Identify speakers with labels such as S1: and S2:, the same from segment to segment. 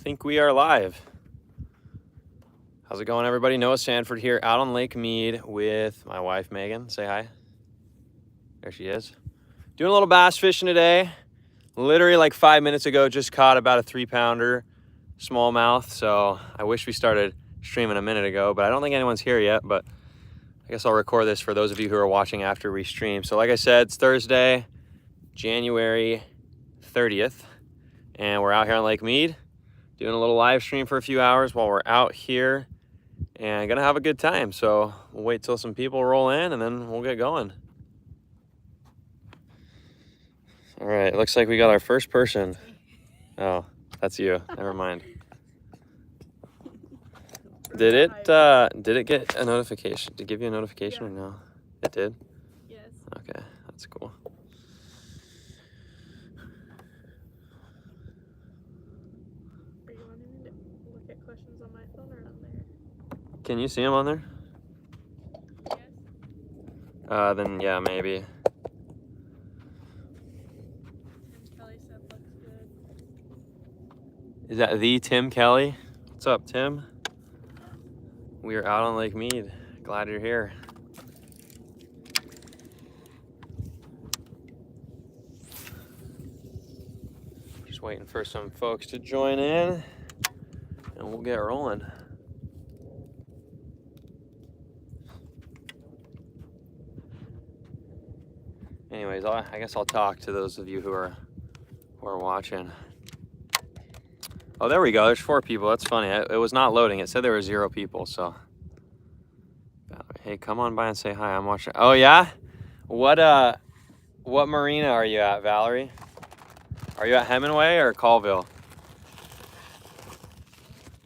S1: think we are live. How's it going, everybody? Noah Sanford here out on Lake Mead with my wife, Megan. Say hi. There she is. Doing a little bass fishing today. Literally like 5 minutes ago, just caught about a 3-pounder smallmouth. So I wish we started streaming a minute ago, but I don't think anyone's here yet. But I guess I'll record this for those of you who are watching after we stream. So like I said, it's Thursday, January 30th, and we're out here on Lake Mead doing a little live stream for a few hours while we're out here and gonna have a good time. So we'll wait till some people roll in and then we'll get going. All right, looks like we got our first person. Oh, that's you. Never mind. Did it get a notification? Did it give you a notification or no? It did?
S2: Yes.
S1: Okay, that's cool.
S2: Are you wanting me to look at questions on my phone or on there?
S1: Can you see them on there?
S2: Yes.
S1: Then yeah, maybe.
S2: Tim Kelly said looks good.
S1: Is that the Tim Kelly? What's up, Tim? We are out on Lake Mead. Glad you're here. Just waiting for some folks to join in and we'll get rolling. Anyways, I guess I'll talk to those of you who are watching. Oh, there we go. There's 4 people. That's funny. It was not loading. It said there were 0 people. So, hey, come on by and say hi. I'm watching. Oh yeah, what marina are you at, Valerie? Are you at Hemingway or Colville?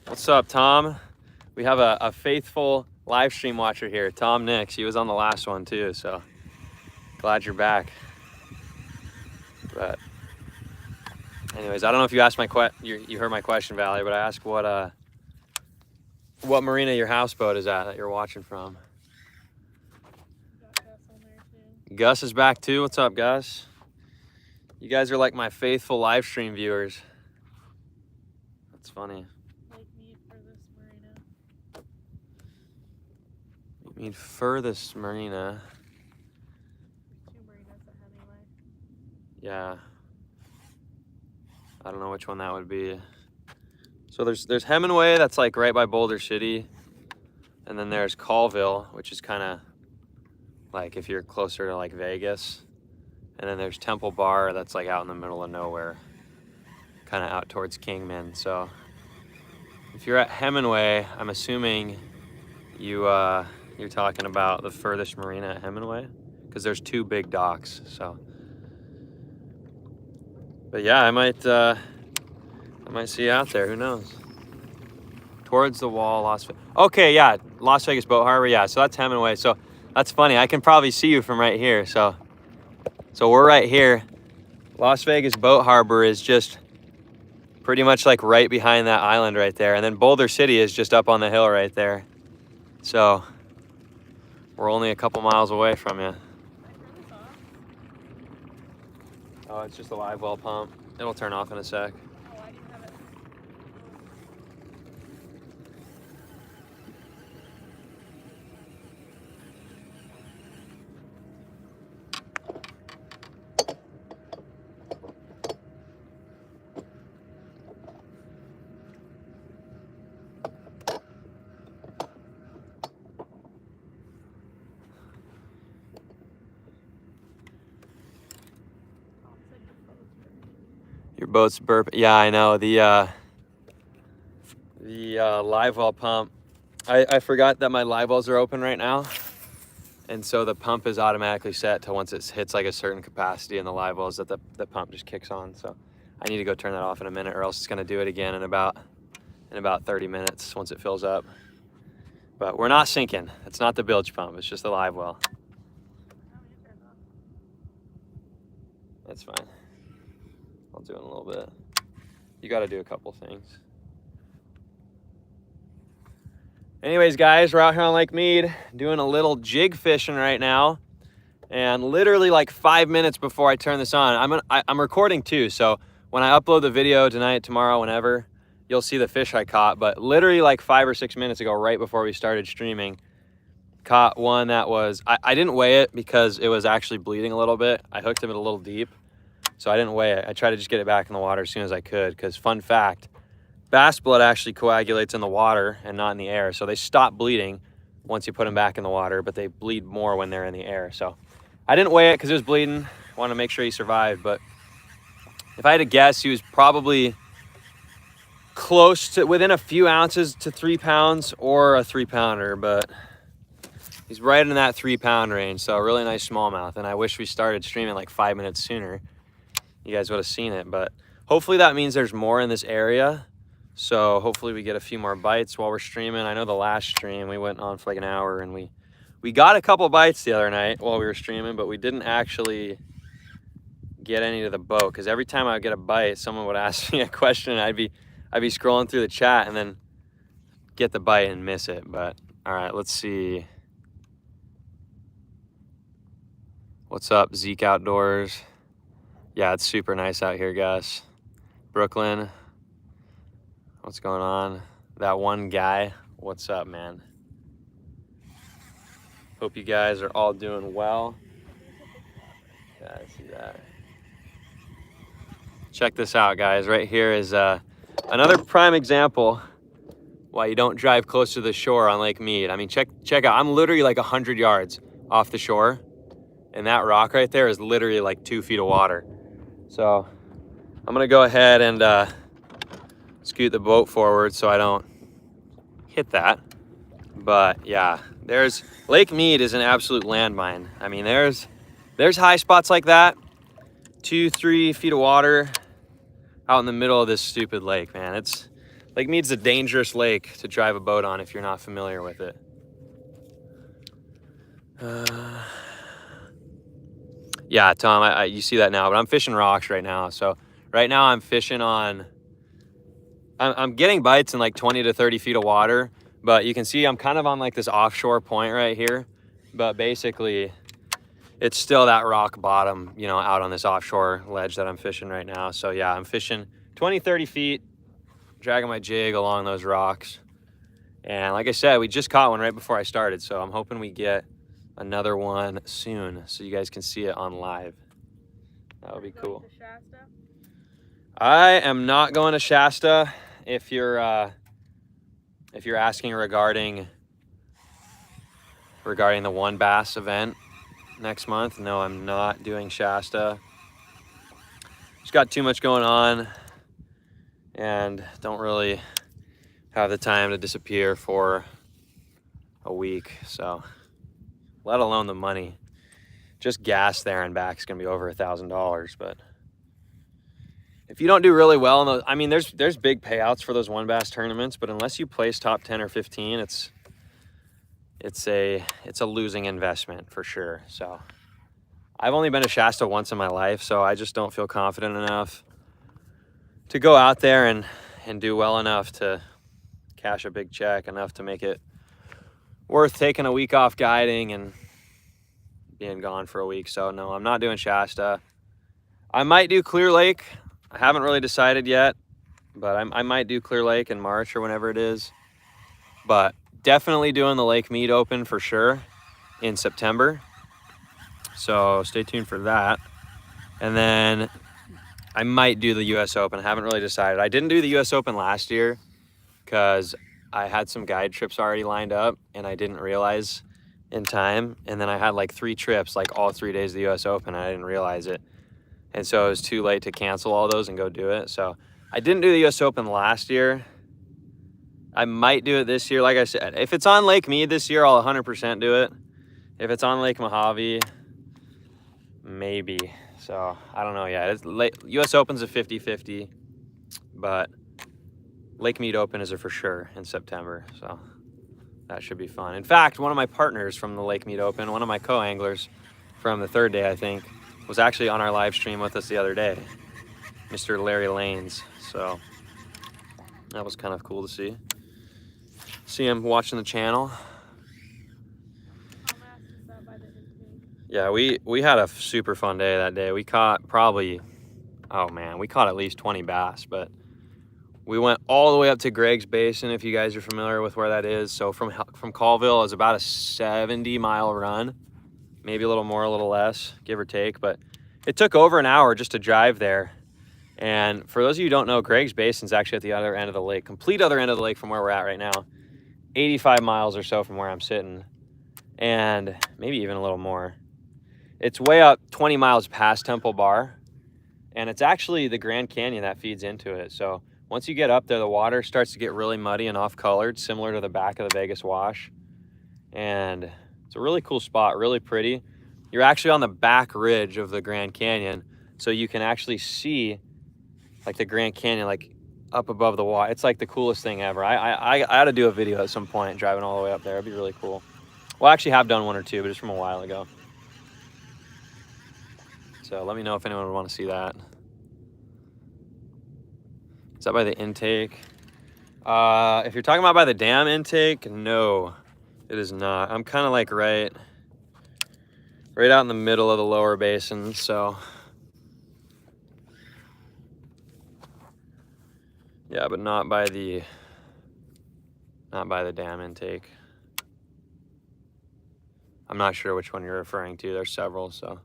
S1: What's up, Tom? We have a faithful live stream watcher here, Tom Nix. He was on the last one too. So glad you're back. But anyways, I don't know if you asked you heard my question, Valerie, but I asked what marina your houseboat is at that you're watching from.
S2: Got Gus on there too.
S1: Gus is back too. What's up, Gus? You guys are like my faithful live stream viewers. That's funny.
S2: Lake Mead for this marina.
S1: You mean furthest marina?
S2: 2 marinas at Hemingway.
S1: Yeah. I don't know which one that would be. So there's Hemingway, that's like right by Boulder City. And then there's Colville, which is kind of like if you're closer to like Vegas. And then there's Temple Bar, that's like out in the middle of nowhere, kind of out towards Kingman. So if you're at Hemingway, I'm assuming you're talking about the furthest marina at Hemingway, because there's 2 big docks. So, but yeah, I might see you out there. Who knows? Towards the wall, Las Vegas. Okay, yeah, Las Vegas Boat Harbor. Yeah, so that's Hemingway. So that's funny. I can probably see you from right here. So we're right here. Las Vegas Boat Harbor is just pretty much like right behind that island right there. And then Boulder City is just up on the hill right there. So we're only a couple miles away from you.
S2: Can I turn this off?
S1: Oh, it's just a live well pump. It'll turn off in a sec.
S2: Oh, I didn't have it.
S1: Your boat's burp. Yeah, I know. The live well pump. I forgot that my live wells are open right now. And so the pump is automatically set to once it hits like a certain capacity in the live wells that the pump just kicks on. So I need to go turn that off in a minute or else it's gonna do it again in about 30 minutes once it fills up. But we're not sinking. It's not the bilge pump, it's just the live well. That's fine. I'll do it in a little bit. You got to do a couple things. Anyways, guys, we're out here on Lake Mead doing a little jig fishing right now. And literally like 5 minutes before I turn this on, I'm recording too. So when I upload the video tonight, tomorrow, whenever, you'll see the fish I caught. But literally like 5 or 6 minutes ago, right before we started streaming, caught one that was, I didn't weigh it because it was actually bleeding a little bit. I hooked him a little deep, so I didn't weigh it. I tried to just get it back in the water as soon as I could, because fun fact, bass blood actually coagulates in the water and not in the air. So they stop bleeding once you put them back in the water, but they bleed more when they're in the air. So I didn't weigh it because it was bleeding. I wanted to make sure he survived. But if I had to guess, he was probably close to within a few ounces to 3 pounds or a 3-pounder, but he's right in that 3-pound range. So a really nice smallmouth. And I wish we started streaming like 5 minutes sooner. You guys would have seen it, but hopefully that means there's more in this area. So hopefully we get a few more bites while we're streaming. I know the last stream we went on for like an hour, and we got a couple bites the other night while we were streaming, but we didn't actually get any to the boat, because every time I would get a bite, someone would ask me a question, and I'd be scrolling through the chat and then get the bite and miss it. But all right, let's see. What's up, Zeke Outdoors? Yeah, it's super nice out here, guys. Brooklyn, what's going on? That one guy, what's up, man? Hope you guys are all doing well. Yeah, I see that. Check this out, guys. Right here is another prime example why you don't drive close to the shore on Lake Mead. I mean, check out. I'm literally like 100 yards off the shore, and that rock right there is literally like 2 feet of water. So I'm gonna go ahead and scoot the boat forward so I don't hit that. But yeah, there's Lake Mead is an absolute landmine. I mean, there's high spots like that, 2-3 feet of water out in the middle of this stupid lake, man. Lake Mead's a dangerous lake to drive a boat on if you're not familiar with it. Yeah, Tom, you see that now, but I'm fishing rocks right now. So right now I'm fishing on, I'm getting bites in like 20 to 30 feet of water, but you can see I'm kind of on like this offshore point right here. But basically it's still that rock bottom, you know, out on this offshore ledge that I'm fishing right now. So yeah, I'm fishing 20, 30 feet, dragging my jig along those rocks. And like I said, we just caught one right before I started. So I'm hoping we get another one soon so you guys can see it on live. That would be cool. I am not going to Shasta. If you're asking regarding the One Bass event next month, no, I'm not doing Shasta. Just got too much going on and don't really have the time to disappear for a week, so let alone the money. Just gas there and back is gonna be over $1,000. But if you don't do really well in those, I mean, there's big payouts for those One Bass tournaments, but unless you place top 10 or 15, it's a losing investment for sure. So I've only been to Shasta once in my life, so I just don't feel confident enough to go out there and do well enough to cash a big check, enough to make it worth taking a week off guiding and being gone for a week. So no, I'm not doing Shasta. I might do Clear Lake. I haven't really decided yet, but I might do Clear Lake in March or whenever it is. But definitely doing the Lake Mead Open for sure in September. So stay tuned for that. And then I might do the US Open. I haven't really decided. I didn't do the US Open last year because I had some guide trips already lined up and I didn't realize in time. And then I had like 3 trips, like all 3 days of the US Open, and I didn't realize it. And so it was too late to cancel all those and go do it. So I didn't do the US Open last year. I might do it this year. Like I said, if it's on Lake Mead this year, I'll 100% do it. If it's on Lake Mojave, maybe. So I don't know yet. US Open's a 50-50, but Lake Mead Open is a for sure in September. So that should be fun. In fact, one of my partners from the Lake Mead Open, one of my co-anglers from the 3rd day, I think, was actually on our live stream with us the other day, Mr. Larry Lanes. So that was kind of cool to see him watching the channel. Yeah, we had a super fun day that day. We caught probably, oh man, we caught at least 20 bass, but We went all the way up to Greg's Basin, if you guys are familiar with where that is. So from Colville, it's about a 70-mile run, maybe a little more, a little less, give or take. But it took over an hour just to drive there. And for those of you who don't know, Greg's Basin is actually at the other end of the lake, complete other end of the lake from where we're at right now, 85 miles or so from where I'm sitting, and maybe even a little more. It's way up 20 miles past Temple Bar, and it's actually the Grand Canyon that feeds into it. So once you get up there, the water starts to get really muddy and off-colored, similar to the back of the Vegas Wash. And it's a really cool spot, really pretty. You're actually on the back ridge of the Grand Canyon, so you can actually see like the Grand Canyon like up above the water. It's like the coolest thing ever. I ought to do a video at some point driving all the way up there. It'd be really cool. Well, I actually have done one or two, but it's from a while ago. So let me know if anyone would want to see that. Is that by the intake? If you're talking about by the dam intake, no, it is not. I'm kind of like right out in the middle of the lower basin, so yeah, but not by the dam intake. I'm not sure which one you're referring to. There's several, so.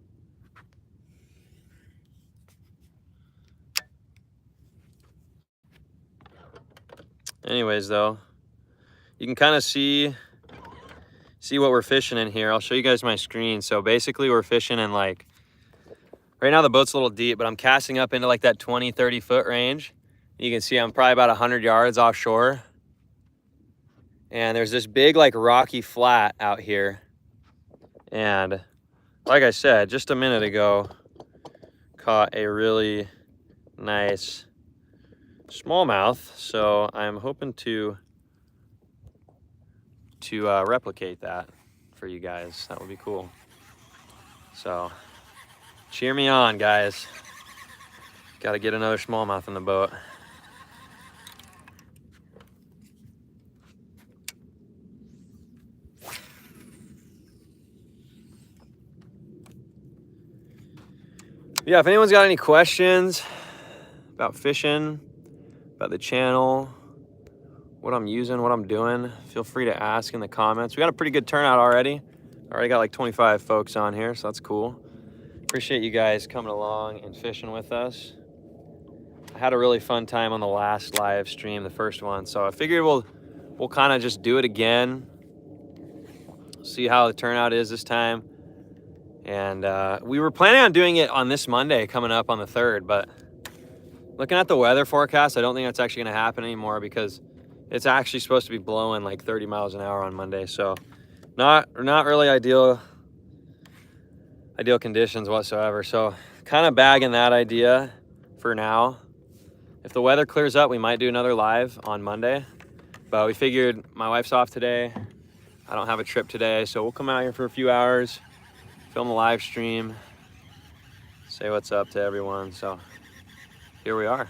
S1: Anyways, though, you can kind of see what we're fishing in here. I'll show you guys my screen. So basically we're fishing in like, right now the boat's a little deep, but I'm casting up into like that 20, 30 foot range. You can see I'm probably about 100 yards offshore. And there's this big like rocky flat out here. And like I said, just a minute ago, caught a really nice smallmouth. So I'm hoping to replicate that for you guys. That would be cool. So cheer me on, guys. Got to get another smallmouth in the boat. Yeah, if anyone's got any questions about fishing, about the channel, what I'm using, what I'm doing, feel free to ask in the comments. We got a pretty good turnout already. Already got like 25 folks on here, so that's cool. Appreciate you guys coming along and fishing with us. I had a really fun time on the last live stream, the first one, so I figured we'll kind of just do it again, see how the turnout is this time. And we were planning on doing it on this Monday coming up on the 3rd, but looking at the weather forecast, I don't think that's actually going to happen anymore because it's actually supposed to be blowing like 30 miles an hour on Monday. So not really ideal conditions whatsoever. So kind of bagging that idea for now. If the weather clears up, we might do another live on Monday, but we figured my wife's off today. I don't have a trip today, so we'll come out here for a few hours, film a live stream, say what's up to everyone. So here we are.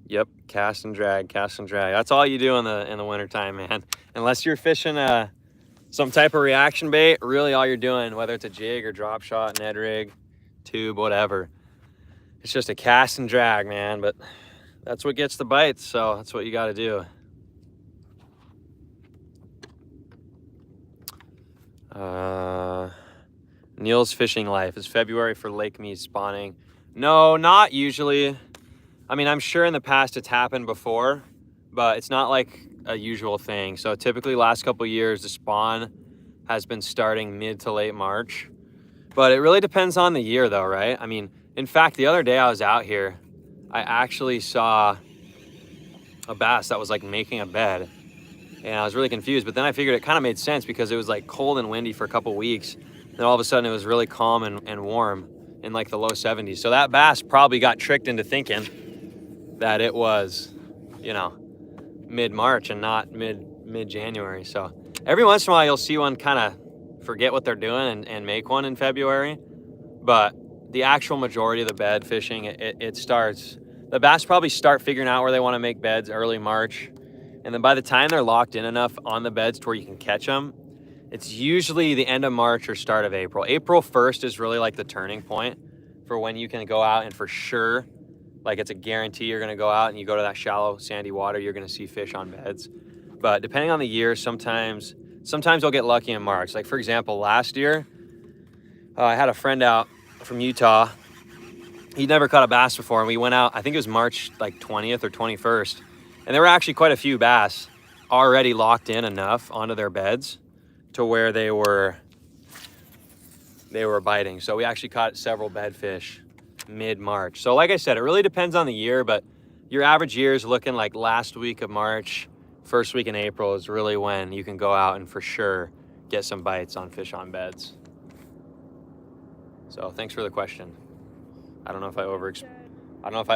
S1: Yep, cast and drag, cast and drag. That's all you do in the wintertime, man. Unless you're fishing some type of reaction bait, really all you're doing, whether it's a jig or drop shot, Ned rig, tube, whatever, it's just a cast and drag, man. But that's what gets the bites, so that's what you got to do. Neil's fishing life. Is February for Lake Mead spawning? No, not usually. I mean, I'm sure in the past it's happened before, but it's not like a usual thing. So typically last couple of years, the spawn has been starting mid to late March, but it really depends on the year though, right? I mean, in fact, the other day I was out here, I actually saw a bass that was like making a bed, and I was really confused, but then I figured it kind of made sense because it was like cold and windy for a couple weeks. Then all of a sudden it was really calm and warm in like the low 70s. So that bass probably got tricked into thinking that it was, you know, mid-March and not mid-January. So every once in a while you'll see one kind of forget what they're doing and make one in February. But the actual majority of the bed fishing, it starts, the bass probably start figuring out where they want to make beds early March. And then by the time they're locked in enough on the beds to where you can catch them, it's usually the end of March or start of April. April 1st is really like the turning point for when you can go out and for sure like it's a guarantee you're gonna go out and you go to that shallow sandy water, you're gonna see fish on beds. But depending on the year, sometimes I'll get lucky in March. Like for example, last year, I had a friend out from Utah. He'd never caught a bass before, and we went out, I think it was March like 20th or 21st, and there were actually quite a few bass already locked in enough onto their beds to where they were biting. So we actually caught several bedfish mid-March. So like I said, it really depends on the year, but your average year is looking like last week of March, first week in April is really when you can go out and for sure get some bites on fish on beds. So thanks for the question. I don't know if I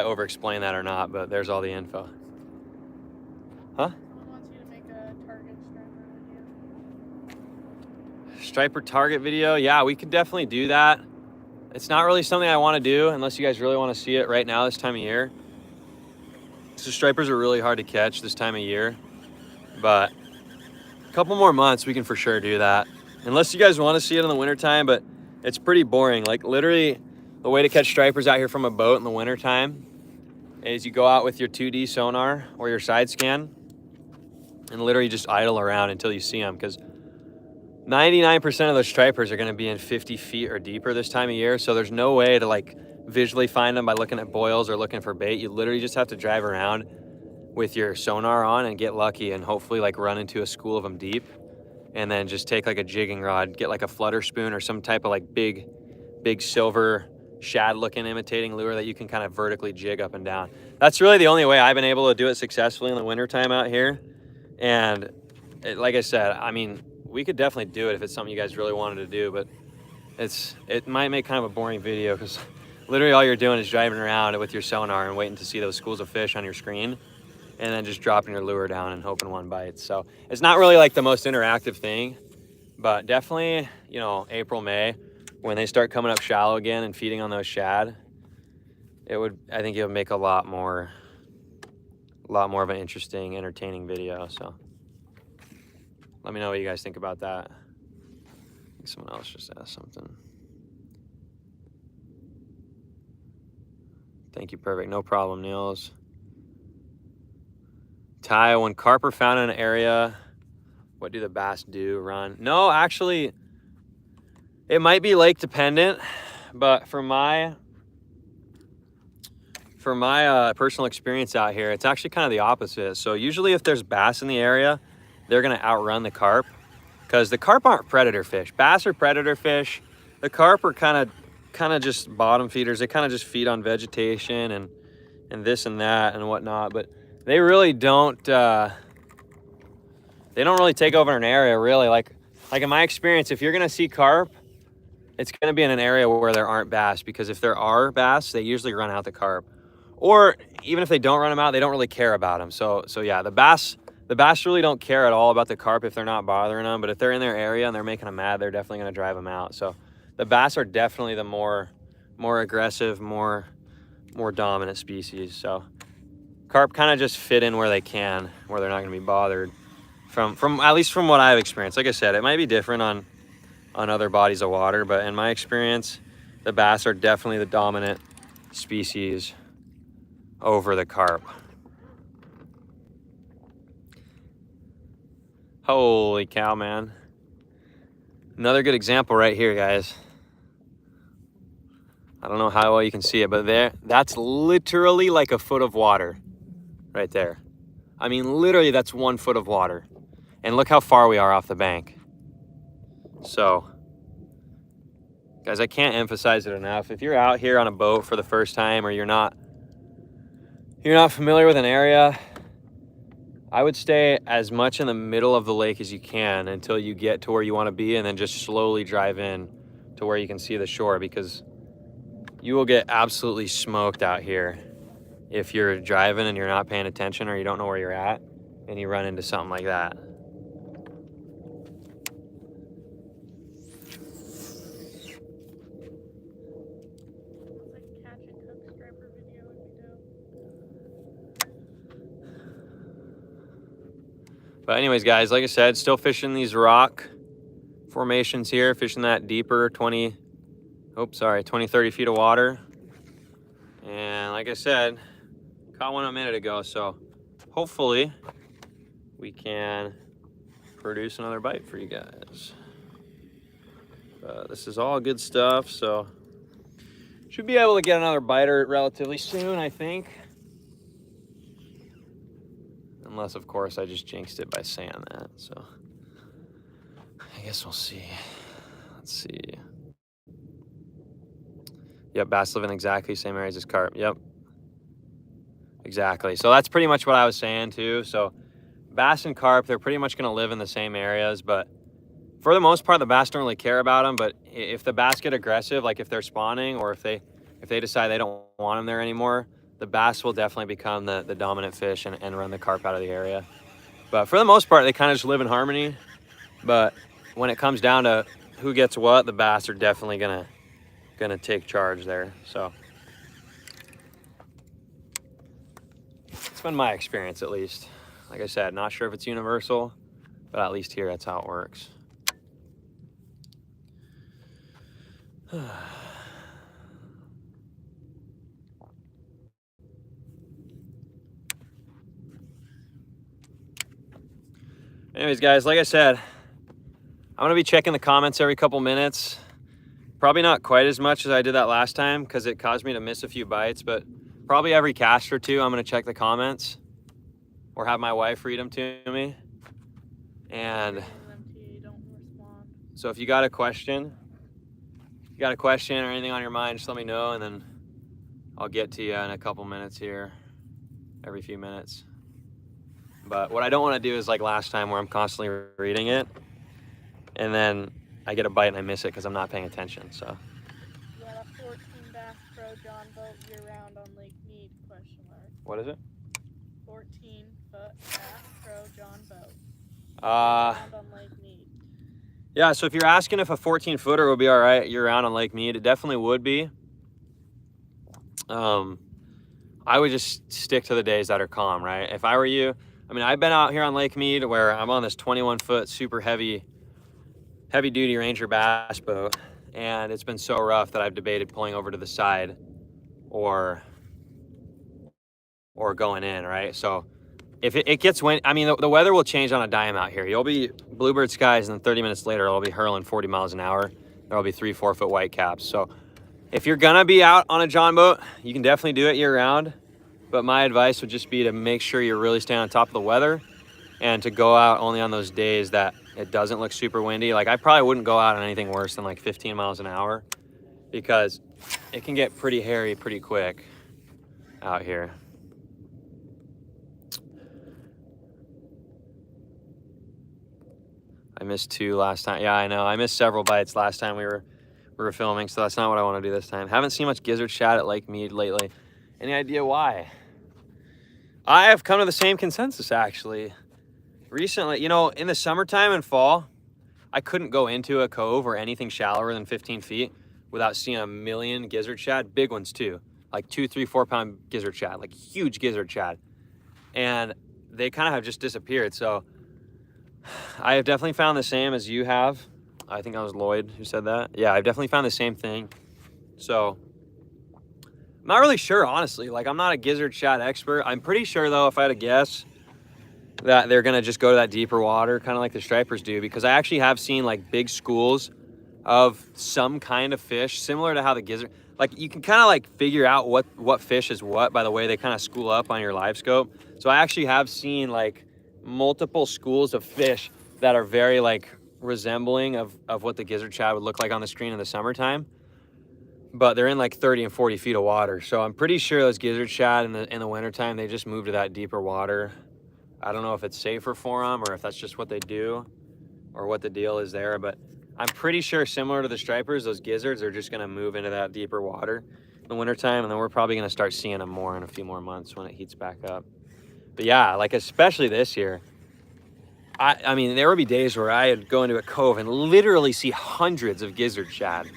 S1: over-explained that or not, but there's all the info. Huh?
S2: Someone wants you to make a target striper video.
S1: Striper target video? Yeah, we could definitely do that. It's not really something I want to do unless you guys really want to see it right now this time of year. So stripers are really hard to catch this time of year, but a couple more months we can for sure do that. Unless you guys want to see it in the wintertime, but it's pretty boring. Like literally the way to catch stripers out here from a boat in the wintertime is you go out with your 2D sonar or your side scan and literally just idle around until you see them, because 99% of those stripers are going to be in 50 feet or deeper this time of year. So there's no way to like visually find them by looking at boils or looking for bait. You literally just have to drive around with your sonar on and get lucky and hopefully like run into a school of them deep, and then just take like a jigging rod, get like a flutter spoon or some type of like big silver shad looking imitating lure that you can kind of vertically jig up and down. That's really the only way I've been able to do it successfully in the wintertime out here. And like I said, I mean, we could definitely do it if it's something you guys really wanted to do, but it might make kind of a boring video because literally all you're doing is driving around with your sonar and waiting to see those schools of fish on your screen, and then just dropping your lure down and hoping one bites. So it's not really like the most interactive thing, but definitely, you know, April, May, when they start coming up shallow again and feeding on those shad, I think it would make a lot more of an interesting, entertaining video. So let me know what you guys think about that. I think someone else just asked something. Thank you, perfect. No problem, Niels. Ty, when carp are found in an area, what do the bass do? Run? No, actually, it might be lake dependent, but for my personal experience out here, it's actually kind of the opposite. So usually if there's bass in the area, they're gonna outrun the carp, because the carp aren't predator fish. Bass are predator fish. The carp are kind of just bottom feeders. They kind of just feed on vegetation and this and that and whatnot, but they really don't really take over an area, really. Like in my experience, if you're gonna see carp, it's gonna be in an area where there aren't bass, because if there are bass, they usually run out the carp. Or even if they don't run them out, they don't really care about them. So yeah, the bass really don't care at all about the carp if they're not bothering them, but if they're in their area and they're making them mad, they're definitely gonna drive them out. So the bass are definitely the more aggressive, more dominant species. So carp kind of just fit in where they can, where they're not gonna be bothered, from at least from what I've experienced. Like I said, it might be different on other bodies of water, but in my experience, the bass are definitely the dominant species over the carp. Holy cow, man. Another good example right here, guys. I don't know how well you can see it, but that's literally like a foot of water right there. I mean, literally that's 1 foot of water. And look how far we are off the bank. So, guys, I can't emphasize it enough. If you're out here on a boat for the first time, or you're not familiar with an area, I would stay as much in the middle of the lake as you can until you get to where you want to be, and then just slowly drive in to where you can see the shore, because you will get absolutely smoked out here if you're driving and you're not paying attention, or you don't know where you're at and you run into something like that. But anyways, guys, like I said, still fishing these rock formations here, fishing that deeper 20, 30 feet of water. And like like I said, caught one a minute ago, so hopefully we can produce another bite for you guys. This is all good stuff, so should be able to get another biter relatively soon, I think. Unless, of course, I just jinxed it by saying that, so I guess we'll see. Let's see. Yep, bass live in exactly same areas as carp. Yep. Exactly. So that's pretty much what I was saying too. So bass and carp, they're pretty much going to live in the same areas, but for the most part, the bass don't really care about them. But if the bass get aggressive, like if they're spawning or if they decide they don't want them there anymore, the bass will definitely become the dominant fish and run the carp out of the area. But for the most part, they kind of just live in harmony. But when it comes down to who gets what, the bass are definitely gonna take charge there. So it's been my experience, at least. Like I said, not sure if it's universal, but at least here, that's how it works. Anyways, guys, like I said, I'm gonna be checking the comments every couple minutes. Probably not quite as much as I did that last time because it caused me to miss a few bites, but probably every cast or two, I'm gonna check the comments or have my wife read them to me. And so if you got a question, or anything on your mind, just let me know, and then I'll get to you in a couple minutes here, every few minutes. But what I don't want to do is like last time where I'm constantly reading it, and then I get a bite and I miss it because I'm not paying attention. So.
S2: You got a 14 Bass Pro John boat year-round on Lake Mead, question mark.
S1: What is it?
S2: 14-foot Bass Pro John boat.
S1: Year-round
S2: on Lake Mead.
S1: Yeah, so if you're asking if a 14-footer would be all right year-round on Lake Mead, it definitely would be. I would just stick to the days that are calm, right? If I were you, I mean, I've been out here on Lake Mead where I'm on this 21-foot super heavy duty Ranger bass boat, and it's been so rough that I've debated pulling over to the side or going in, right? So if it gets wind, I mean, the weather will change on a dime out here. You'll be bluebird skies, and then 30 minutes later, it'll be hurling 40 miles an hour. There'll be 3-4 foot white caps. So if you're gonna be out on a John boat, you can definitely do it year round. But my advice would just be to make sure you're really staying on top of the weather and to go out only on those days that it doesn't look super windy. Like I probably wouldn't go out on anything worse than like 15 miles an hour because it can get pretty hairy pretty quick out here. I missed 2 last time. Yeah, I know. I missed several bites last time we were filming, so that's not what I want to do this time. Haven't seen much gizzard shad at Lake Mead lately. Any idea why? I have come to the same consensus, actually. Recently, you know, in the summertime and fall, I couldn't go into a cove or anything shallower than 15 feet without seeing a million gizzard shad, big ones too, like 2, 3, 4 pound gizzard shad, like huge gizzard shad. And they kind of have just disappeared. So I have definitely found the same as you have. I think I was Lloyd who said that. Yeah, I've definitely found the same thing. So I'm not really sure, honestly. Like, I'm not a gizzard shad expert. I'm pretty sure, though, if I had to guess, that they're going to just go to that deeper water, kind of like the stripers do, because I actually have seen, like, big schools of some kind of fish, similar to how the gizzard... Like, you can kind of, like, figure out what fish is what by the way they kind of school up on your live scope. So I actually have seen, like, multiple schools of fish that are very, like, resembling of what the gizzard shad would look like on the screen in the summertime. But they're in like 30 and 40 feet of water. So I'm pretty sure those gizzard shad in the wintertime, they just move to that deeper water. I don't know if it's safer for them or if that's just what they do or what the deal is there. But I'm pretty sure similar to the stripers, those gizzards are just going to move into that deeper water in the wintertime. And then we're probably going to start seeing them more in a few more months when it heats back up. But yeah, like especially this year, I mean, there would be days where I'd go into a cove and literally see hundreds of gizzard shad.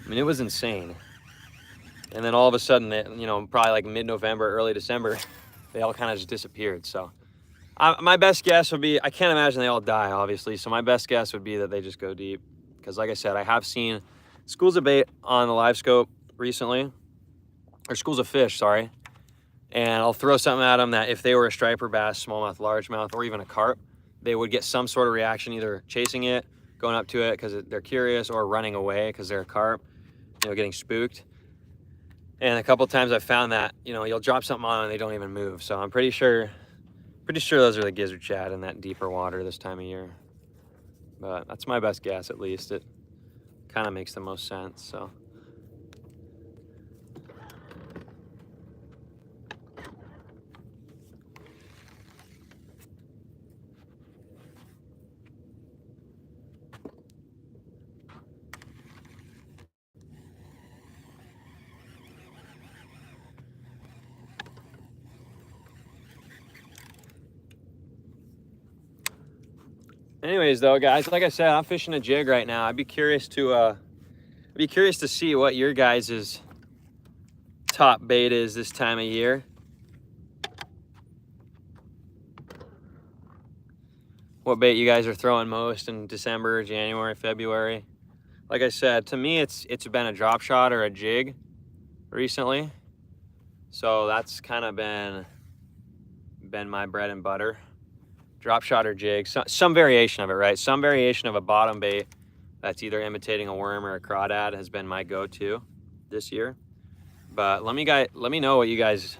S1: I mean, it was insane. And then all of a sudden, you know, probably like mid-November, early December, they all kind of just disappeared. So my best guess would be, I can't imagine they all die, obviously. So my best guess would be that they just go deep. Because like I said, I have seen schools of bait on the live scope recently. or schools of fish, sorry. And I'll throw something at them that if they were a striper bass, smallmouth, largemouth, or even a carp, they would get some sort of reaction, either chasing it, going up to it because they're curious, or running away because they're a carp, you know, getting spooked. And a couple times I've found that, you know, you'll drop something on and they don't even move. So I'm pretty sure those are the gizzard shad in that deeper water this time of year. But that's my best guess, at least. It kind of makes the most sense, so. Anyways, though, guys, like I said, I'm fishing a jig right now. I'd be curious to see what your guys' top bait is this time of year. What bait you guys are throwing most in December, January, February? Like I said, to me, it's been a drop shot or a jig recently. So that's kind of been my bread and butter. Drop shot or jig, some variation of it, right? Some variation of a bottom bait that's either imitating a worm or a crawdad has been my go-to this year. But let me know what you guys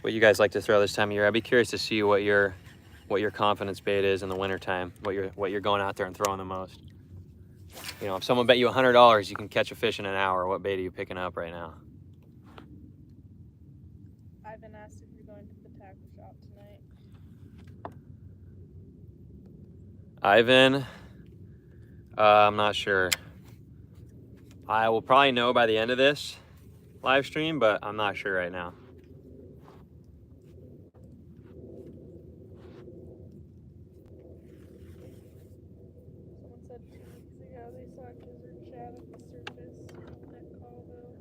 S1: like to throw this time of year. I'd be curious to see what your confidence bait is in the wintertime, what you're going out there and throwing the most. You know, if someone bet you $100 you can catch a fish in an hour, what bait are you picking up right now?
S2: Ivan asked if you're going to the tackle shop tonight.
S1: Ivan, I'm not sure. I will probably know by the end of this live stream, but I'm not sure right now.
S2: Someone said 2 weeks ago they saw gizzard shad at the surface at Colville.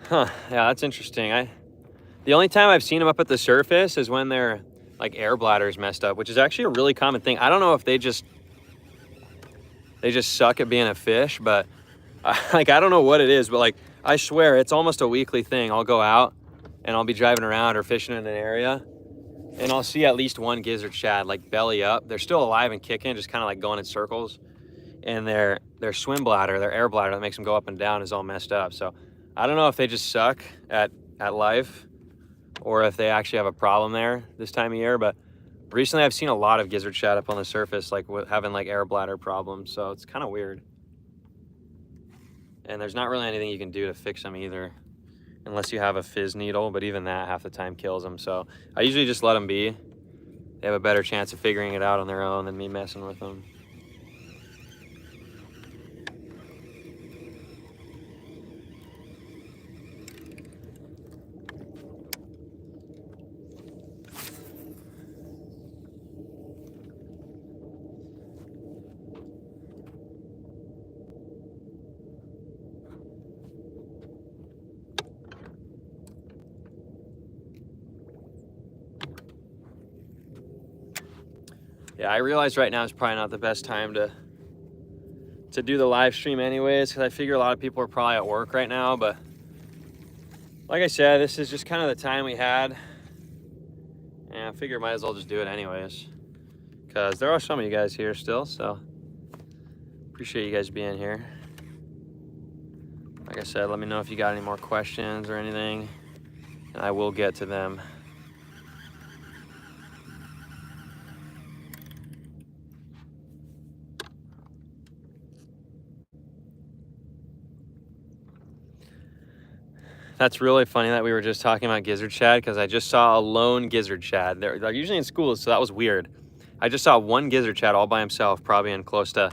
S1: Huh, yeah, that's interesting. The only time I've seen them up at the surface is when their like air bladder's messed up, which is actually a really common thing. I don't know if they just suck at being a fish, but like, I don't know what it is, but like, I swear it's almost a weekly thing. I'll go out and I'll be driving around or fishing in an area and I'll see at least one gizzard shad like belly up. They're still alive and kicking, just kind of like going in circles. And their swim bladder, their air bladder that makes them go up and down is all messed up. So I don't know if they just suck at life or if they actually have a problem there this time of year. But recently I've seen a lot of gizzard shad up on the surface, like having like air bladder problems. So it's kind of weird. And there's not really anything you can do to fix them either, unless you have a fizz needle, but even that half the time kills them. So I usually just let them be. They have a better chance of figuring it out on their own than me messing with them. Yeah, I realize right now is probably not the best time to do the live stream anyways, because I figure a lot of people are probably at work right now. But like I said, this is just kind of the time we had. And I figure might as well just do it anyways, because there are some of you guys here still, so appreciate you guys being here. Like I said, let me know if you got any more questions or anything, and I will get to them. That's really funny that we were just talking about gizzard shad, because I just saw a lone gizzard shad. They're usually in schools, so that was weird. I just saw one gizzard shad all by himself, probably in close to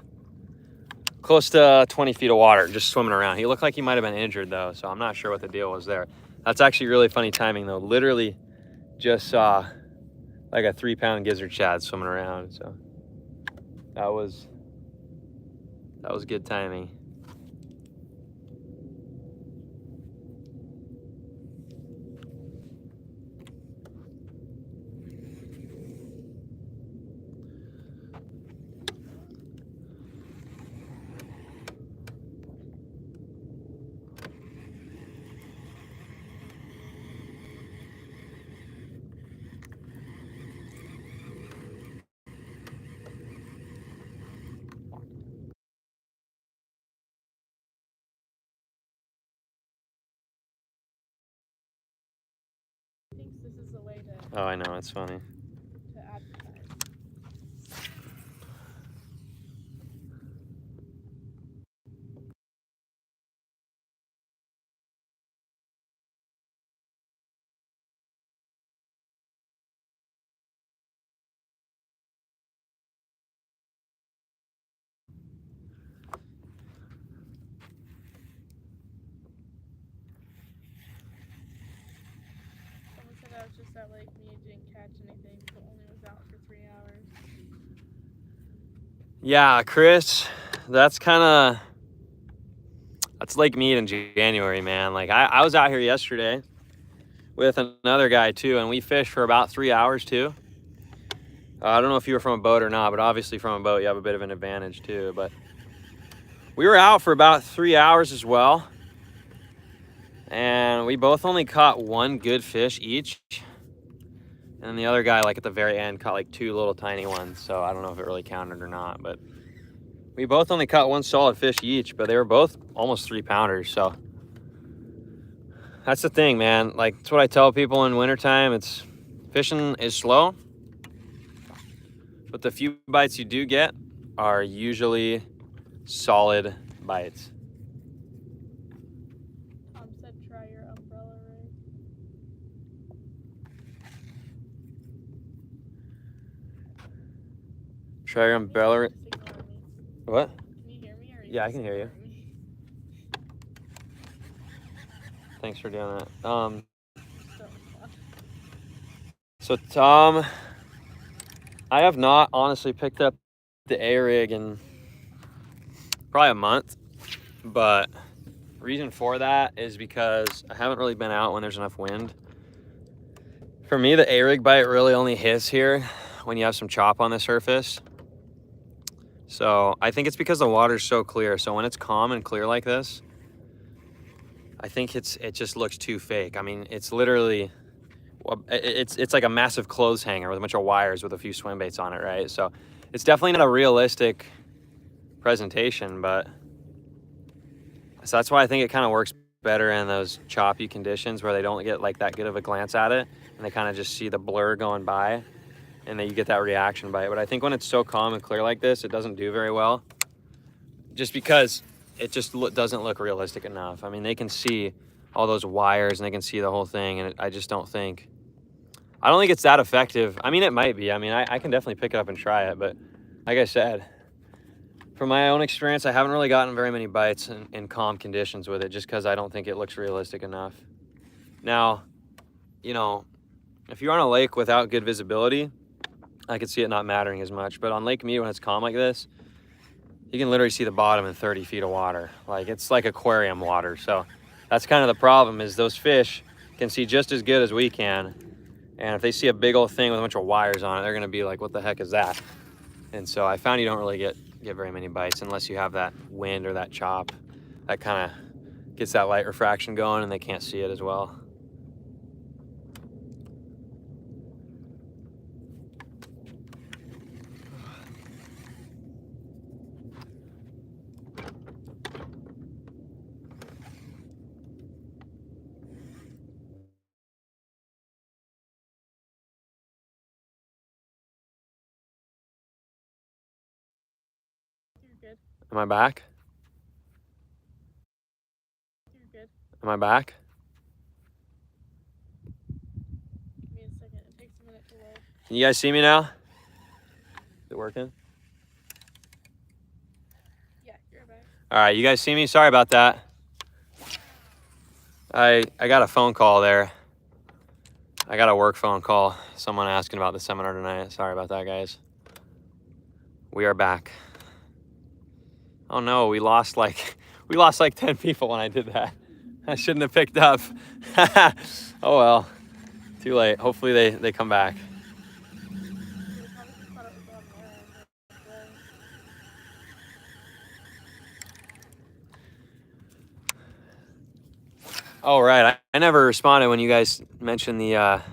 S1: 20 feet of water, just swimming around. He looked like he might have been injured though, so I'm not sure what the deal was there. That's actually really funny timing though. Literally just saw like a 3-pound gizzard shad swimming around, so that was good timing. Oh, I know, it's funny.
S2: to advertise. Someone said I was just at Lake Mead, didn't catch anything, but only was out for 3 hours.
S1: Yeah, Chris, that's Lake Mead in January, man. Like, I was out here yesterday with another guy, too, and we fished for about 3 hours, too. I don't know if you were from a boat or not, but obviously from a boat, you have a bit of an advantage, too. But we were out for about 3 hours as well, and we both only caught one good fish each. And the other guy, like, at the very end, caught, like, 2 little tiny ones, so I don't know if it really counted or not, but we both only caught one solid fish each, but they were both almost 3-pounders, so that's the thing, man. Like, that's what I tell people in wintertime. It's fishing is slow, but the few bites you do get are usually solid bites.
S2: Tom said try your umbrella rig.
S1: Try your umbrella.
S2: Just ignore me.
S1: What?
S2: Can you hear me? Or are you
S1: Yeah, I
S2: just
S1: can hear you.
S2: ignoring me?
S1: Thanks for doing that.
S2: Just don't respond.
S1: So Tom, I have not honestly picked up the A-rig in probably a month, but reason for that is because I haven't really been out when there's enough wind. For me, the A-rig bite really only hits here when you have some chop on the surface. So I think it's because the water's so clear. So when it's calm and clear like this, I think it just looks too fake. I mean, it's literally, it's like a massive clothes hanger with a bunch of wires with a few swim baits on it, right? So it's definitely not a realistic presentation, but so that's why I think it kind of works better in those choppy conditions where they don't get like that good of a glance at it and they kind of just see the blur going by and then you get that reaction bite. But I think when it's so calm and clear like this, it doesn't do very well just because it just doesn't look realistic enough. I mean, they can see all those wires and they can see the whole thing, and I just don't think it's that effective. I mean, it might be. I mean, I can definitely pick it up and try it, but like I said, from my own experience, I haven't really gotten very many bites in calm conditions with it just because I don't think it looks realistic enough. Now, you know, if you're on a lake without good visibility, I could see it not mattering as much. But on Lake Mead, when it's calm like this, you can literally see the bottom in 30 feet of water. Like, it's like aquarium water. So that's kind of the problem, is those fish can see just as good as we can. And if they see a big old thing with a bunch of wires on it, they're gonna be like, what the heck is that? And so I found you don't really get very many bites unless you have that wind or that chop that kind of gets that light refraction going and they can't see it as well.
S2: You're good.
S1: Am I back?
S2: You're good.
S1: Am I back?
S2: Give me a second. It takes a minute to load.
S1: Can you guys see me now? Is it working?
S2: Yeah, you're back.
S1: All right, you guys see me? Sorry about that. I got a phone call there. I got a work phone call. Someone asking about the seminar tonight. Sorry about that, guys. We are back. Oh no, we lost like 10 people when I did that. I shouldn't have picked up. Oh well, too late. Hopefully they come back. Oh right, I never responded when you guys mentioned the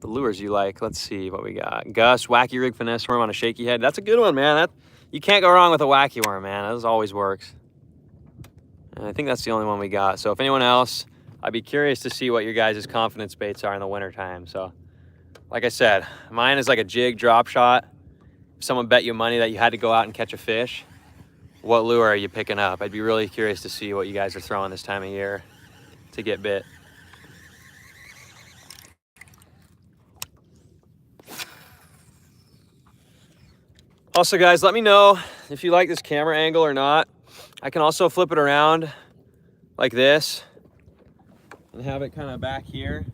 S1: lures you like. Let's see what we got. Gus, wacky rig finesse worm on a shaky head. That's a good one, man. You can't go wrong with a wacky worm, man. That always works. And I think that's the only one we got. So if anyone else, I'd be curious to see what your guys' confidence baits are in the wintertime. So like I said, mine is like a jig drop shot. If someone bet you money that you had to go out and catch a fish, what lure are you picking up? I'd be really curious to see what you guys are throwing this time of year to get bit. Also, guys, let me know if you like this camera angle or not. I can also flip it around like this and have it kind of back here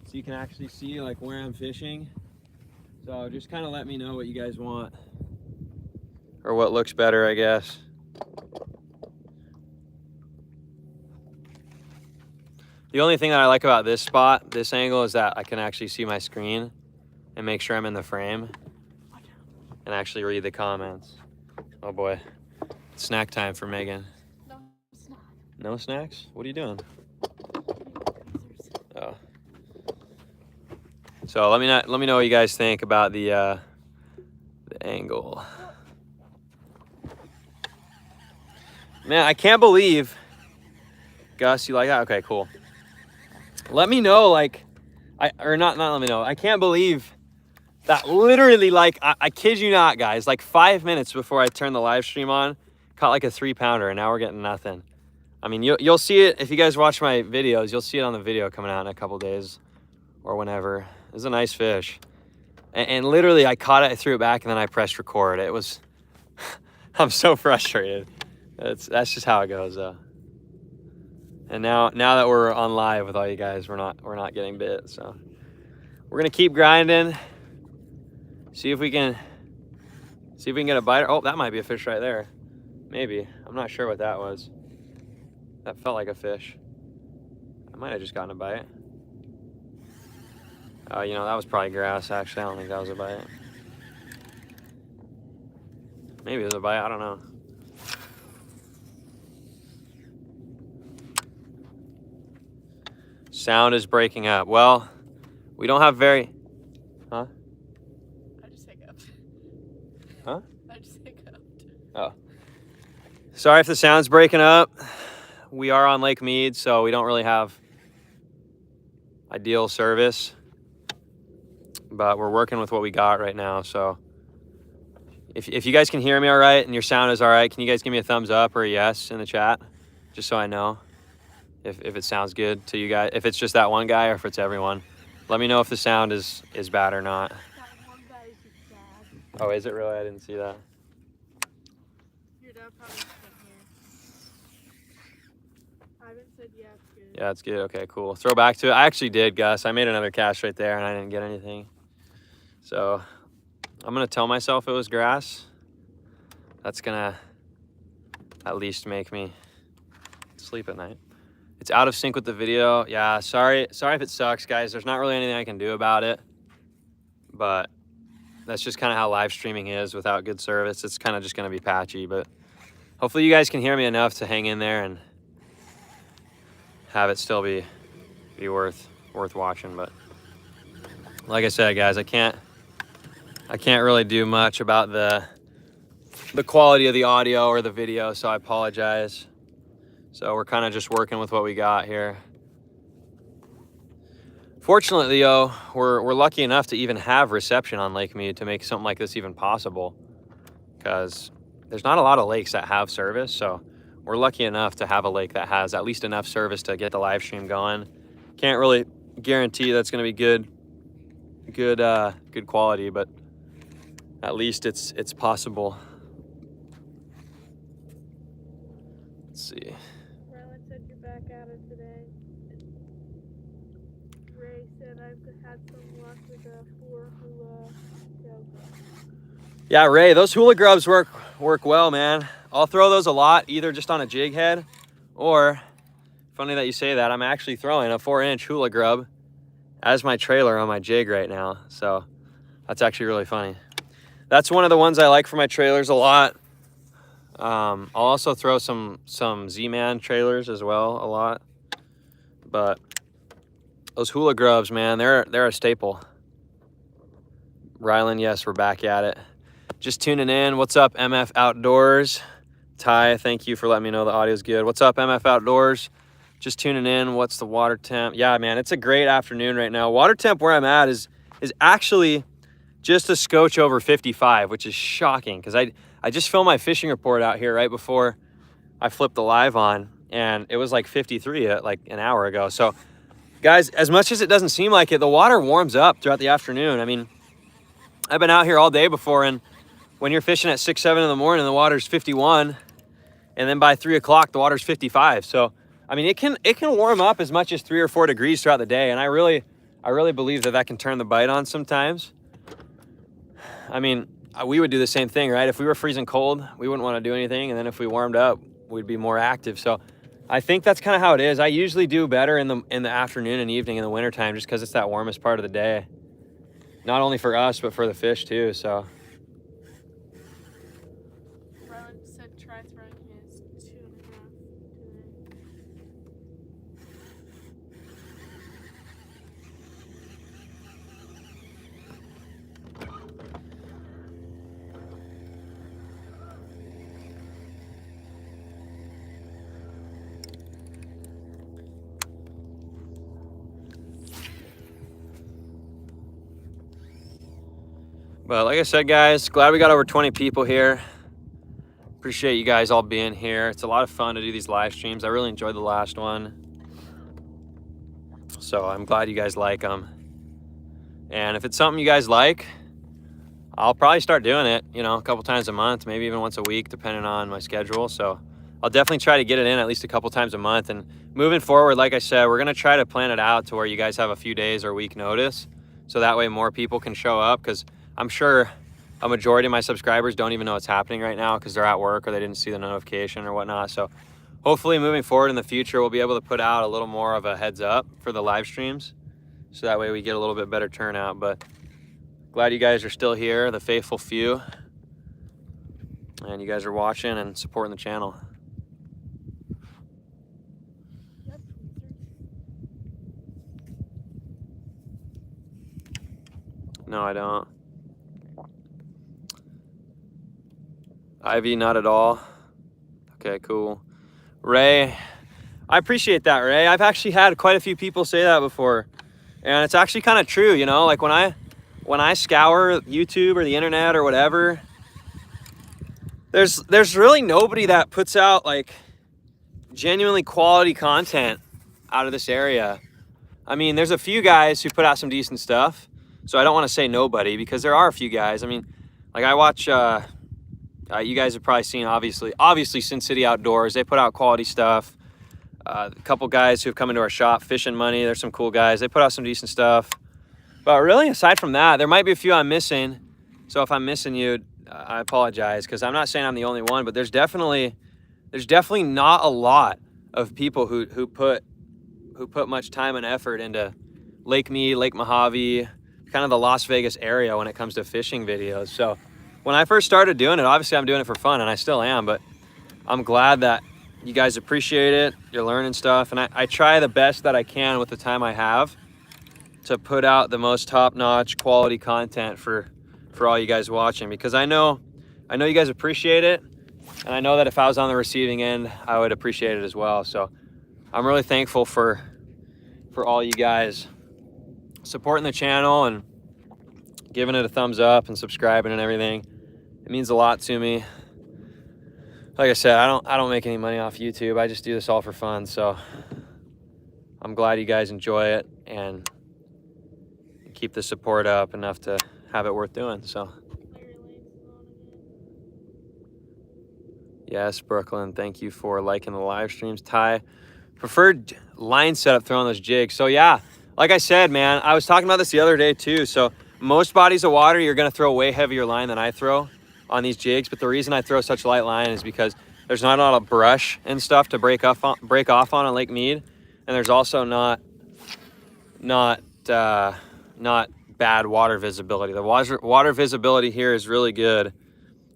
S1: so you can actually see like where I'm fishing. So just kind of let me know what you guys want or what looks better, I guess. The only thing that I like about this spot, this angle, is that I can actually see my screen and make sure I'm in the frame and actually read the comments. Oh boy, it's snack time for Megan.
S2: No snack.
S1: No snacks? What are you doing? Oh. So let me know what you guys think about the angle. Man, I can't believe. Gus, you like that? Okay, cool. Let me know, like, not let me know. I can't believe that literally, like, I kid you not, guys, like 5 minutes before I turned the live stream on, caught like a 3-pounder, and now we're getting nothing. I mean, you'll see it if you guys watch my videos. You'll see it on the video coming out in a couple days or whenever. It was a nice fish, and literally I caught it, I threw it back, and then I pressed record. It was, I'm so frustrated. That's just how it goes, though. And now that we're on live with all you guys, we're not getting bit. So we're gonna keep grinding. See if we can get a bite. Oh, that might be a fish right there. Maybe. I'm not sure what that was. That felt like a fish. I might have just gotten a bite. Oh, you know, that was probably grass, actually. I don't think that was a bite. Maybe it was a bite, I don't know. Sound is breaking up. Well, we don't have very... Huh?
S2: I just hiccuped.
S1: Huh?
S2: I just hiccuped.
S1: Oh. Sorry if the sound's breaking up. We are on Lake Mead, so we don't really have ideal service. But we're working with what we got right now, so... If you guys can hear me all right and your sound is all right, can you guys give me a thumbs up or a yes in the chat? Just so I know if it sounds good to you guys. If it's just that one guy or if it's everyone. Let me know if the sound is bad or not.
S2: That one guy is just bad.
S1: Oh, is it really? I didn't see that.
S2: Your dad probably can't hear. Ivan said yeah, it's good.
S1: Yeah, it's good. Okay, cool. Throw back to it. I actually did, Gus. I made another cast right there and I didn't get anything. So I'm going to tell myself it was grass. That's going to at least make me sleep at night. It's out of sync with the video. Yeah, sorry if it sucks, guys. There's not really anything I can do about it. But that's just kind of how live streaming is without good service. It's kind of just going to be patchy. But hopefully you guys can hear me enough to hang in there and have it still be worth watching. But like I said, guys, I can't really do much about the quality of the audio or the video, so I apologize. So we're kind of just working with what we got here. Fortunately, though, we're lucky enough to even have reception on Lake Mead to make something like this even possible, because there's not a lot of lakes that have service. So we're lucky enough to have a lake that has at least enough service to get the live stream going. Can't really guarantee that's going to be good quality, but at least it's possible. Let's see.
S2: Rylan said you're back at it today. Ray said I've had some luck with a hula grub.
S1: Yeah, Ray, those hula grubs work well, man. I'll throw those a lot, either just on a jig head, or, funny that you say that, I'm actually throwing a 4-inch hula grub as my trailer on my jig right now. So that's actually really funny. That's one of the ones I like for my trailers a lot. I'll also throw some Z-Man trailers as well a lot. But those hula grubs, man, they're a staple. Rylan, yes, we're back at it. Just tuning in. What's up, MF Outdoors? Ty, thank you for letting me know the audio's good. What's up, MF Outdoors? Just tuning in. What's the water temp? Yeah, man, it's a great afternoon right now. Water temp where I'm at is is actually just a scotch over 55, which is shocking because I just filmed my fishing report out here right before I flipped the live on, and it was like 53 like an hour ago. So guys, as much as it doesn't seem like it, the water warms up throughout the afternoon. I mean, I've been out here all day before, and when you're fishing at 6, 7 in the morning, the water's 51, and then by 3 o'clock, the water's 55. So, I mean, it can warm up as much as 3 or 4 degrees throughout the day, and I really believe that can turn the bite on sometimes. I mean, we would do the same thing, right? If we were freezing cold, we wouldn't want to do anything, and then if we warmed up, we'd be more active. So, I think that's kind of how it is. I usually do better in the afternoon and evening in the wintertime just because it's that warmest part of the day. Not only for us, but for the fish too, so.
S2: Rylan said try throwing his 2.5 today.
S1: But like I said, guys, glad we got over 20 people here. Appreciate you guys all being here. It's a lot of fun to do these live streams. I really enjoyed the last one. So I'm glad you guys like them. And if it's something you guys like, I'll probably start doing it, you know, a couple times a month, maybe even once a week, depending on my schedule. So I'll definitely try to get it in at least a couple times a month. And moving forward, like I said, we're going to try to plan it out to where you guys have a few days or week notice. So that way more people can show up, because I'm sure a majority of my subscribers don't even know what's happening right now because they're at work or they didn't see the notification or whatnot. So hopefully moving forward in the future, we'll be able to put out a little more of a heads up for the live streams. So that way we get a little bit better turnout. But glad you guys are still here, the faithful few. And you guys are watching and supporting the channel. No, I don't. Ivy, not at all. Okay, cool. Ray, I appreciate that, Ray. I've actually had quite a few people say that before. And it's actually kind of true, you know, like when I scour YouTube or the internet or whatever, there's really nobody that puts out like genuinely quality content out of this area. I mean, there's a few guys who put out some decent stuff. So I don't want to say nobody, because there are a few guys. I mean, like I watch, you guys have probably seen, obviously Sin City Outdoors. They put out quality stuff. A couple guys who have come into our shop, Fishing Money. There's some cool guys. They put out some decent stuff. But really, aside from that, there might be a few I'm missing. So if I'm missing you, I apologize, because I'm not saying I'm the only one, but there's definitely not a lot of people who put much time and effort into Lake Mead, Lake Mojave, kind of the Las Vegas area when it comes to fishing videos. So when I first started doing it, obviously I'm doing it for fun, and I still am, but I'm glad that you guys appreciate it. You're learning stuff, and I try the best that I can with the time I have to put out the most top-notch quality content for all you guys watching, because I know you guys appreciate it, and I know that if I was on the receiving end, I would appreciate it as well. So I'm really thankful for all you guys supporting the channel and giving it a thumbs up and subscribing and everything. It means a lot to me. Like I said, I don't make any money off YouTube. I just do this all for fun. So I'm glad you guys enjoy it and keep the support up enough to have it worth doing. So yes, Brooklyn, thank you for liking the live streams. Ty, preferred line setup throwing those jigs. So yeah, like I said, man, I was talking about this the other day too. So most bodies of water, you're going to throw a way heavier line than I throw on these jigs. But the reason I throw such light line is because there's not a lot of brush and stuff to break off on Lake Mead. And there's also not bad water visibility. The water visibility here is really good.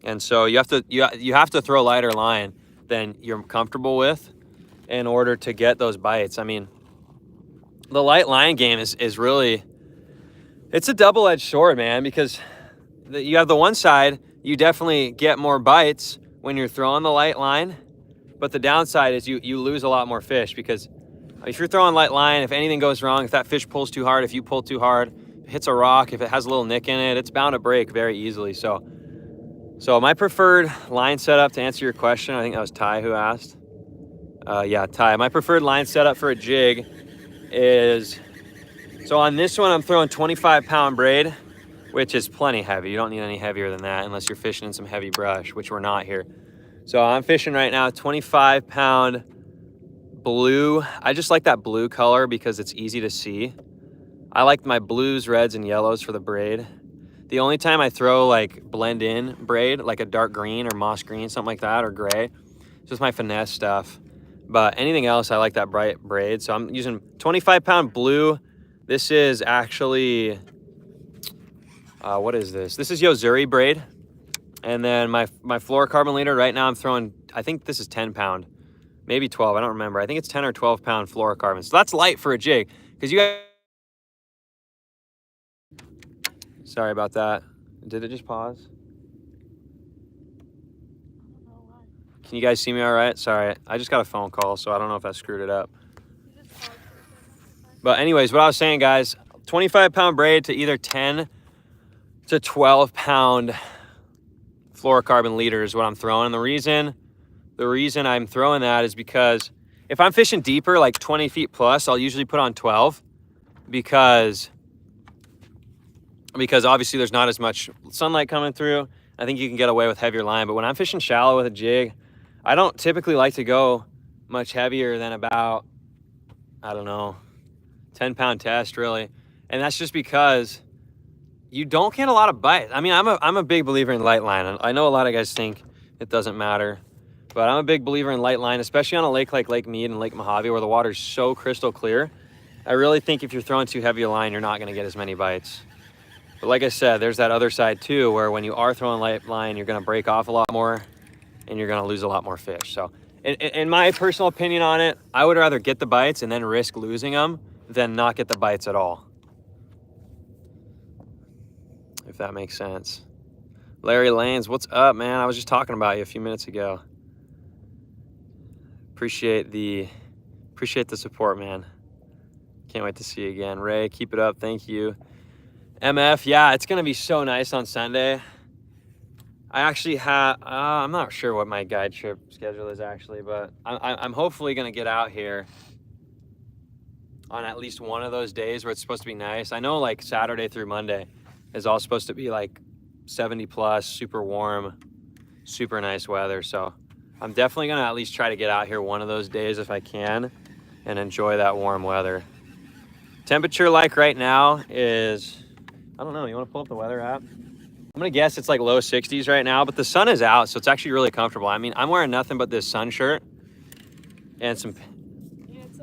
S1: And so you have to throw lighter line than you're comfortable with in order to get those bites. I mean, the light line game is really, it's a double-edged sword, man, because you have the one side, you definitely get more bites when you're throwing the light line, but the downside is you lose a lot more fish, because if you're throwing light line, if anything goes wrong, if that fish pulls too hard, if you pull too hard, hits a rock, if it has a little nick in it, it's bound to break very easily. So my preferred line setup, to answer your question, I think that was Ty who asked. Yeah, Ty. My preferred line setup for a jig is, so on this one, I'm throwing 25-pound braid, which is plenty heavy. You don't need any heavier than that unless you're fishing in some heavy brush, which we're not here. So I'm fishing right now 25-pound blue. I just like that blue color because it's easy to see. I like my blues, reds, and yellows for the braid. The only time I throw like blend in braid, like a dark green or moss green, something like that, or gray, it's just my Finesse stuff. But anything else, I like that bright braid. So I'm using 25-pound blue. This is actually, what is this? This is Yozuri braid. And then my fluorocarbon leader, right now I'm throwing, I think this is 10-pound, maybe 12, I don't remember. I think it's 10 or 12-pound fluorocarbon. So that's light for a jig, because you guys, sorry about that. Did it just pause? Can you guys see me all right? Sorry, I just got a phone call, so I don't know if I screwed it up. But anyways, what I was saying, guys, 25-pound braid to either 10 to 12-pound fluorocarbon leader is what I'm throwing. And the reason I'm throwing that is because if I'm fishing deeper, like 20 feet plus, I'll usually put on 12 because obviously there's not as much sunlight coming through. I think you can get away with heavier line. But when I'm fishing shallow with a jig, I don't typically like to go much heavier than about, I don't know, 10-pound test, really. And that's just because you don't get a lot of bites. I mean, I'm a big believer in light line. I know a lot of guys think it doesn't matter, but I'm a big believer in light line, especially on a lake like Lake Mead and Lake Mojave where the water's so crystal clear. I really think if you're throwing too heavy a line, you're not going to get as many bites. But like I said, there's that other side too, where when you are throwing light line, you're going to break off a lot more and you're going to lose a lot more fish. So in my personal opinion on it, I would rather get the bites and then risk losing them than not get the bites at all, if that makes sense. Larry Lanes, what's up, man? I was just talking about you a few minutes ago. Appreciate the support, man. Can't wait to see you again. Ray, keep it up. Thank you. MF, yeah, it's gonna be so nice on Sunday. I actually have, I'm not sure what my guide trip schedule is actually, but I'm hopefully gonna get out here on at least one of those days where it's supposed to be nice. I know like Saturday through Monday is all supposed to be like 70 plus, super warm, super nice weather. So I'm definitely gonna at least try to get out here one of those days if I can and enjoy that warm weather. Temperature like right now is, I don't know, you wanna pull up the weather app? I'm gonna guess it's like low 60s right now, but the sun is out, so it's actually really comfortable. I mean, I'm wearing nothing but this sun shirt and some.
S2: Yeah, it's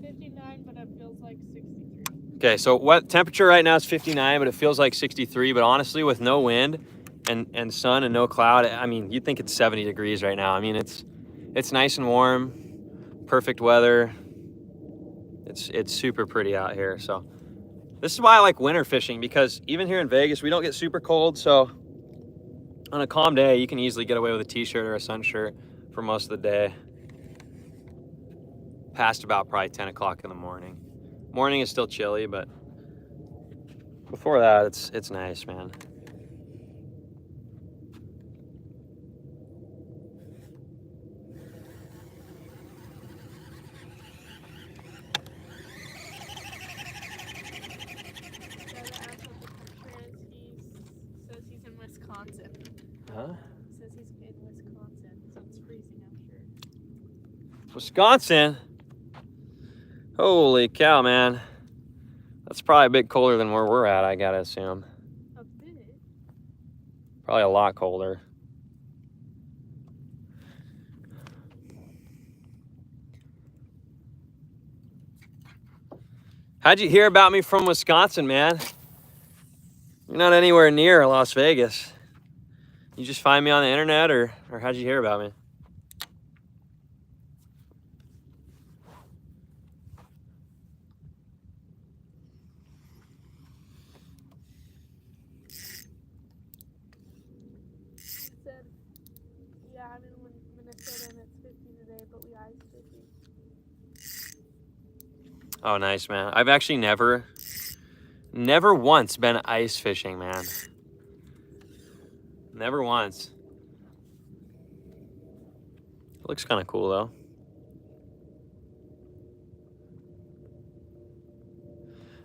S2: 59, but it feels like 63.
S1: Okay, so what temperature right now is 59, but it feels like 63. But honestly, with no wind and sun and no cloud, I mean, you'd think it's 70 degrees right now. I mean, it's nice and warm, perfect weather. It's super pretty out here. So this is why I like winter fishing, because even here in Vegas, we don't get super cold. So on a calm day, you can easily get away with a t-shirt or a sun shirt for most of the day. Past about probably 10 o'clock in the morning. Morning is still chilly, but before that, it's nice, man.
S2: Says he's in Wisconsin.
S1: Huh?
S2: Says he's in Wisconsin, so it's freezing, I'm sure.
S1: Wisconsin? Holy cow, man. That's probably a bit colder than where we're at, I gotta assume.
S2: A bit?
S1: Probably a lot colder. How'd you hear about me from Wisconsin, man? You're not anywhere near Las Vegas. You just find me on the internet, or how'd you hear about me?
S2: He said, yeah, I'm in Minnesota and it's 50 today, but we ice fishing.
S1: Oh, nice, man. I've actually never Never once been ice fishing, man. Never once. It looks kind of cool though.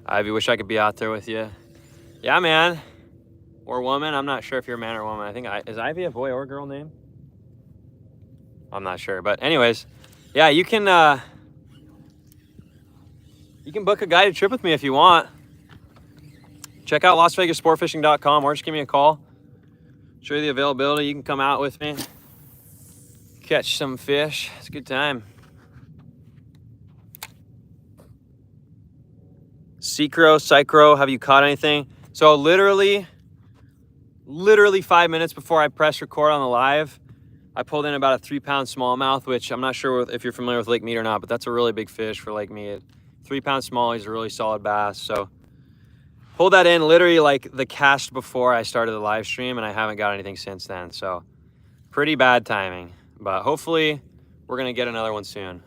S1: Ivy, wish I could be out there with you. Yeah, man. Or woman. I'm not sure if you're a man or woman. I think is Ivy a boy or girl name? I'm not sure. But anyways, yeah, you can book a guided trip with me if you want. Check out LasVegasSportFishing.com or just give me a call. Show you the availability. You can come out with me. Catch some fish. It's a good time. Psychro, have you caught anything? So literally 5 minutes before I press record on the live, I pulled in about a 3-pound smallmouth, which I'm not sure if you're familiar with Lake Mead or not, but that's a really big fish for Lake Mead. 3-pound small, he's a really solid bass. So pulled that in literally like the cast before I started the live stream, and I haven't got anything since then. So pretty bad timing, but hopefully we're gonna get another one soon.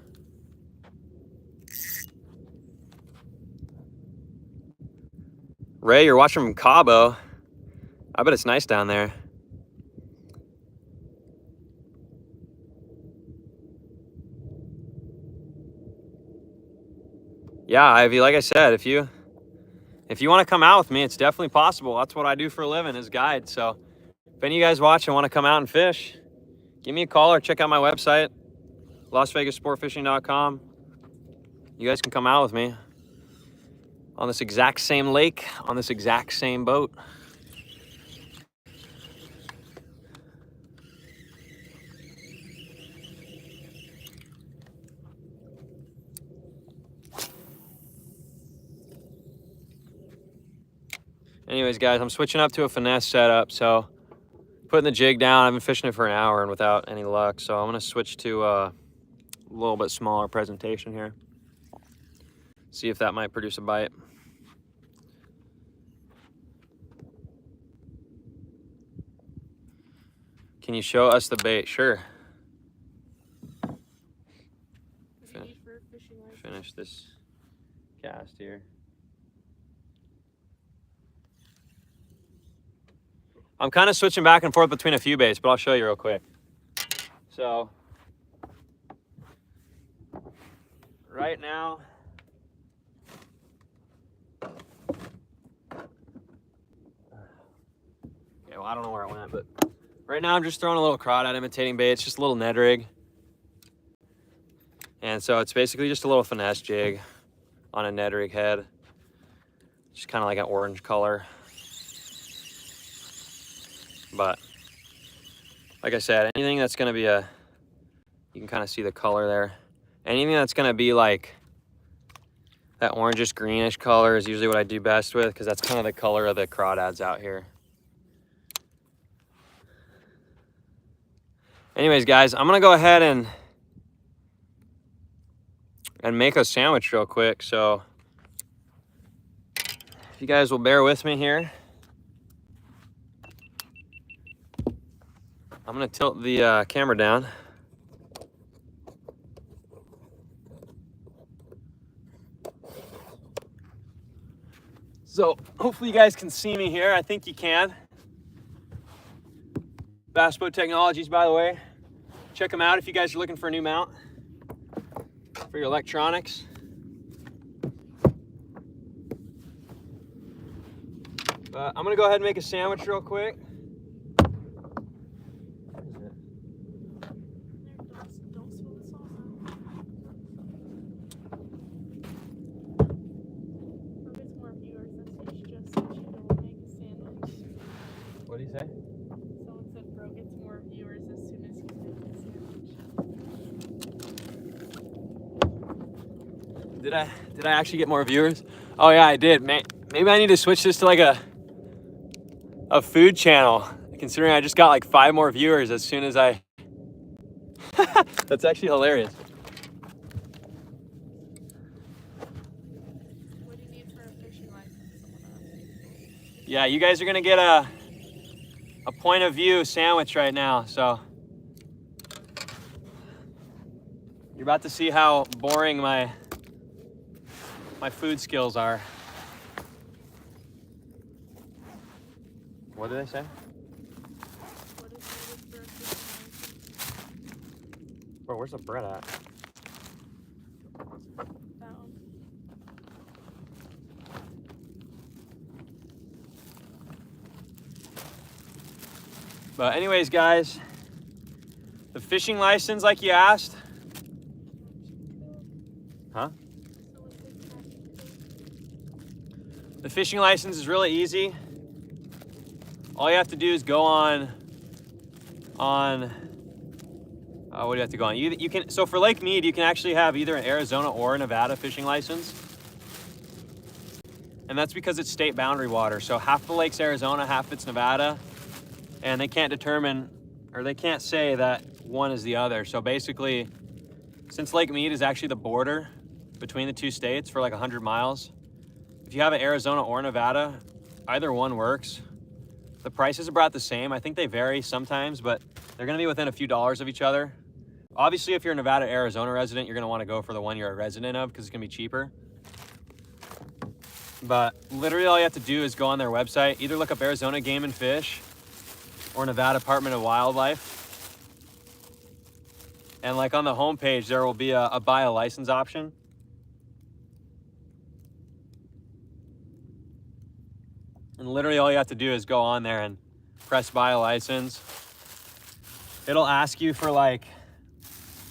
S1: Ray, you're watching from Cabo. I bet it's nice down there. Yeah, Ivy, like I said, if you want to come out with me, it's definitely possible. That's what I do for a living, is guide. So if any of you guys watch and want to come out and fish, give me a call or check out my website, LasVegasSportFishing.com. You guys can come out with me on this exact same lake, on this exact same boat. Anyways, guys, I'm switching up to a finesse setup. So putting the jig down. I've been fishing it for an hour and without any luck. So I'm going to switch to a little bit smaller presentation here. See if that might produce a bite. Can you show us the bait? Sure. Finish this cast here. I'm kind of switching back and forth between a few baits, but I'll show you real quick. So right now, okay, well, I don't know where it went, but right now I'm just throwing a little crawdad imitating bait. It's just a little Ned rig. And so it's basically just a little finesse jig on a Ned rig head. Just kind of like an orange color. But like I said, anything that's going to be you can kind of see the color there. Anything that's going to be like that orangish greenish color is usually what I do best with, because that's kind of the color of the crawdads out here. Anyways, guys, I'm going to go ahead and make a sandwich real quick. So if you guys will bear with me here. I'm going to tilt the camera down. So hopefully you guys can see me here. I think you can. Bass Boat Technologies, by the way. Check them out if you guys are looking for a new mount for your electronics. But I'm going to go ahead and make a sandwich real quick. What do you say?
S2: Someone said Bro gets more viewers as soon as he's making a sandwich.
S1: Did I actually get more viewers? Oh yeah, I did. Maybe I need to switch this to like a food channel, considering I just got like 5 more viewers as soon as I That's actually hilarious.
S2: What do you need for a fishing license?
S1: Yeah, you guys are gonna get a point of view sandwich right now, so you're about to see how boring my food skills are. What did they say?
S2: What is needed for a fishing license?
S1: Bro, where's the bread at?
S2: Found.
S1: But anyways, guys, the fishing license, like you asked. Huh? The fishing license is really easy. All you have to do is go on what do you have to go on? You can, so for Lake Mead, you can actually have either an Arizona or a Nevada fishing license. And that's because it's state boundary water. So half the lake's Arizona, half it's Nevada. And they can't determine, or they can't say that one is the other. So basically, since Lake Mead is actually the border between the two states for like 100 miles, if you have an Arizona or Nevada, either one works. The prices are about the same. I think they vary sometimes, but they're gonna be within a few dollars of each other. Obviously, if you're a Nevada, Arizona resident, you're gonna wanna go for the one you're a resident of because it's gonna be cheaper. But literally all you have to do is go on their website, either look up Arizona Game and Fish or Nevada Department of Wildlife. And like on the homepage, there will be a buy a license option. And literally all you have to do is go on there and press buy a license. It'll ask you for like,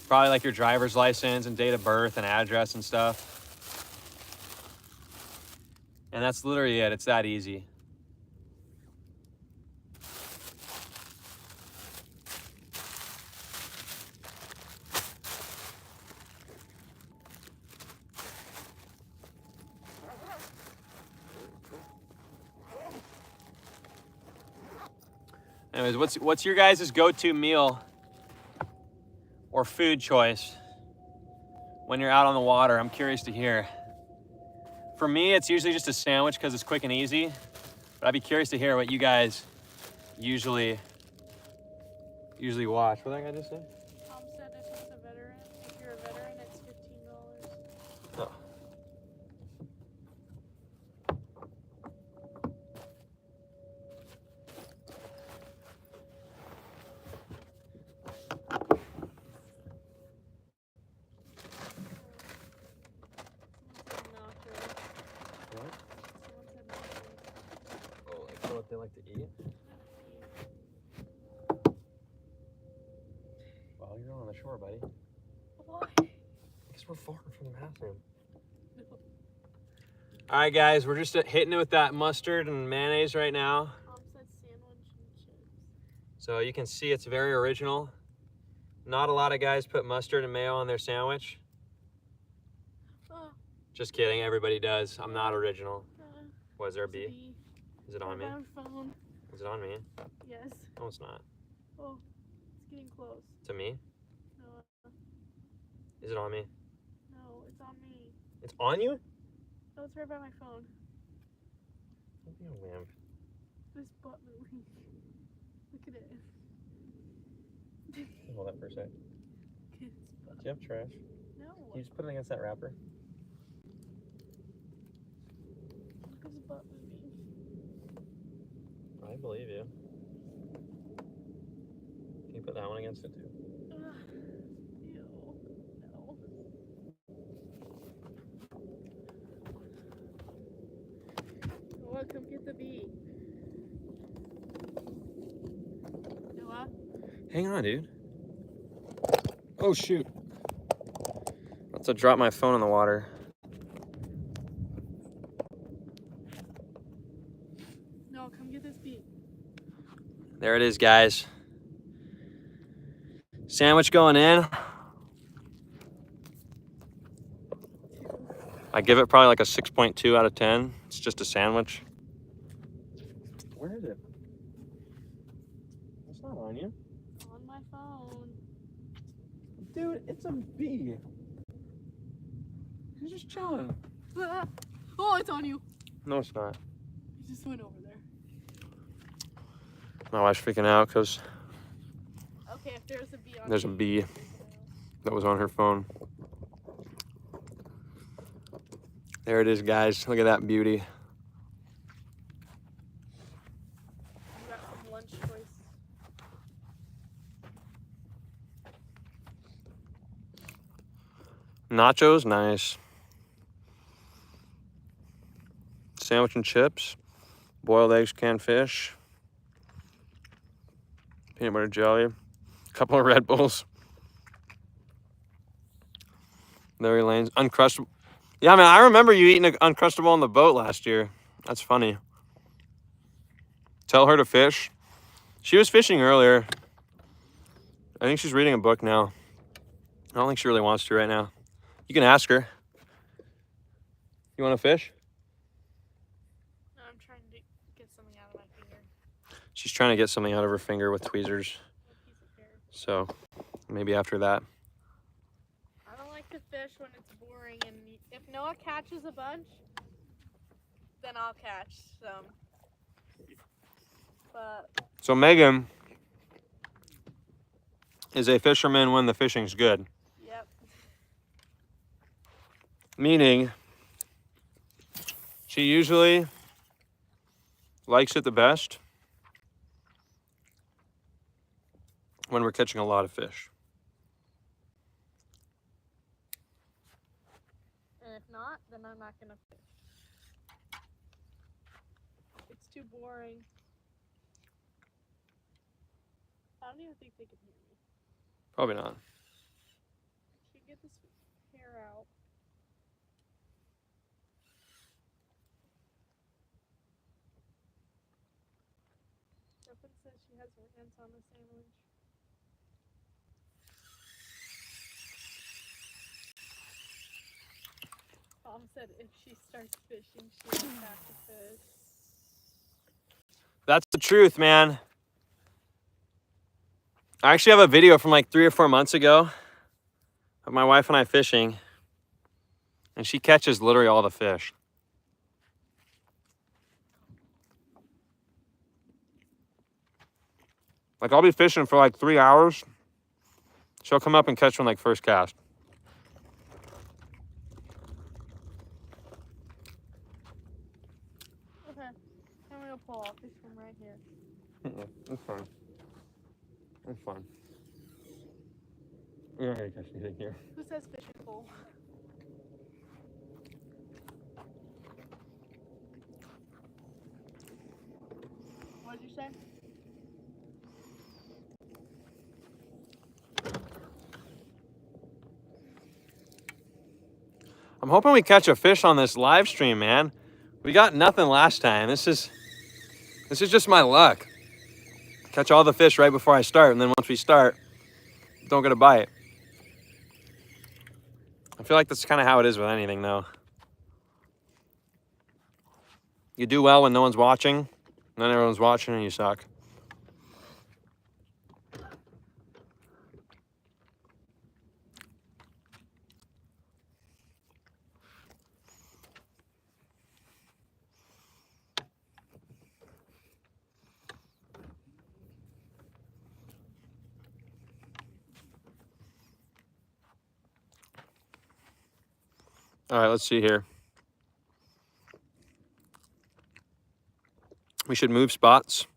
S1: probably like your driver's license and date of birth and address and stuff. And that's literally it. It's that easy. Anyways, what's your guys' go-to meal or food choice when you're out on the water? I'm curious to hear. For me, it's usually just a sandwich because it's quick and easy. But I'd be curious to hear what you guys usually watch. What did that guy just say?
S2: Tom said if he's a veteran, if you're a veteran, it's $15.
S1: Oh. What? Oh, like what they like to eat? Well, you're on the shore, buddy.
S2: Why?
S1: Because we're far from the bathroom. All right, guys, we're just hitting it with that mustard and mayonnaise right now.
S2: Tom said sandwich and chips.
S1: So you can see it's very original. Not a lot of guys put mustard and mayo on their sandwich.
S2: Oh,
S1: Just kidding, everybody does. I'm not original. Was there a
S2: it's
S1: bee? Is it on me?
S2: Phone.
S1: Is it on me?
S2: Yes.
S1: No, it's not.
S2: Oh, it's getting close.
S1: To me?
S2: No,
S1: Is it on me?
S2: no, it's on me.
S1: It's on you?
S2: No, it's right by my phone.
S1: Don't be a wimp.
S2: This butt moving. Look at it.
S1: Hold that for a sec.
S2: It's butt.
S1: Do you have trash?
S2: No.
S1: Can you just put it against that wrapper?
S2: Look at his butt moving.
S1: I believe you. Can you put that one against it too?
S2: Ew. No. Noah, come get the bee. Noah?
S1: Hang on, dude. Oh, shoot. About to drop my phone in the water.
S2: No, come get this bee.
S1: There it is, guys. Sandwich going in. I give it probably like a 6.2 out of 10. It's just a sandwich. Where is it? It's not on you.
S2: On my phone.
S1: Dude, it's a bee. He's just chilling.
S2: Oh, it's on you.
S1: No, it's not.
S2: It just went over there.
S1: My wife's freaking out because
S2: Okay, if there's a bee on
S1: there's a bee that was on her phone. There it is, guys. Look at that beauty. Nachos, nice. Sandwich and chips. Boiled eggs, canned fish. Peanut butter jelly. A couple of Red Bulls. Larry Lane's Uncrustable. Yeah, man, I remember you eating an Uncrustable on the boat last year. That's funny. Tell her to fish. She was fishing earlier. I think she's reading a book now. I don't think she really wants to right now. You can ask her. You want to fish?
S2: No, I'm trying to get something out of my finger.
S1: She's trying to get something out of her finger with tweezers.
S2: A piece of hair.
S1: So maybe after that.
S2: I don't like to fish when it's boring, and if Noah catches a bunch, then I'll catch some. But
S1: So Megan is a fisherman when the fishing's good.
S2: yep.
S1: Meaning she usually likes it the best when we're catching a lot of fish.
S2: And if not, then I'm not gonna fish. It's too boring. I don't even think they can hear me.
S1: Probably not.
S2: Should get this hair out. Stefan says she has her hands on the sandwich. Mom said if she starts fishing, she won't have to fish.
S1: That's the truth, man. I actually have a video from like 3 or 4 months ago of my wife and I fishing, and she catches literally all the fish. Like, I'll be fishing for like 3 hours. She'll come up and catch one like first cast.
S2: Okay, I'm gonna pull off this from right here.
S1: That's fine. That's fine. You're not gonna catch anything here.
S2: Who says fishing pole? What did you say?
S1: I'm hoping we catch a fish on this live stream, man. We got nothing last time. This is just my luck. Catch all the fish right before I start, and then once we start, don't get a bite. I feel like that's kind of how it is with anything, though. You do well when no one's watching, and then everyone's watching and you suck. All right, let's see here. We should move spots.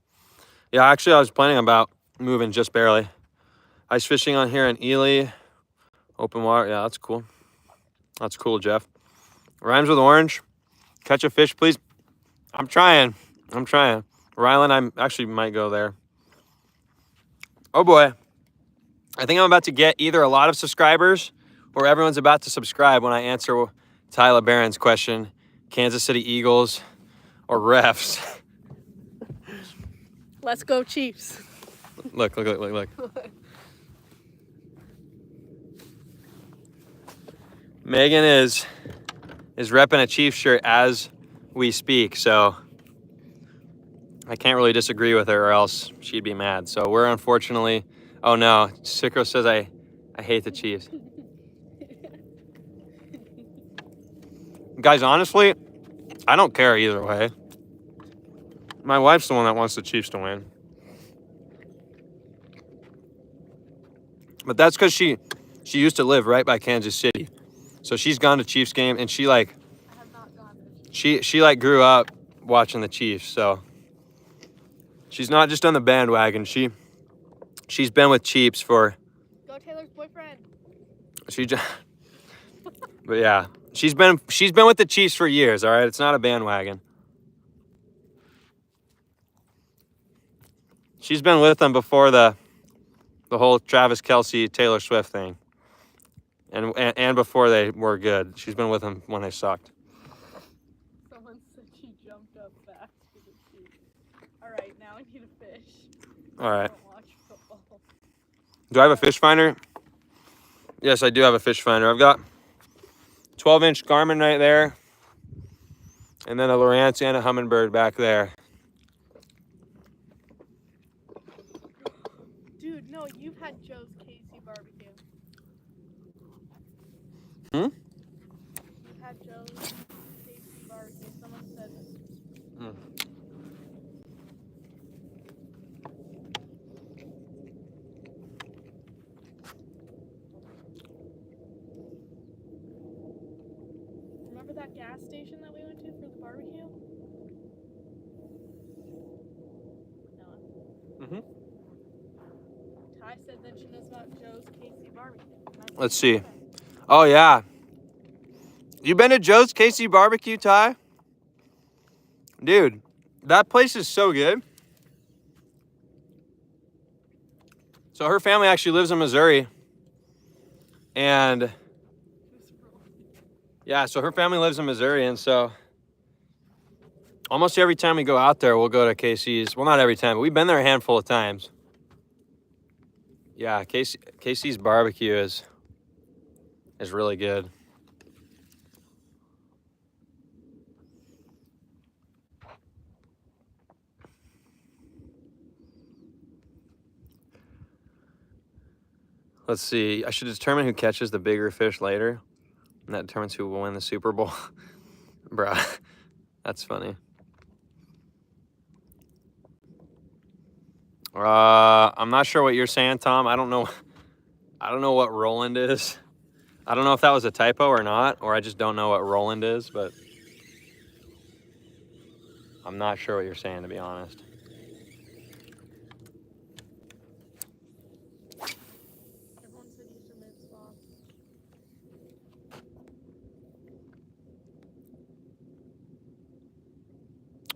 S1: Yeah, actually, I was planning about moving just barely. Ice fishing on here in Ely. Open water. Yeah, that's cool. That's cool, Jeff. Rhymes with orange. Catch a fish, please. I'm trying. Rylan, I actually might go there. Oh, boy. I think I'm about to get either a lot of subscribers or everyone's about to subscribe when I answer Tyler Barron's question. Kansas City Eagles or refs.
S2: Let's go Chiefs.
S1: Look. Megan is repping a Chiefs shirt as we speak, so I can't really disagree with her or else she'd be mad. So we're unfortunately, oh no, Sicko says I hate the Chiefs. Guys, honestly, I don't care either way. My wife's the one that wants the Chiefs to win. But that's because she used to live right by Kansas City. So she's gone to Chiefs game, and she
S2: I have not gone to
S1: she like grew up watching the Chiefs. So she's not just on the bandwagon. She's been with Chiefs for
S2: Go Taylor's boyfriend.
S1: she just But yeah, she's been with the Chiefs for years. All right, it's not a bandwagon. She's been with them before the whole Travis Kelce, Taylor Swift thing, and before they were good. She's been with them when they sucked.
S2: Someone said she jumped up back to the seat. All right, now I need a fish.
S1: All right.
S2: I don't watch football.
S1: Do I have a fish finder? Yes, I do have a fish finder. I've got 12-inch Garmin right there, and then a Lowrance and a Humminbird back there.
S2: Dude, no, you've had Joe's Casey barbecue.
S1: Hmm?
S2: You've had Joe's Casey barbecue. Someone said. Remember that gas station that we went to for the barbecue? No.
S1: Mm-hmm.
S2: Ty said then she knows about Joe's Casey barbecue.
S1: Let's see. Oh, yeah. You been to Joe's KC Barbecue, Ty? Dude, that place is so good. So her family actually lives in Missouri. And yeah, so her family lives in Missouri. And so almost every time we go out there, we'll go to KC's. Well, not every time, but we've been there a handful of times. Yeah, KC's barbecue is really good. Let's see. I should determine who catches the bigger fish later. And that determines who will win the Super Bowl. Bruh, that's funny. I'm not sure what you're saying, Tom. I don't know what Roland is. I don't know if that was a typo or not, or I just don't know what Roland is, but I'm not sure what you're saying, to be honest.
S2: Everyone said you should move spots.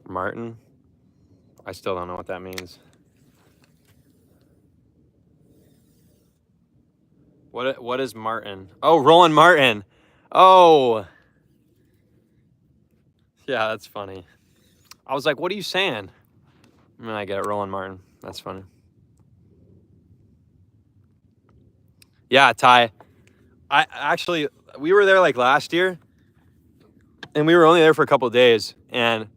S1: Martin? I still don't know what that means. What is Martin? Oh, Roland Martin. Oh. Yeah, that's funny. I was like, what are you saying? And then I get it, Roland Martin. That's funny. Yeah, Ty. We were there like last year, and we were only there for a couple of days, and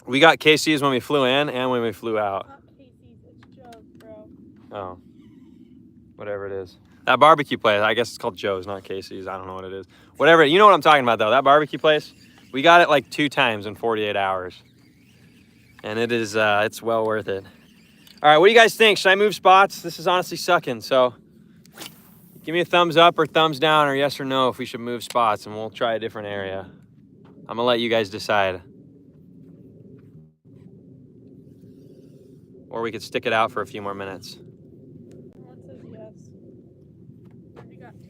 S1: we got KC's when we flew in and when we flew out.
S2: Not Casey's, it's Joe's, bro.
S1: Oh, whatever it is. That barbecue place, I guess it's called Joe's, not Casey's. I don't know what it is. Whatever, you know what I'm talking about, though. That barbecue place, we got it like 2 times in 48 hours. And it is, it's well worth it. All right, what do you guys think? Should I move spots? This is honestly sucking, so give me a thumbs up or thumbs down or yes or no if we should move spots, and we'll try a different area. I'm gonna let you guys decide. Or we could stick it out for a few more minutes.
S2: Everyone says yes. We got 2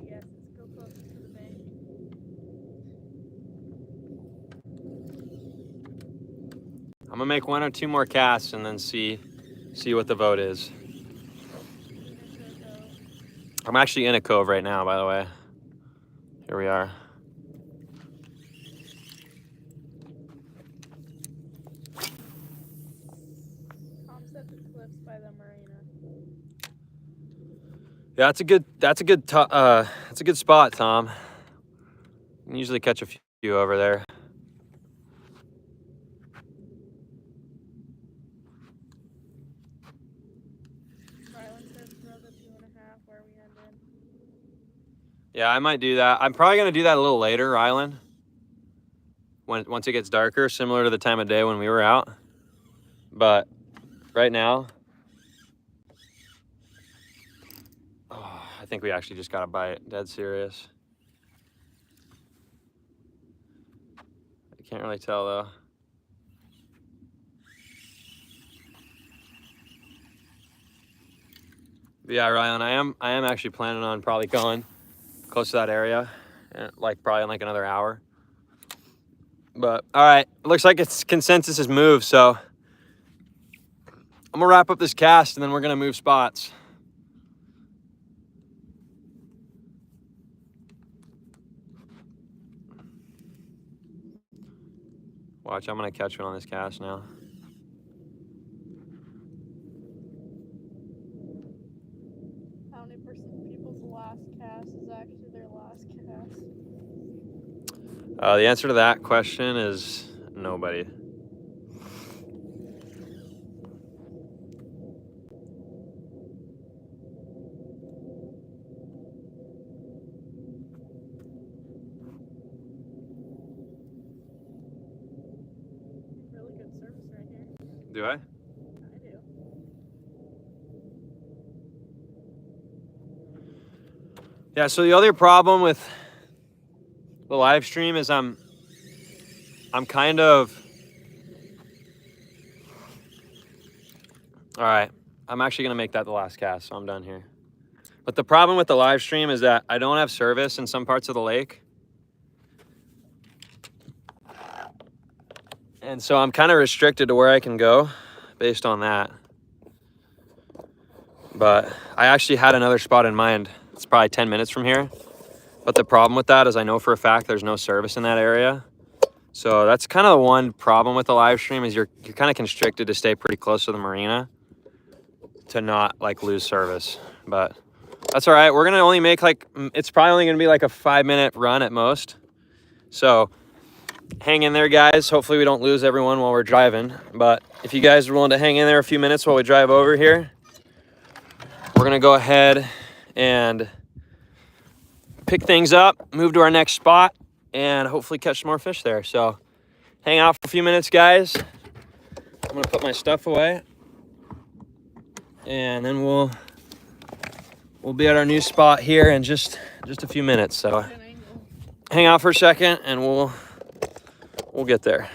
S2: yeses. Go closer to the bank.
S1: I'm gonna make 1 or 2 more casts and then see what the vote is. I'm actually in a cove right now, by the way. Here we are.
S2: Tom said the cliffs by the marina.
S1: Yeah, that's a good spot, Tom. You can usually catch a few over there.
S2: Rylan says throw the 2.5 where we ended.
S1: Yeah, I might do that. I'm probably gonna do that a little later, Rylan. Once it gets darker, similar to the time of day when we were out. But right now, I think we actually just got a bite. Dead serious. I can't really tell though. But yeah, Ryan, I am actually planning on probably going close to that area, like probably in like another hour. But all right, it looks like it's consensus has moved, so I'm gonna wrap up this cast and then we're gonna move spots. Watch, I'm gonna catch one on this cast now.
S2: How many percent people's last cast is actually their last cast?
S1: The answer to that question is nobody.
S2: Really good service right here.
S1: Do I?
S2: I do.
S1: Yeah, so the other problem with the live stream is I'm kind of, all right, I'm actually gonna make that the last cast, so I'm done here. But the problem with the live stream is that I don't have service in some parts of the lake. And so I'm kind of restricted to where I can go based on that. But I actually had another spot in mind. It's probably 10 minutes from here. But the problem with that is I know for a fact there's no service in that area. So that's kind of the one problem with the live stream is you're kind of constricted to stay pretty close to the marina to not like lose service. But that's all right. We're going to only make like, it's probably only going to be like a 5-minute run at most. So hang in there, guys. Hopefully we don't lose everyone while we're driving. But if you guys are willing to hang in there a few minutes while we drive over here, we're going to go ahead and pick things up, move to our next spot, and hopefully catch some more fish there. So hang out for a few minutes, guys. I'm going to put my stuff away. And then we'll be at our new spot here in just a few minutes. So hang out for a second and we'll get there.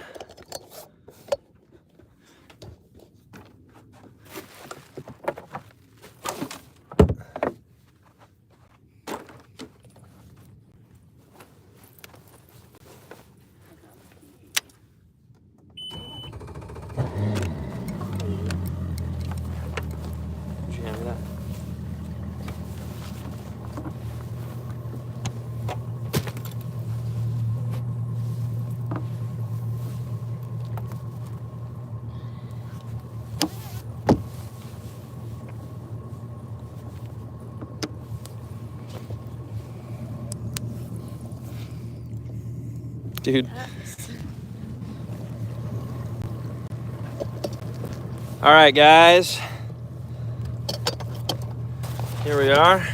S1: Did you hand me that? Dude. All right, guys. Here we are.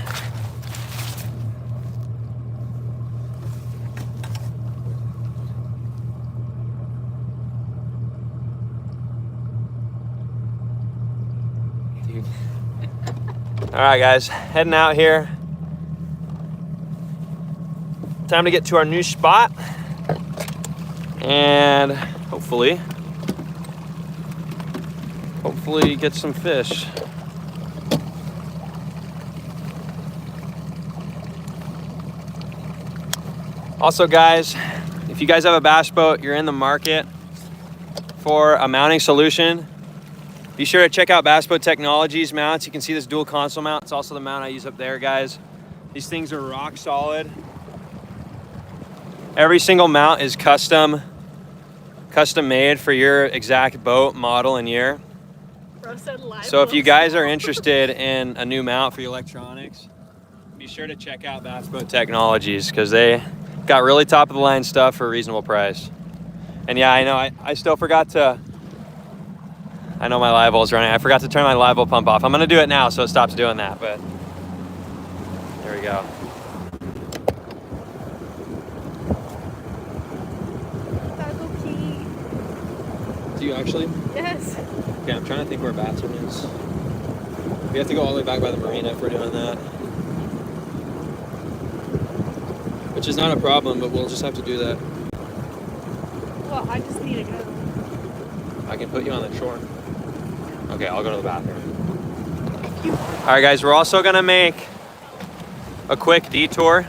S1: Dude. All right, guys, heading out here. Time to get to our new spot. And hopefully get some fish. Also, guys, if you guys have a bass boat, you're in the market for a mounting solution, be sure to check out Bass Boat Technologies mounts. You can see this dual console mount. It's also the mount I use up there, guys. These things are rock solid. Every single mount is custom made for your exact boat, model, and year. So if you guys are interested in a new mount for your electronics, be sure to check out Bass Boat Technologies because they got really top of the line stuff for a reasonable price. And yeah, I know I still forgot to, I know my live volt's running. I forgot to turn my live volt pump off. I'm gonna do it now so it stops doing that, but there we go. Do you actually?
S2: Yes.
S1: Okay, I'm trying to think where bathroom is. We have to go all the way back by the marina if we're doing that. Which is not a problem, but we'll just have to do that.
S2: Well, I just need to go.
S1: I can put you on the shore. Okay, I'll go to the bathroom. All right, guys, we're also gonna make a quick detour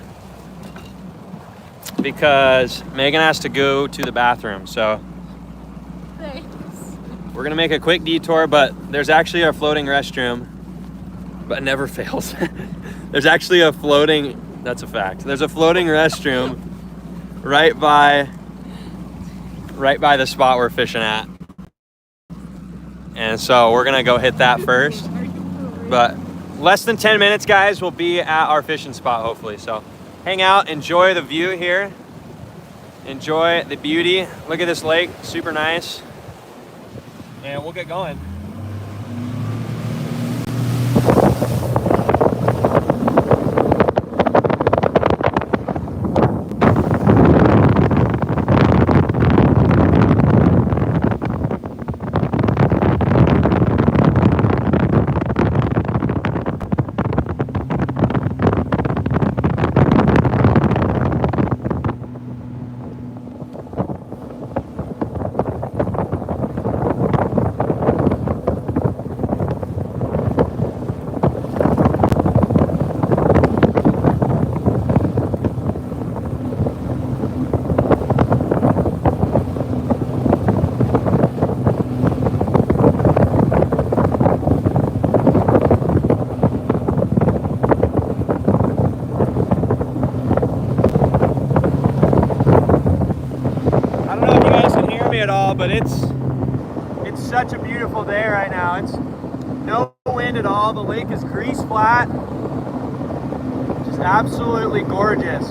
S1: because Megan has to go to the bathroom. So
S2: Thanks.
S1: we're gonna make a quick detour, but there's actually a floating restroom, but it never fails. There's actually a floating, that's a fact. There's a floating restroom right by the spot we're fishing at. And so we're gonna go hit that first. But less than 10 minutes, guys, we'll be at our fishing spot, hopefully. So hang out, enjoy the view here. Enjoy the beauty. Look at this lake, super nice. And we'll get going. At all, but it's such a beautiful day right now. It's no wind at all. The lake is grease flat, just absolutely gorgeous.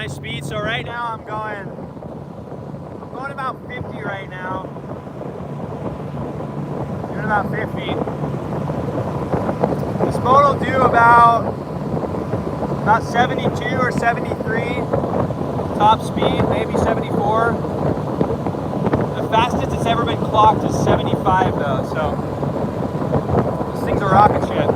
S1: Speed. So right now I'm going about 50 right now. Doing about 50. This boat will do about 72 or 73 top speed, maybe 74. The fastest it's ever been clocked is 75 though, so this thing's a rocket ship.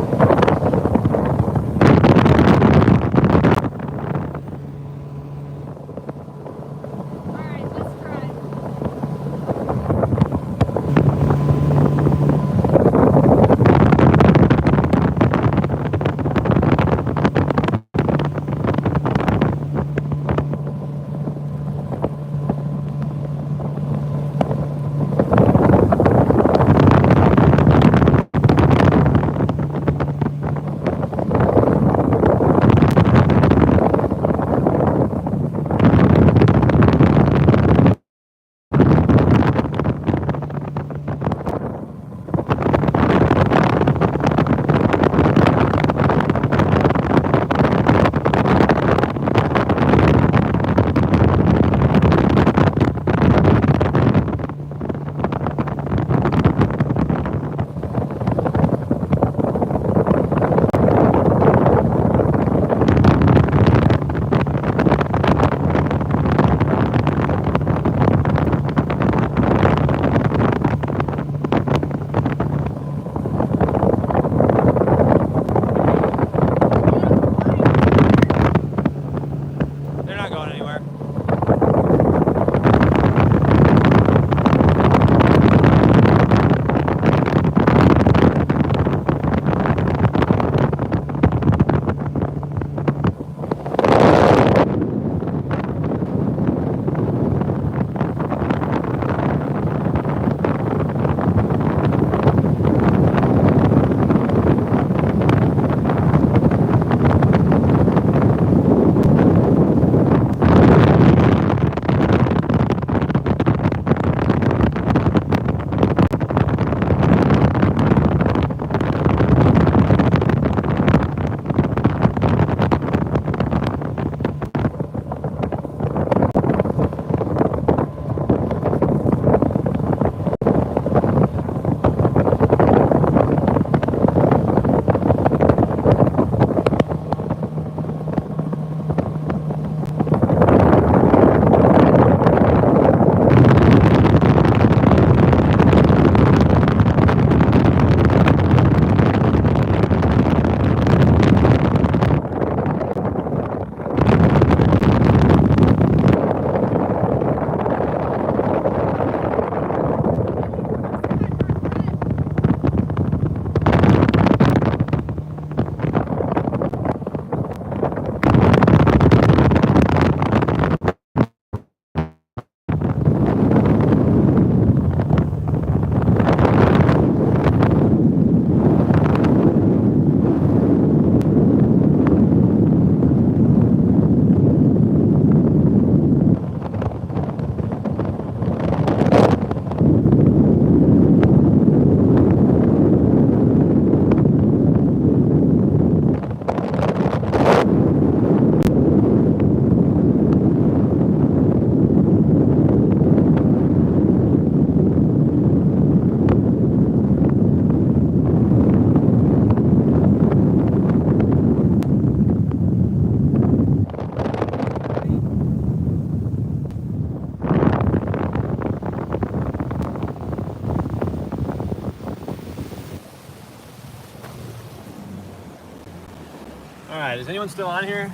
S1: right, is anyone still on here?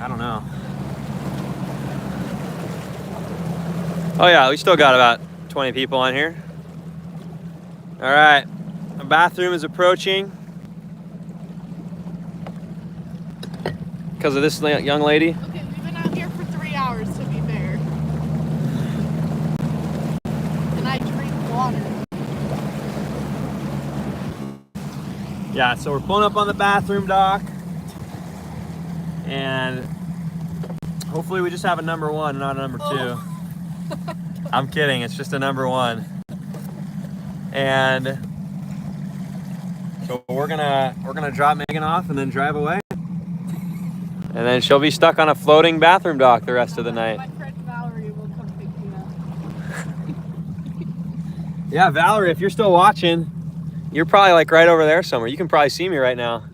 S1: I don't know. Oh yeah, we still got about 20 people on here. All right, the bathroom is approaching because of this young lady.
S2: Okay, we've been out here for 3 hours to be fair. And I drink water.
S1: Yeah, so we're pulling up on the bathroom dock, and hopefully we just have a number one, not a number two. I'm kidding, it's just a number one. And so we're gonna drop Megan off and then drive away. And then she'll be stuck on a floating bathroom dock the rest of the night.
S2: My friend Valerie will come pick me up.
S1: Yeah, Valerie, if you're still watching, you're probably like right over there somewhere. You can probably see me right now.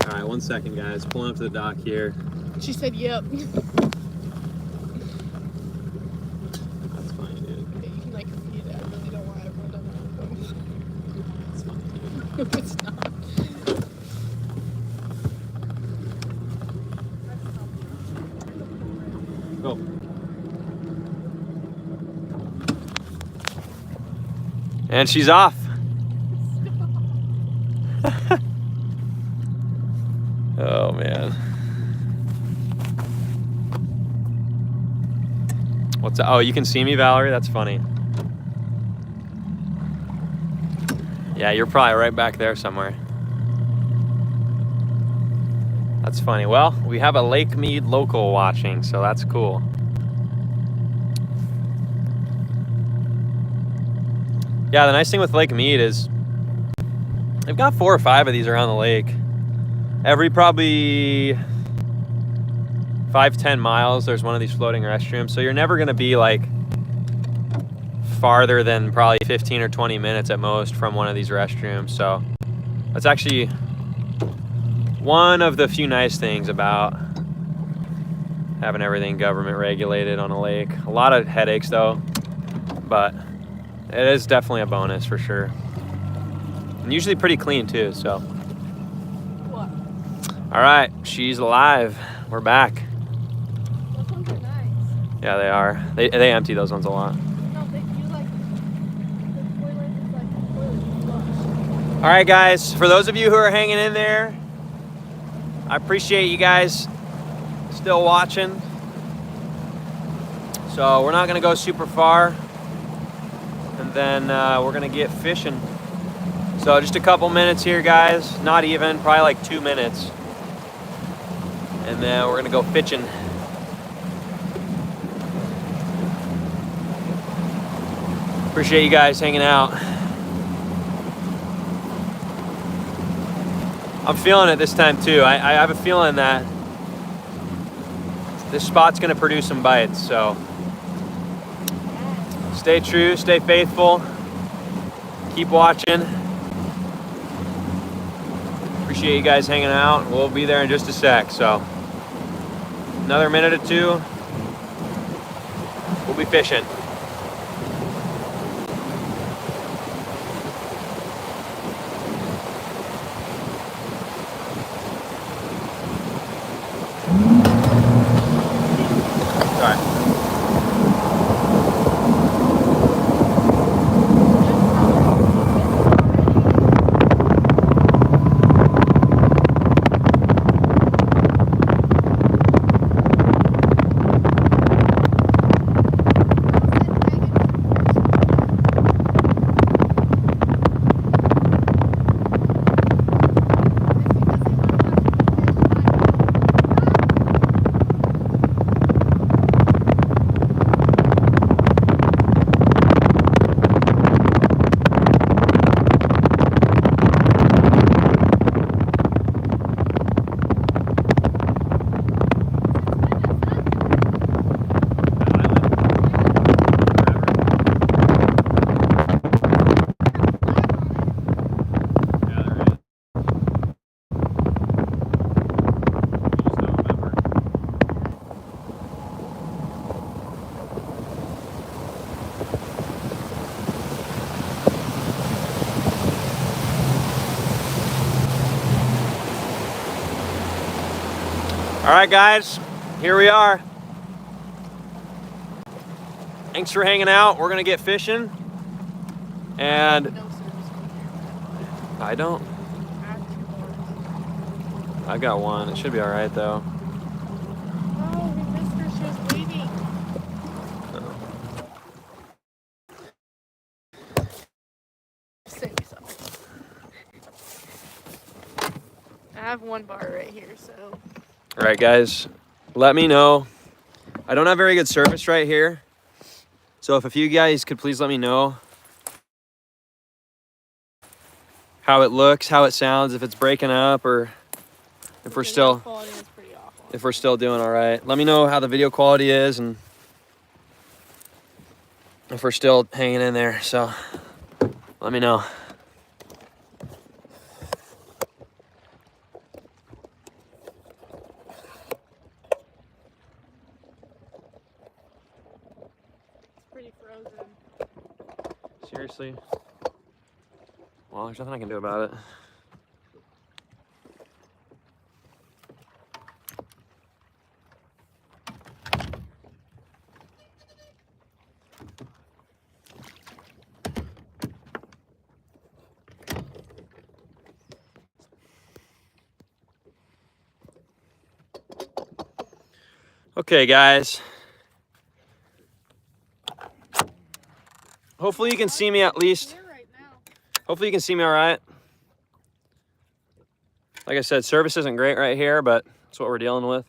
S1: All right, 1 second, guys. Pulling up to the dock here.
S2: She said, yep.
S1: That's funny, dude.
S2: Okay, you can like see it. I really don't want everyone to know.
S1: That's funny, dude.
S2: It's not.
S1: Go. And she's off. Oh, man. What's that? Oh, you can see me, Valerie? That's funny. Yeah, you're probably right back there somewhere. That's funny. Well, we have a Lake Mead local watching, so that's cool. Yeah, the nice thing with Lake Mead is they've got 4 or 5 of these around the lake. Every probably 5-10 miles, there's one of these floating restrooms. So you're never going to be like farther than probably 15 or 20 minutes at most from one of these restrooms. So that's actually one of the few nice things about having everything government regulated on a lake. A lot of headaches though, but it is definitely a bonus for sure. And usually pretty clean too, so.
S2: What?
S1: All right, she's alive. We're back.
S2: Those ones are nice.
S1: Yeah, they are. They empty those ones a lot.
S2: No, they do like the toilet is like a toilet flush.
S1: All right, guys, for those of you who are hanging in there, I appreciate you guys still watching. So we're not gonna go super far, and then we're gonna get fishing. So just a couple minutes here, guys. Not even, probably like 2 minutes. And then we're gonna go fishing. Appreciate you guys hanging out. I'm feeling it this time too. I have a feeling that this spot's gonna produce some bites, so stay true, stay faithful, keep watching. Appreciate you guys hanging out. We'll be there in just a sec, so another minute or two, we'll be fishing. All right. All right, guys, here we are. Thanks for hanging out. We're gonna get fishing. And
S2: No service from here.
S1: I don't.
S2: I have 2 bars.
S1: I've got one. It should be all right though.
S2: Oh, his sister's just waiting. Say something. I have 1 bar right here, so.
S1: All right, guys, let me know. I don't have very good service right here. So if a few guys could please let me know how it looks, how it sounds, if it's breaking up, or if we're still
S2: quality is pretty awful.
S1: if we're still doing all right. Let me know how the video quality is and if we're still hanging in there. So let me know.
S2: It's pretty frozen.
S1: Seriously? Well, there's nothing I can do about it. Okay, guys. Hopefully you can see me at least.
S2: Right now.
S1: Hopefully you can see me all right. Like I said, service isn't great right here, but that's what we're dealing with.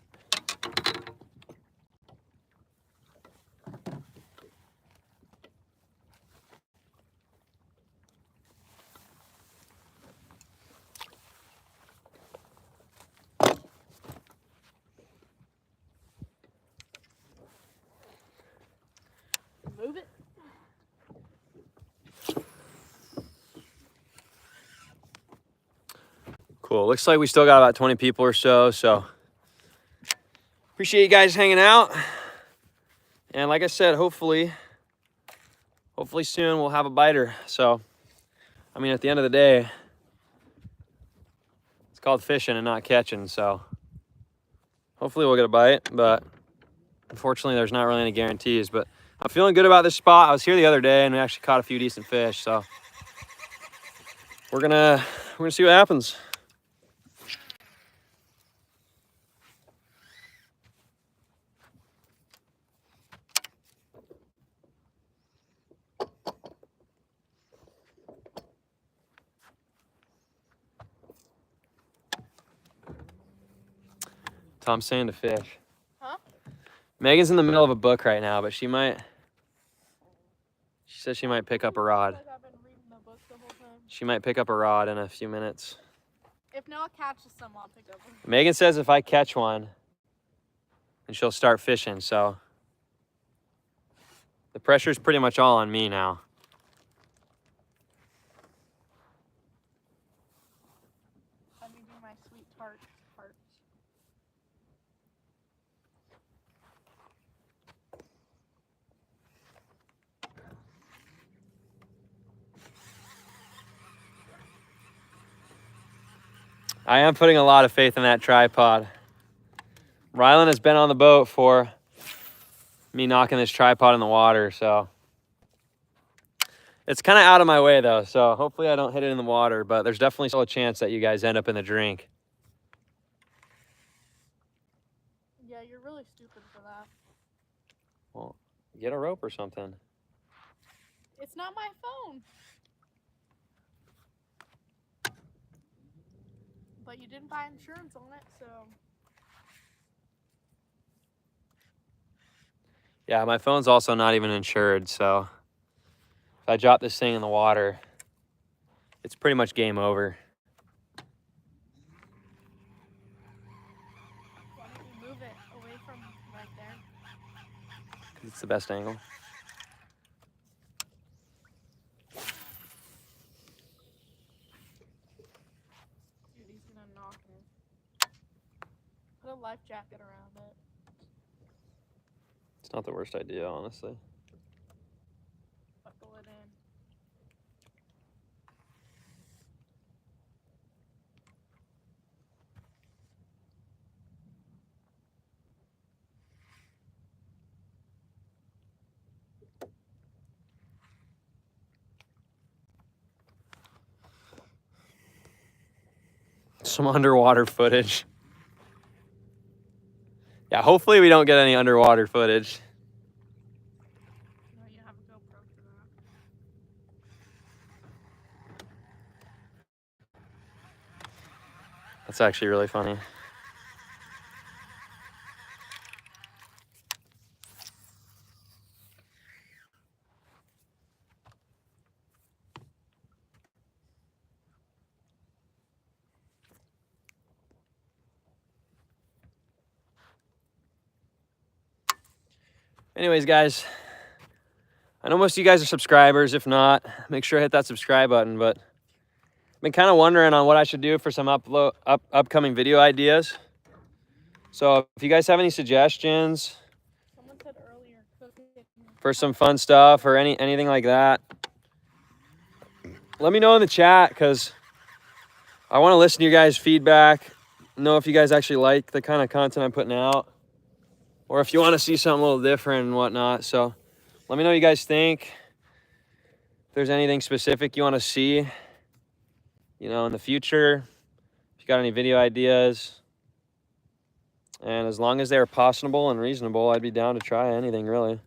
S2: Move it.
S1: Cool. Looks like we still got about 20 people or so. So appreciate you guys hanging out. And like I said, hopefully soon we'll have a biter. So, I mean, at the end of the day, it's called fishing and not catching. So hopefully we'll get a bite, but unfortunately there's not really any guarantees. But I'm feeling good about this spot. I was here the other day and we actually caught a few decent fish. So we're gonna see what happens. Tom's saying to fish.
S2: Huh?
S1: Megan's in the middle of a book right now, but she says she might pick up a rod.
S2: Like I've been reading the book the whole time.
S1: She might pick up a rod in a few minutes.
S2: If Noah catches some, I'll pick up one.
S1: Megan says if I catch one, then she'll start fishing, so the pressure's pretty much all on me now.
S2: Let me do my sweet tart parts.
S1: I am putting a lot of faith in that tripod. Rylan has been on the boat for me knocking this tripod in the water, so it's kind of out of my way though, so hopefully I don't hit it in the water, but there's definitely still a chance that you guys end up in the drink.
S2: Yeah, you're really stupid for that.
S1: Well, get a rope or something.
S2: It's not my phone. But you didn't buy insurance on it, so.
S1: Yeah, my phone's also not even insured, so if I drop this thing in the water, it's pretty much game over.
S2: Why don't you move it away from right there?
S1: 'Cause it's the best angle.
S2: Dude, he's gonna knock it. Put a life jacket around it.
S1: It's not the worst idea, honestly.
S2: Buckle it in.
S1: some underwater footage. Yeah, hopefully we don't get any underwater footage.
S2: No, you have a GoPro for that.
S1: That's actually really funny. Anyways, guys, I know most of you guys are subscribers. If not, make sure to hit that subscribe button. But I've been kind of wondering on what I should do for some upcoming video ideas. So if you guys have any suggestions
S2: Someone said earlier cooking.
S1: for some fun stuff or anything like that, let me know in the chat, because I want to listen to your guys' feedback, know if you guys actually like the kind of content I'm putting out, or if you want to see something a little different and whatnot. So let me know what you guys think. If there's anything specific you want to see, you know, in the future, if you got any video ideas. And as long as they're possible and reasonable, I'd be down to try anything, really.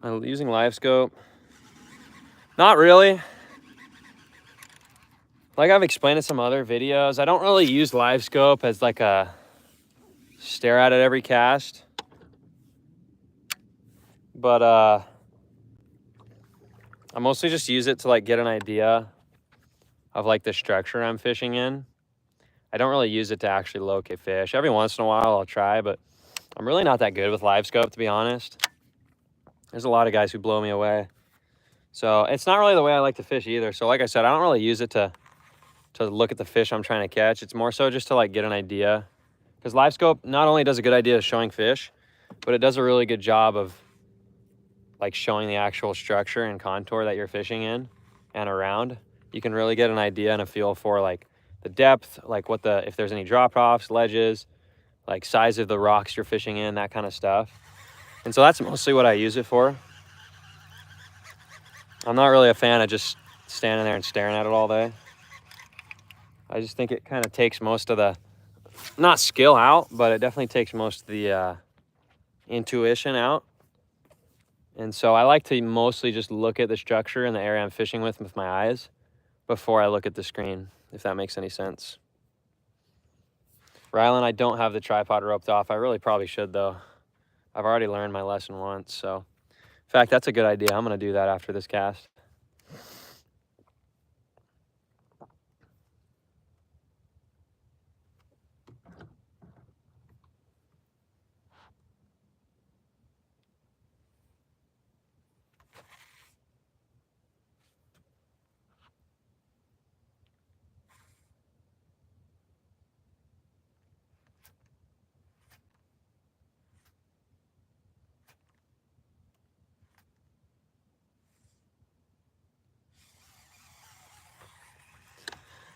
S1: I'm using live scope. Not really. Like I've explained in some other videos, I don't really use live scope as like a stare at it every cast. But I mostly just use it to like get an idea of like the structure I'm fishing in. I don't really use it to actually locate fish. Every once in a while I'll try, but I'm really not that good with live scope, to be honest. There's a lot of guys who blow me away. So it's not really the way I like to fish either. So like I said, I don't really use it to look at the fish I'm trying to catch. It's more so just to like get an idea. Because live scope not only does a good idea of showing fish, but it does a really good job of like showing the actual structure and contour that you're fishing in and around. You can really get an idea and a feel for like the depth, like if there's any drop offs, ledges, like size of the rocks you're fishing in, that kind of stuff. And so that's mostly what I use it for. I'm not really a fan of just standing there and staring at it all day. I just think it kind of takes most of the, not skill out, but it definitely takes most of the intuition out. And so I like to mostly just look at the structure and the area I'm fishing with my eyes before I look at the screen, if that makes any sense. Rylan, I don't have the tripod roped off. I really probably should, though. I've already learned my lesson once, so. In fact, that's a good idea. I'm going to do that after this cast.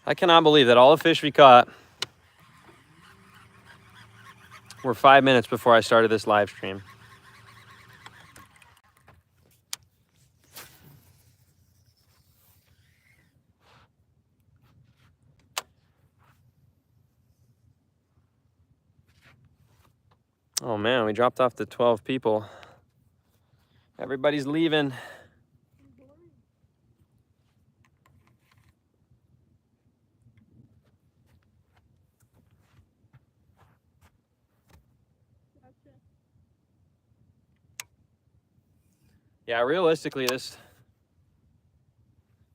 S1: I cannot believe that all the fish we caught were 5 minutes before I started this live stream. Oh man, we dropped off to 12 people. Everybody's leaving. Yeah, realistically, this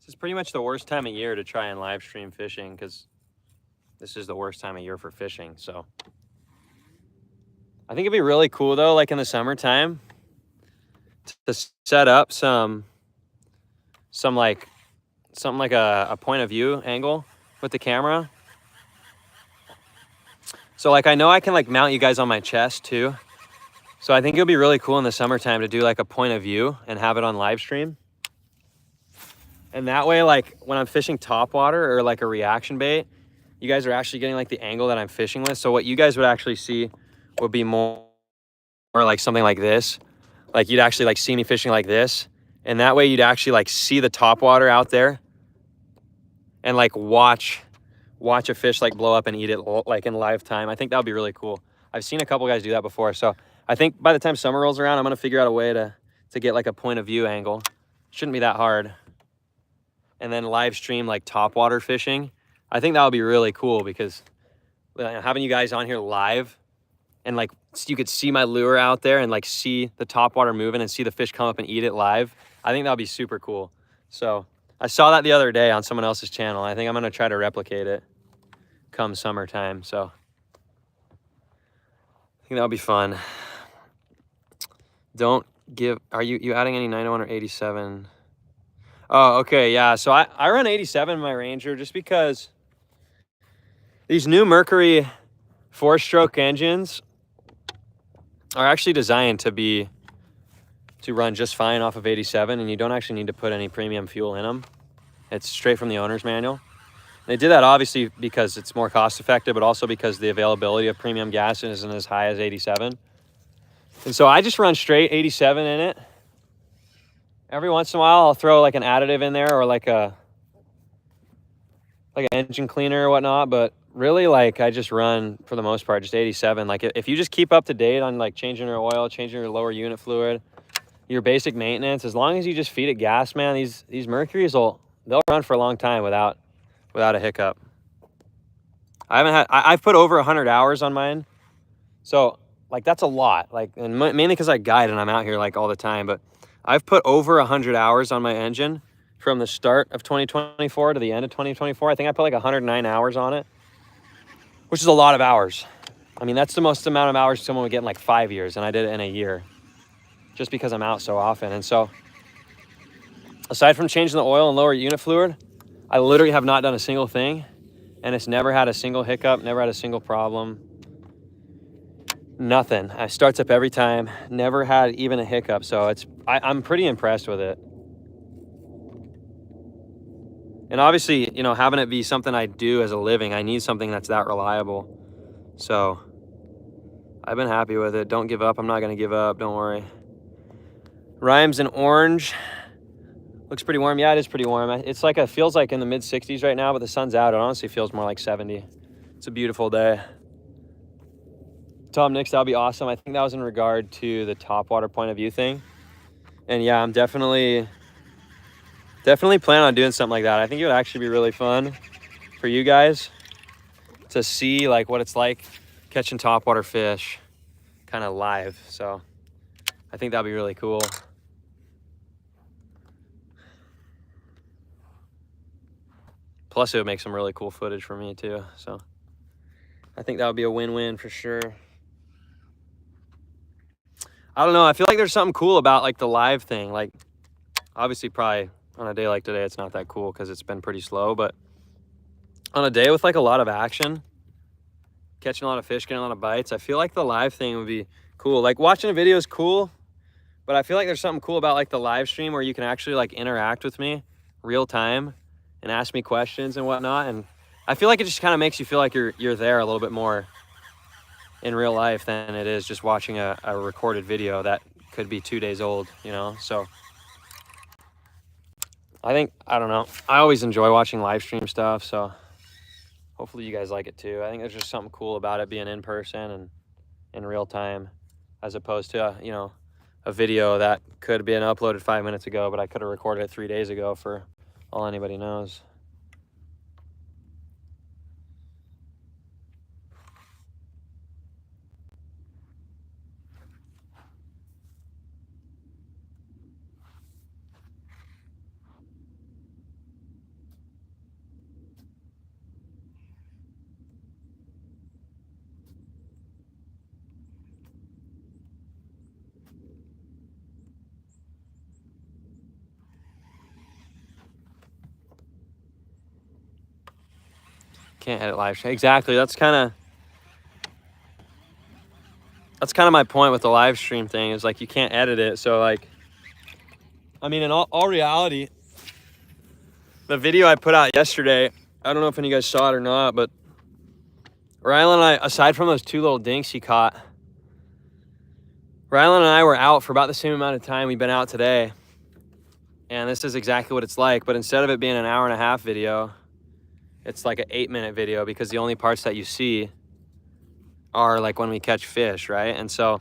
S1: is pretty much the worst time of year to try and live stream fishing, because this is the worst time of year for fishing. So I think it'd be really cool though, like in the summertime, to set up something like a point of view angle with the camera. So like I know I can like mount you guys on my chest too. So I think it'll be really cool in the summertime to do like a point of view and have it on live stream. And that way, like when I'm fishing topwater or like a reaction bait, you guys are actually getting like the angle that I'm fishing with. So what you guys would actually see would be more like something like this. Like you'd actually like see me fishing like this. And that way you'd actually like see the topwater out there and like watch a fish like blow up and eat it like in live time. I think that would be really cool. I've seen a couple guys do that before. So I think by the time summer rolls around, I'm going to figure out a way to get like a point of view angle. Shouldn't be that hard. And then live stream like topwater fishing. I think that would be really cool, because having you guys on here live and like you could see my lure out there and like see the topwater moving and see the fish come up and eat it live. I think that would be super cool. So I saw that the other day on someone else's channel. I think I'm going to try to replicate it come summertime. So I think that'll be fun. Don't give, are you adding any 901 or 87? Oh, okay. Yeah. So I run 87 in my Ranger just because these new Mercury 4-stroke engines are actually designed to run just fine off of 87, and you don't actually need to put any premium fuel in them. It's straight from the owner's manual. They did that obviously because it's more cost effective, but also because the availability of premium gas isn't as high as 87. And so I just run straight 87 in it. Every once in a while I'll throw like an additive in there or like an engine cleaner or whatnot, but really like I just run for the most part just 87. Like if you just keep up to date on like changing your oil, changing your lower unit fluid, your basic maintenance, as long as you just feed it gas, man, these Mercuries they'll run for a long time without a hiccup. I've put over 100 hours on mine. So like that's a lot, like, and mainly because I guide and I'm out here like all the time, but I've put over 100 hours on my engine from the start of 2024 to the end of 2024. I think I put like 109 hours on it, which is a lot of hours. I mean, that's the most amount of hours someone would get in like 5 years, and I did it in a year just because I'm out so often. And so aside from changing the oil and lower unit fluid, I literally have not done a single thing, and it's never had a single hiccup, never had a single problem. Nothing. It starts up every time. Never had even a hiccup. So I'm pretty impressed with it. And obviously, you know, having it be something I do as a living, I need something that's that reliable. So I've been happy with it. Don't give up. I'm not going to give up. Don't worry. Rhymes in orange. Looks pretty warm. Yeah, it is pretty warm. It's like, it feels like in the mid 60s right now, but the sun's out. It honestly feels more like 70. It's a beautiful day. Tom Nix, that'll be awesome. I think that was in regard to the topwater point of view thing. And yeah, I'm definitely plan on doing something like that. I think it would actually be really fun for you guys to see like what it's like catching topwater fish kind of live. So I think that'd be really cool. Plus it would make some really cool footage for me too. So I think that would be a win-win for sure. I don't know. I feel like there's something cool about like the live thing. Like obviously probably on a day like today, it's not that cool because it's been pretty slow, but on a day with like a lot of action, catching a lot of fish, getting a lot of bites, I feel like the live thing would be cool. Like watching a video is cool, but I feel like there's something cool about like the live stream where you can actually like interact with me real time and ask me questions and whatnot. And I feel like it just kind of makes you feel like you're there a little bit more in real life than it is just watching a recorded video that could be 2 days old, you know? So I don't know. I always enjoy watching live stream stuff, so hopefully you guys like it too. I think there's just something cool about it being in person and in real time, as opposed to, you know, a video that could have been uploaded 5 minutes ago, but I could have recorded it 3 days ago for all anybody knows. Can't edit live stream. Exactly. That's kind of my point with the live stream thing, is like you can't edit it. So like, I mean, in all reality, the video I put out yesterday, I don't know if any of you guys saw it or not, but Rylan and I, aside from those 2 little dinks he caught, Rylan and I were out for about the same amount of time we've been out today. And this is exactly what it's like. But instead of it being an 1.5-hour video, it's like an 8-minute video, because the only parts that you see are like when we catch fish, right? And so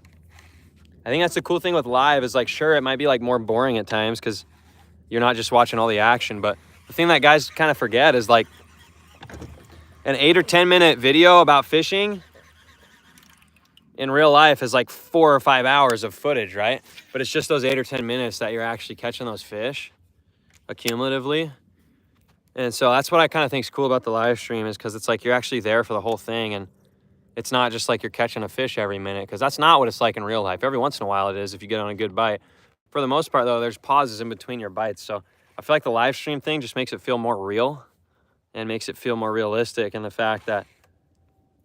S1: I think that's the cool thing with live, is like, sure, it might be like more boring at times because you're not just watching all the action. But the thing that guys kind of forget is like an 8 or 10-minute video about fishing in real life is like 4 or 5 hours of footage, right? But it's just those 8 or 10 minutes that you're actually catching those fish accumulatively. And so that's what I kind of think is cool about the live stream, is because it's like you're actually there for the whole thing, and it's not just like you're catching a fish every minute, because that's not what it's like in real life. Every once in a while it is if you get on a good bite. For the most part, though, there's pauses in between your bites. So I feel like the live stream thing just makes it feel more real and makes it feel more realistic, and the fact that,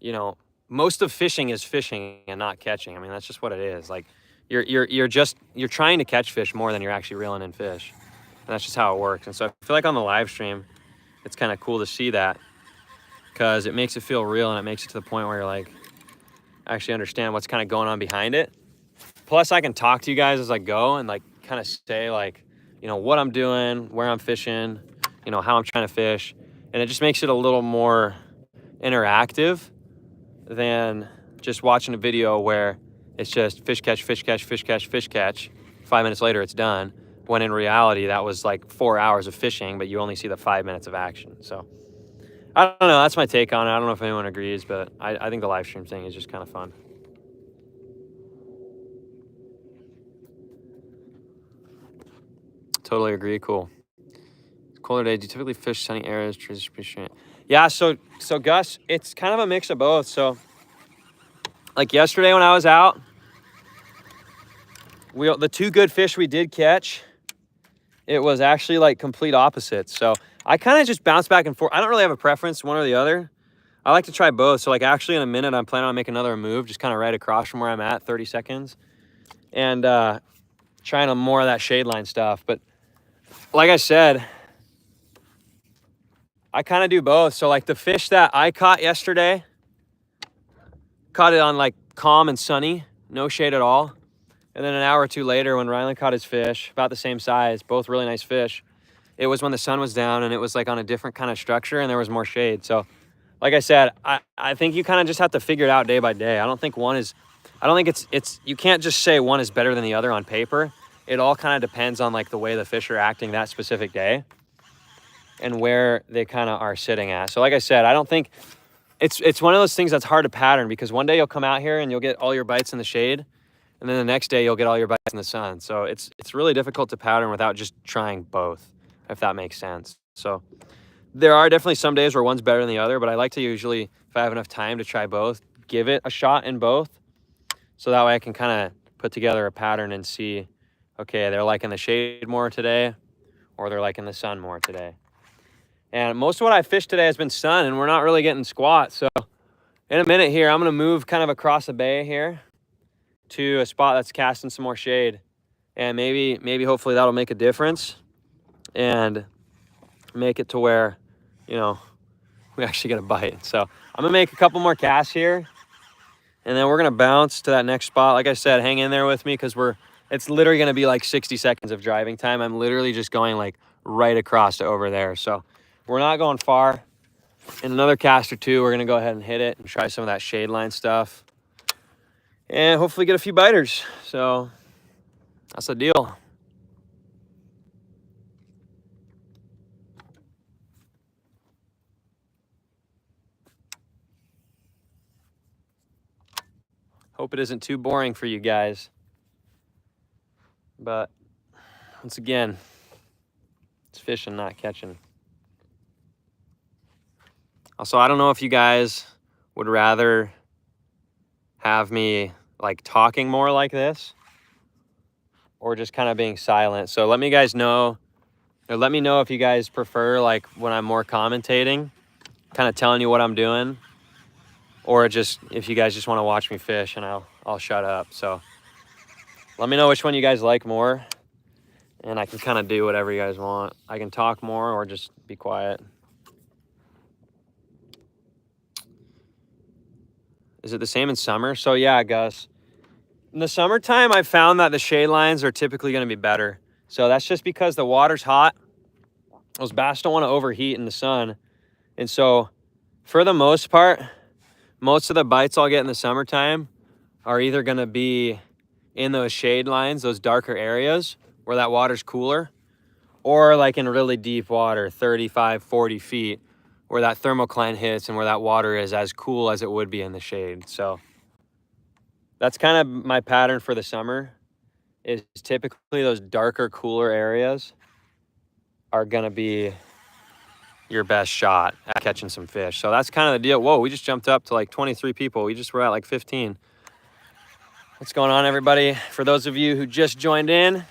S1: you know, most of fishing is fishing and not catching. I mean, that's just what it is. Like you're trying to catch fish more than you're actually reeling in fish. And that's just how it works. And so I feel like on the live stream, it's kind of cool to see that, because it makes it feel real, and it makes it to the point where you're like, actually understand what's kind of going on behind it. Plus I can talk to you guys as I go and like kind of say like, you know, what I'm doing, where I'm fishing, you know, how I'm trying to fish. And it just makes it a little more interactive than just watching a video where it's just fish catch, fish catch, fish catch, fish catch. 5 minutes later, it's done. When in reality, that was like 4 hours of fishing, but you only see the 5 minutes of action. So I don't know. That's my take on it. I don't know if anyone agrees, but I think the live stream thing is just kind of fun. Totally agree. Cool. Colder day. Do you typically fish sunny areas? Yeah. So Gus, it's kind of a mix of both. So like yesterday when I was out, the 2 good fish we did catch, it was actually like complete opposites. So I kind of just bounce back and forth. I don't really have a preference, one or the other. I like to try both. So like actually in a minute, I'm planning on making another move, just kind of right across from where I'm at, 30 seconds. And trying more of that shade line stuff. But like I said, I kind of do both. So like the fish that I caught yesterday, caught it on like calm and sunny, no shade at all. And then an hour or 2 later, when Rylan caught his fish, about the same size, both really nice fish, it was when the sun was down and it was like on a different kind of structure and there was more shade. So like I said, I think you kind of just have to figure it out day by day. I don't think it's you can't just say one is better than the other on paper. It all kind of depends on like the way the fish are acting that specific day and where they kind of are sitting at. So like I said, I don't think it's one of those things that's hard to pattern, because one day you'll come out here and you'll get all your bites in the shade, and then the next day you'll get all your bites in the sun. So it's really difficult to pattern without just trying both, if that makes sense. So there are definitely some days where one's better than the other, but I like to usually, if I have enough time to try both, give it a shot in both. So that way I can kind of put together a pattern and see, okay, they're liking the shade more today, or they're liking the sun more today. And most of what I fished today has been sun, and we're not really getting squat. So in a minute here, I'm going to move kind of across the bay here to a spot that's casting some more shade. And maybe hopefully that'll make a difference and make it to where, you know, we actually get a bite. So I'm going to make a couple more casts here, and then we're going to bounce to that next spot. Like I said, hang in there with me, because it's literally going to be like 60 seconds of driving time. I'm literally just going like right across to over there. So we're not going far. In another cast or 2, we're going to go ahead and hit it and try some of that shade line stuff and hopefully get a few biters. So that's the deal. Hope it isn't too boring for you guys. But once again, it's fishing, not catching. Also, I don't know if you guys would rather have me like talking more like this or just kind of being silent. So let me guys know, or let me know if you guys prefer like when I'm more commentating kind of telling you what I'm doing, or just if you guys just want to watch me fish, and I'll shut up. So let me know which one you guys like more, and I can kind of do whatever you guys want. I can talk more or just be quiet. Is it the same in summer? So yeah, Gus. In the summertime, I found that the shade lines are typically going to be better. So that's just because the water's hot. Those bass don't want to overheat in the sun. And so for the most part, most of the bites I'll get in the summertime are either going to be in those shade lines, those darker areas where that water's cooler, or like in really deep water, 35, 40 feet, where that thermocline hits and where that water is as cool as it would be in the shade. So that's kind of my pattern for the summer, is typically those darker, cooler areas are going to be your best shot at catching some fish. So that's kind of the deal. Whoa, we just jumped up to like 23 people. We just were at like 15. What's going on, everybody? For those of you who just joined in,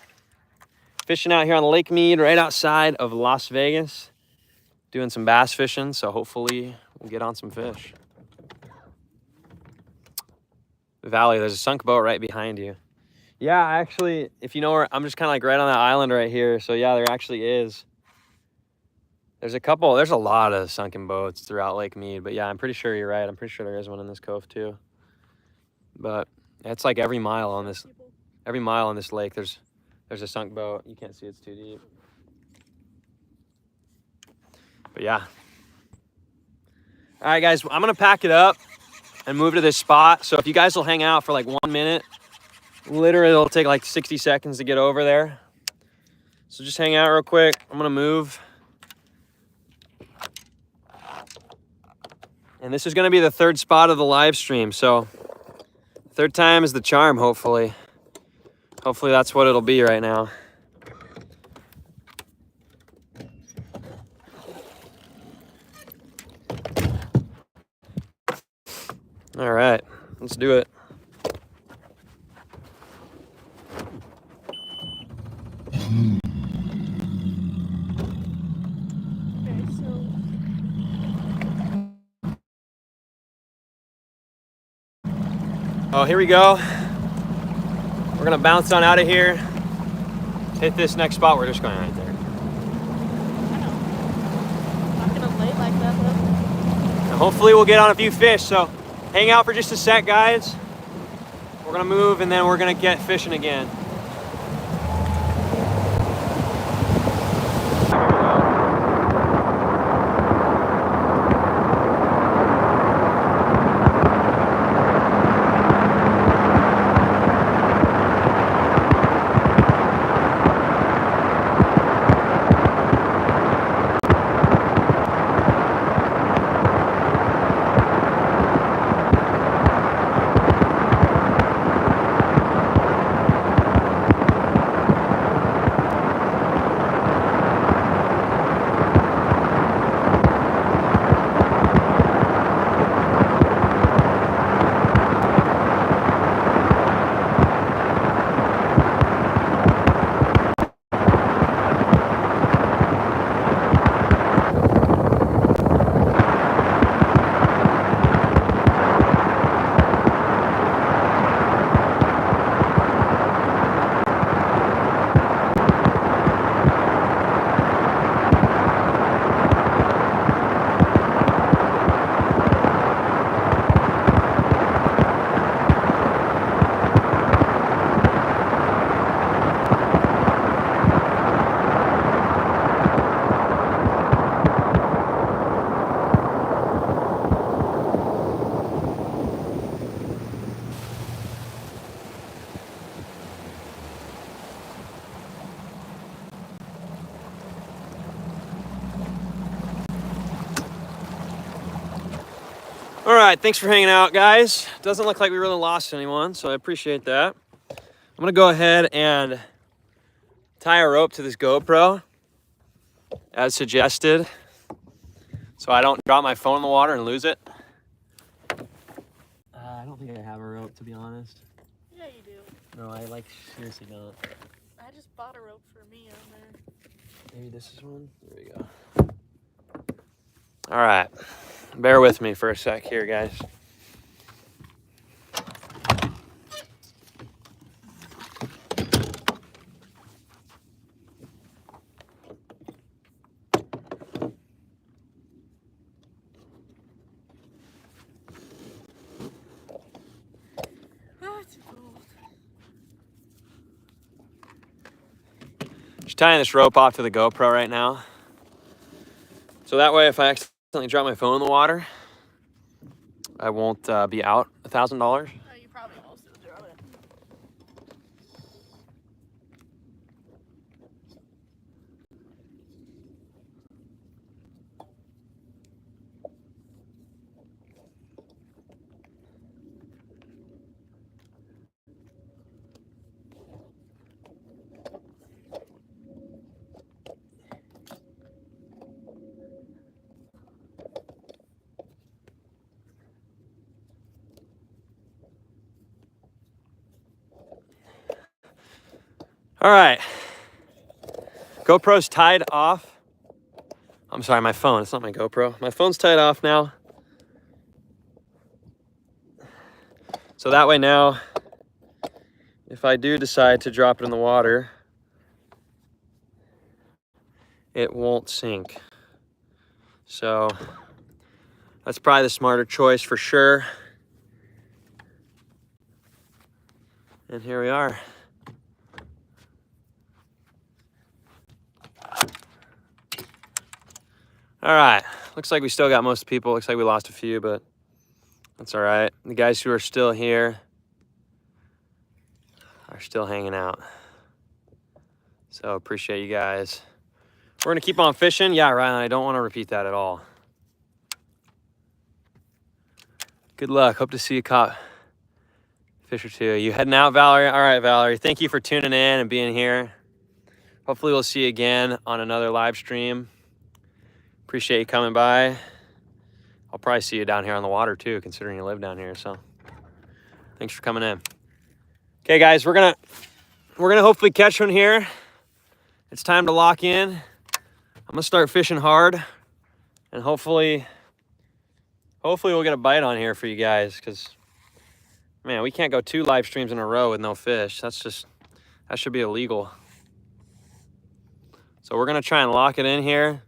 S1: fishing out here on Lake Mead, right outside of Las Vegas, doing some bass fishing. So hopefully we'll get on some fish. Valley, there's a sunk boat right behind you. Yeah, actually, if you know where, I'm just kind of like right on that island right here. So yeah, there actually is. There's a lot of sunken boats throughout Lake Mead, but yeah, I'm pretty sure you're right. I'm pretty sure there is one in this cove too. But it's like every mile on this lake, there's a sunk boat. You can't see, it's too deep. But yeah. All right, guys, I'm gonna pack it up and move to this spot. So if you guys will hang out for like 1 minute, literally it'll take like 60 seconds to get over there. So just hang out real quick. I'm gonna move. And this is gonna be the third spot of the live stream. So third time is the charm, hopefully. Hopefully that's what it'll be right now. All right, let's do it.
S2: Okay, so
S1: Oh, here we go. We're gonna bounce on out of here. Hit this next spot. We're just going right there.
S2: not gonna lay like that though.
S1: And hopefully we'll get on a few fish. So hang out for just a sec, guys. We're gonna move and then we're gonna get fishing again. All right, thanks for hanging out, guys. Doesn't look like we really lost anyone, so I appreciate that. I'm gonna go ahead and tie a rope to this GoPro, as suggested, so I don't drop my phone in the water and lose it. I don't think I have a rope, to be honest.
S2: Yeah, you do.
S1: No, I seriously don't.
S2: I just bought a rope for me on there.
S1: Maybe this is one? There we go. All right. Bear with me for a sec here, guys.
S2: Oh, it's cold.
S1: Just tying this rope off to the GoPro right now. So that way, if I accidentally drop my phone in the water, I won't be out $1,000.
S2: Oh, you probably also throw it.
S1: All right. GoPro's tied off. I'm sorry, my phone. It's not my GoPro. My phone's tied off now. So that way now, if I do decide to drop it in the water, it won't sink. So that's probably the smarter choice for sure. And here we are. All right, looks like we still got most people. Looks like we lost a few, but that's all right. The guys who are still here are still hanging out. So appreciate you guys. We're gonna keep on fishing. Yeah, Ryan, I don't wanna repeat that at all. Good luck, hope to see you caught fish or two. You heading out, Valerie? All right, Valerie, thank you for tuning in and being here. Hopefully we'll see you again on another live stream. Appreciate you coming by. I'll probably see you down here on the water too, considering you live down here, so thanks for coming in. Okay, guys, we're gonna hopefully catch one here. It's time to lock in. I'm gonna start fishing hard, and hopefully we'll get a bite on here for you guys, because man, we can't go 2 live streams in a row with no fish. That should be illegal. So we're gonna try and lock it in here,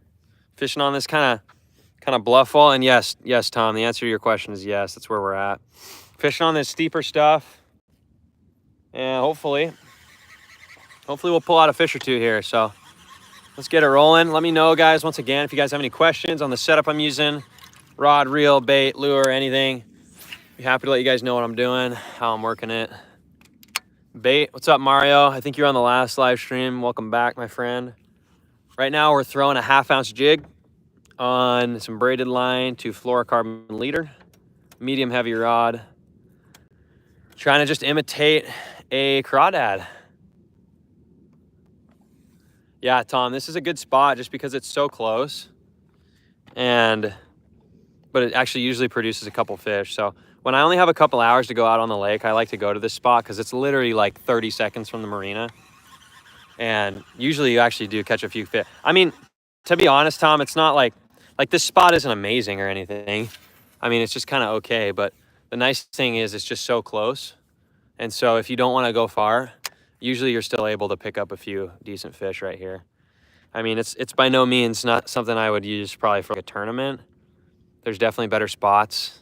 S1: fishing on this kind of bluff wall. And yes, Tom, the answer to your question is yes. That's where we're at. Fishing on this steeper stuff, and hopefully we'll pull out a fish or two here. So let's get it rolling. Let me know, guys, once again, if you guys have any questions on the setup I'm using, rod, reel, bait, lure, anything. Be happy to let you guys know what I'm doing, how I'm working it. Bait, what's up, Mario? I think you're on the last live stream. Welcome back, my friend. Right now we're throwing a 1/2 ounce jig on some braided line to fluorocarbon leader, medium heavy rod. Trying to just imitate a crawdad. Yeah, Tom, this is a good spot just because it's so close, but it actually usually produces a couple fish. So when I only have a couple hours to go out on the lake, I like to go to this spot because it's literally like 30 seconds from the marina. And usually you actually do catch a few fish. I mean, to be honest, Tom, it's not like this spot isn't amazing or anything. I mean, it's just kind of okay, but the nice thing is it's just so close. And so if you don't want to go far, usually you're still able to pick up a few decent fish right here. I mean, it's by no means not something I would use probably for like a tournament. There's definitely better spots.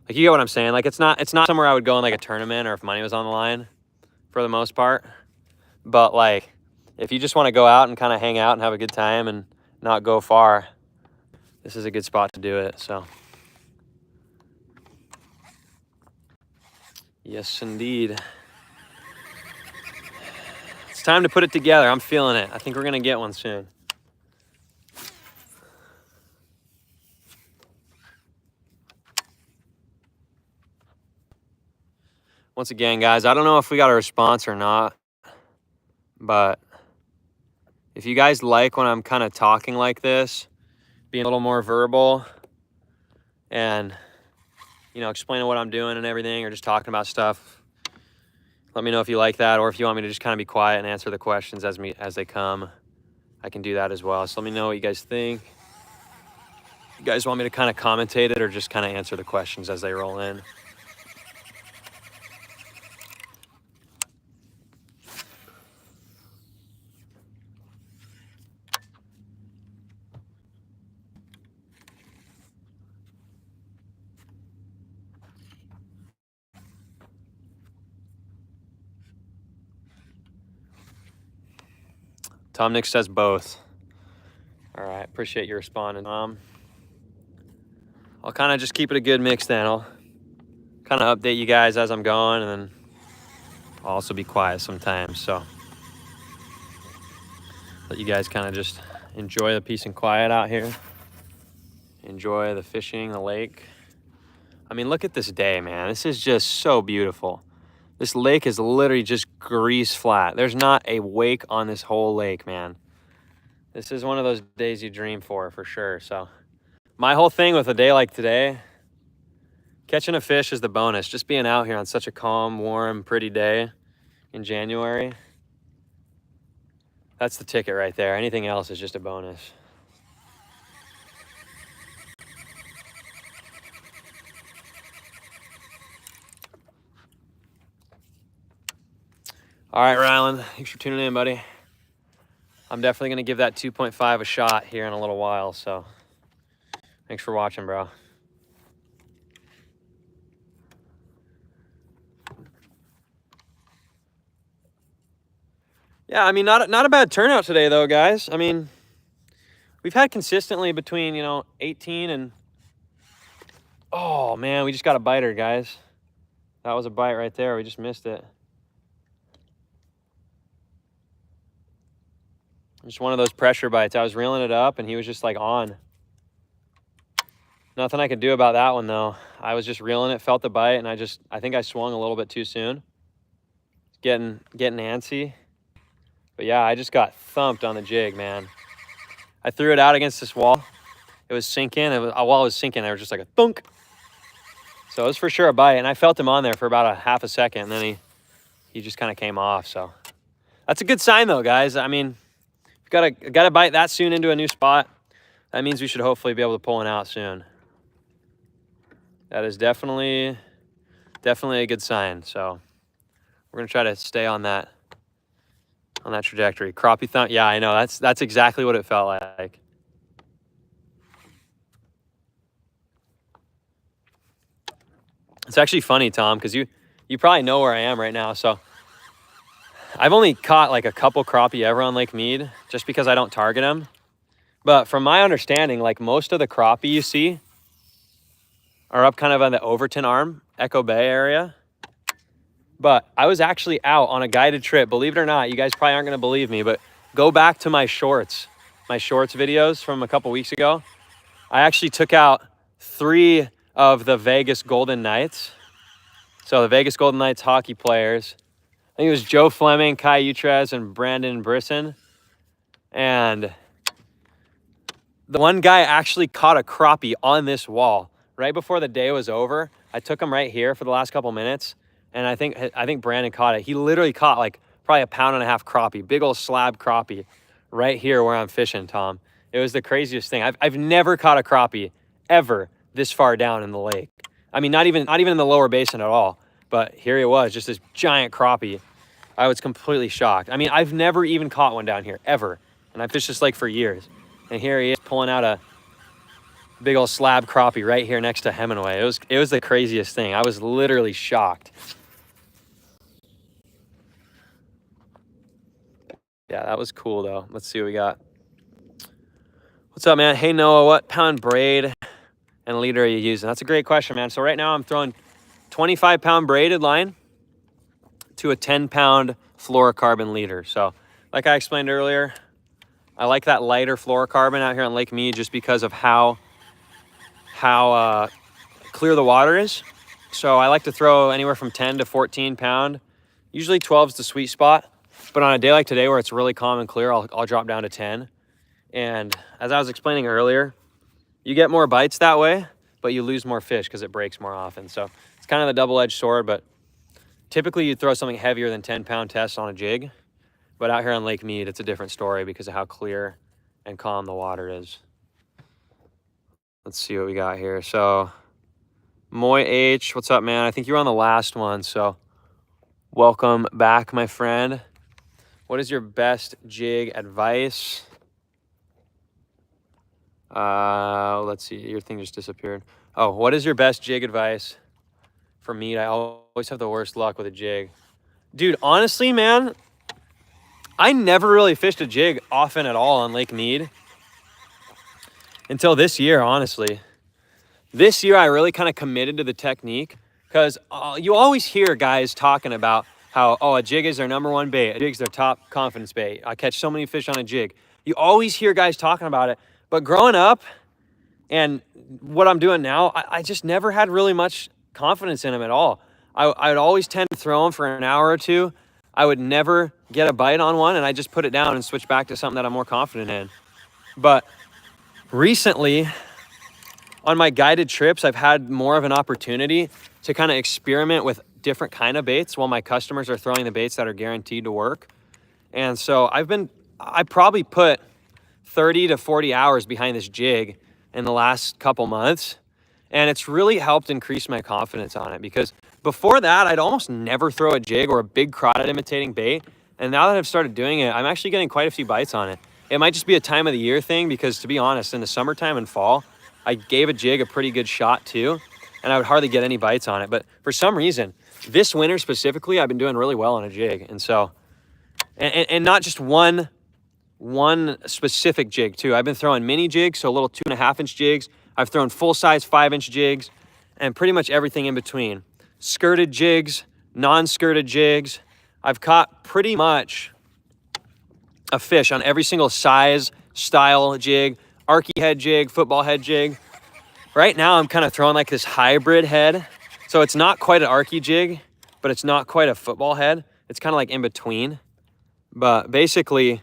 S1: Like, you get what I'm saying? Like, it's not somewhere I would go in like a tournament or if money was on the line for the most part. But like, if you just want to go out and kind of hang out and have a good time and not go far, this is a good spot to do it. So yes, indeed. It's time to put it together. I'm feeling it. I think we're going to get one soon. Once again, guys, I don't know if we got a response or not, but if you guys like when I'm kind of talking like this, being a little more verbal and, you know, explaining what I'm doing and everything, or just talking about stuff, let me know if you like that, or if you want me to just kind of be quiet and answer the questions as they come, I can do that as well. So let me know what you guys think. You guys want me to kind of commentate it or just kind of answer the questions as they roll in? Tom Nick says both. All right, appreciate you responding, Tom. I'll kind of just keep it a good mix then. I'll kind of update you guys as I'm going, and then I'll also be quiet sometimes. So let you guys kind of just enjoy the peace and quiet out here. Enjoy the fishing, the lake. I mean, look at this day, man. This is just so beautiful. This lake is literally just grease flat. There's not a wake on this whole lake, man. This is one of those days you dream for sure. So my whole thing with a day like today, catching a fish is the bonus. Just being out here on such a calm, warm, pretty day in January, that's the ticket right there. Anything else is just a bonus. All right, Rylan, thanks for tuning in, buddy. I'm definitely going to give that 2.5 a shot here in a little while, so thanks for watching, bro. Yeah, I mean, not a bad turnout today, though, guys. I mean, we've had consistently between, 18 and... Oh, man, we just got a biter, guys. That was a bite right there. We just missed it. Just one of those pressure bites. I was reeling it up, and he was just, like, on. Nothing I could do about that one, though. I was just reeling it, felt the bite, and I think I swung a little bit too soon. Getting antsy. But, yeah, I just got thumped on the jig, man. I threw it out against this wall. It was sinking. While it was sinking, there was just like a thunk. So it was for sure a bite, and I felt him on there for about a half a second, and then he just kind of came off. So that's a good sign, though, guys. I mean, got a bite that soon into a new spot. That means we should hopefully be able to pull one out soon. That is definitely a good sign. So we're gonna try to stay on that trajectory. Crappie thump. Yeah, I know. That's exactly what it felt like. It's actually funny, Tom, because you probably know where I am right now. So I've only caught like a couple crappie ever on Lake Mead just because I don't target them. But from my understanding, like most of the crappie you see are up kind of on the Overton Arm, Echo Bay area. But I was actually out on a guided trip. Believe it or not, you guys probably aren't going to believe me, but go back to my shorts videos from a couple weeks ago. I actually took out 3 of the Vegas Golden Knights. So the Vegas Golden Knights hockey players. I think it was Joe Fleming, Kai Utrez, and Brandon Brisson. And the one guy actually caught a crappie on this wall right before the day was over. I took him right here for the last couple minutes, and I think Brandon caught it. He literally caught like probably a 1.5 pound crappie, big old slab crappie right here where I'm fishing, Tom. It was the craziest thing. I've never caught a crappie ever this far down in the lake. I mean, not even in the lower basin at all. But here he was, just this giant crappie. I was completely shocked. I mean, I've never even caught one down here, ever. And I fished this lake for years. And here he is pulling out a big old slab crappie right here next to Hemingway. It was the craziest thing. I was literally shocked. Yeah, that was cool, though. Let's see what we got. What's up, man? Hey, Noah, what pound braid and leader are you using? That's a great question, man. So right now I'm throwing 25-pound braided line to a 10-pound fluorocarbon leader. So like I explained earlier, I like that lighter fluorocarbon out here on Lake Mead just because of how clear the water is. So I like to throw anywhere from 10 to 14 pound. Usually 12 is the sweet spot. But on a day like today where it's really calm and clear, I'll drop down to 10. And as I was explaining earlier, you get more bites that way, but you lose more fish because it breaks more often. So it's kind of the double-edged sword, but typically you throw something heavier than 10-pound tests on a jig. But out here on Lake Mead, it's a different story because of how clear and calm the water is. let's see what we got here. So Moy H, what's up, man? I think you were on the last one, so welcome back, my friend. What is your best jig advice? Let's see, your thing just disappeared. Oh, what is your best jig advice for Mead? I always have the worst luck with a jig. Dude, honestly, man, I never really fished a jig often at all on Lake Mead until this year, honestly. This year, I really kind of committed to the technique because you always hear guys talking about how, oh, a jig is their number one bait. A jig's their top confidence bait. I catch so many fish on a jig. You always hear guys talking about it. But growing up and what I'm doing now, I just never had really much confidence in them at all. I would always tend to throw them for an hour or two. I would never get a bite on one, and I just put it down and switch back to something that I'm more confident in. But recently, on my guided trips, I've had more of an opportunity to kind of experiment with different kind of baits while my customers are throwing the baits that are guaranteed to work. And so I probably put 30 to 40 hours behind this jig in the last couple months. And it's really helped increase my confidence on it, because before that, I'd almost never throw a jig or a big crawdad imitating bait. And now that I've started doing it, I'm actually getting quite a few bites on it. It might just be a time of the year thing, because to be honest, in the summertime and fall, I gave a jig a pretty good shot too, and I would hardly get any bites on it. But for some reason, this winter specifically, I've been doing really well on a jig. And so, and not just one specific jig too. I've been throwing mini jigs, so little 2.5 inch jigs. I've thrown full size 5-inch jigs, and pretty much everything in between. Skirted jigs, non-skirted jigs. I've caught pretty much a fish on every single size, style jig, arky head jig, football head jig. Right now I'm kind of throwing like this hybrid head. So it's not quite an arky jig, but it's not quite a football head. It's kind of like in between. But basically,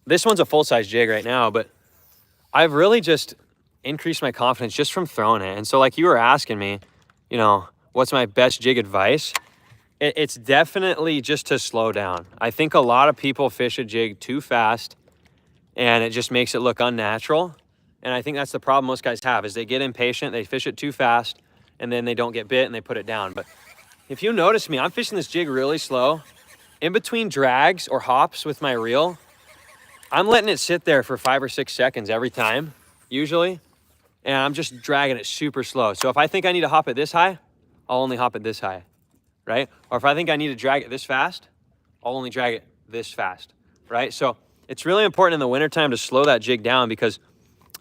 S1: this one's a full-size jig right now, but I've really just increased my confidence just from throwing it. And so like you were asking me, you know, what's my best jig advice? It's definitely just to slow down. I think a lot of people fish a jig too fast, and it just makes it look unnatural. And I think that's the problem most guys have, is they get impatient, they fish it too fast, and then they don't get bit and they put it down. But if you notice me, I'm fishing this jig really slow. In between drags or hops with my reel, I'm letting it sit there for 5 or 6 seconds every time, usually. And I'm just dragging it super slow. So if I think I need to hop it this high, I'll only hop it this high, right? Or if I think I need to drag it this fast, I'll only drag it this fast, right? So it's really important in the wintertime to slow that jig down, because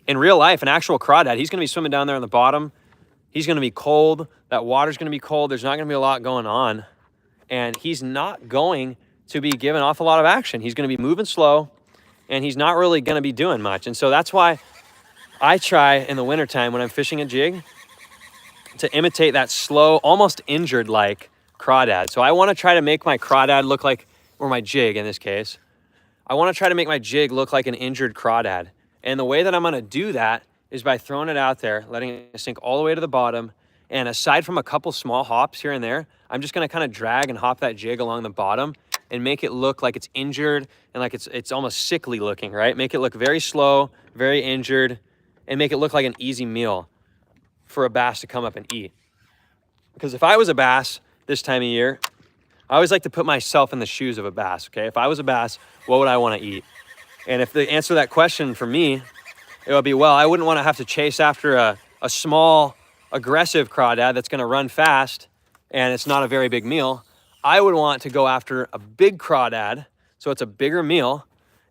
S1: in real life, an actual crawdad, he's gonna be swimming down there on the bottom. He's gonna be cold. That water's gonna be cold. There's not gonna be a lot going on. And he's not going to be giving off a lot of action. He's gonna be moving slow, and he's not really gonna be doing much. And so that's why I try in the wintertime when I'm fishing a jig to imitate that slow, almost injured-like crawdad. So I wanna try to make my crawdad look like, or my jig in this case, I wanna try to make my jig look like an injured crawdad. And the way that I'm gonna do that is by throwing it out there, letting it sink all the way to the bottom. And aside from a couple small hops here and there, I'm just gonna kind of drag and hop that jig along the bottom and make it look like it's injured and like it's almost sickly looking, right? Make it look very slow, very injured, and make it look like an easy meal for a bass to come up and eat. Because if I was a bass this time of year, I always like to put myself in the shoes of a bass, okay? If I was a bass, what would I wanna eat? And if the answer to that question for me, it would be, well, I wouldn't want to have to chase after a small, aggressive crawdad that's going to run fast and it's not a very big meal. I would want to go after a big crawdad, so it's a bigger meal,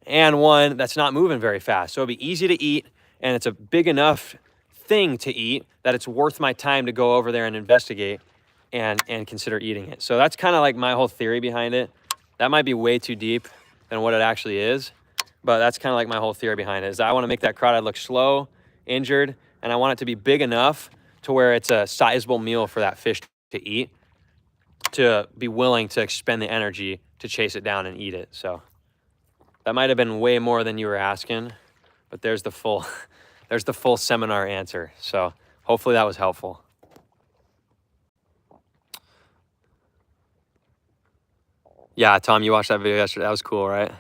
S1: and one that's not moving very fast. So it'd be easy to eat, and it's a big enough thing to eat that it's worth my time to go over there and investigate and consider eating it. So that's kind of like my whole theory behind it. That might be way too deep than what it actually is. But that's kind of like my whole theory behind it, is I want to make that crawdad look slow, injured, and I want it to be big enough to where it's a sizable meal for that fish to eat, to be willing to expend the energy to chase it down and eat it. So that might have been way more than you were asking, but there's the full seminar answer. So hopefully that was helpful. Yeah, Tom, you watched that video yesterday. That was cool, right?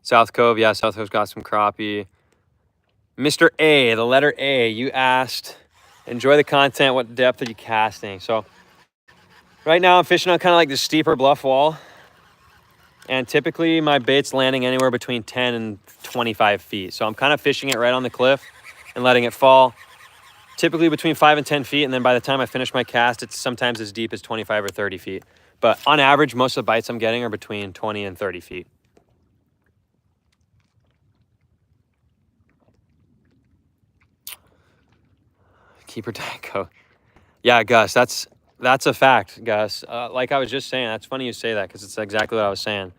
S1: South Cove, yeah, South Cove's got some crappie. Mr. A, the letter A, you asked, enjoy the content, what depth are you casting? So right now I'm fishing on kind of like the steeper bluff wall. And typically my bait's landing anywhere between 10 and 25 feet. So I'm kind of fishing it right on the cliff and letting it fall. Typically between 5 and 10 feet. And then by the time I finish my cast, it's sometimes as deep as 25 or 30 feet. But on average, most of the bites I'm getting are between 20 and 30 feet. Keeper Diet Coke. Yeah, Gus, that's a fact, Gus. Like I was just saying, that's funny you say that because it's exactly what I was saying.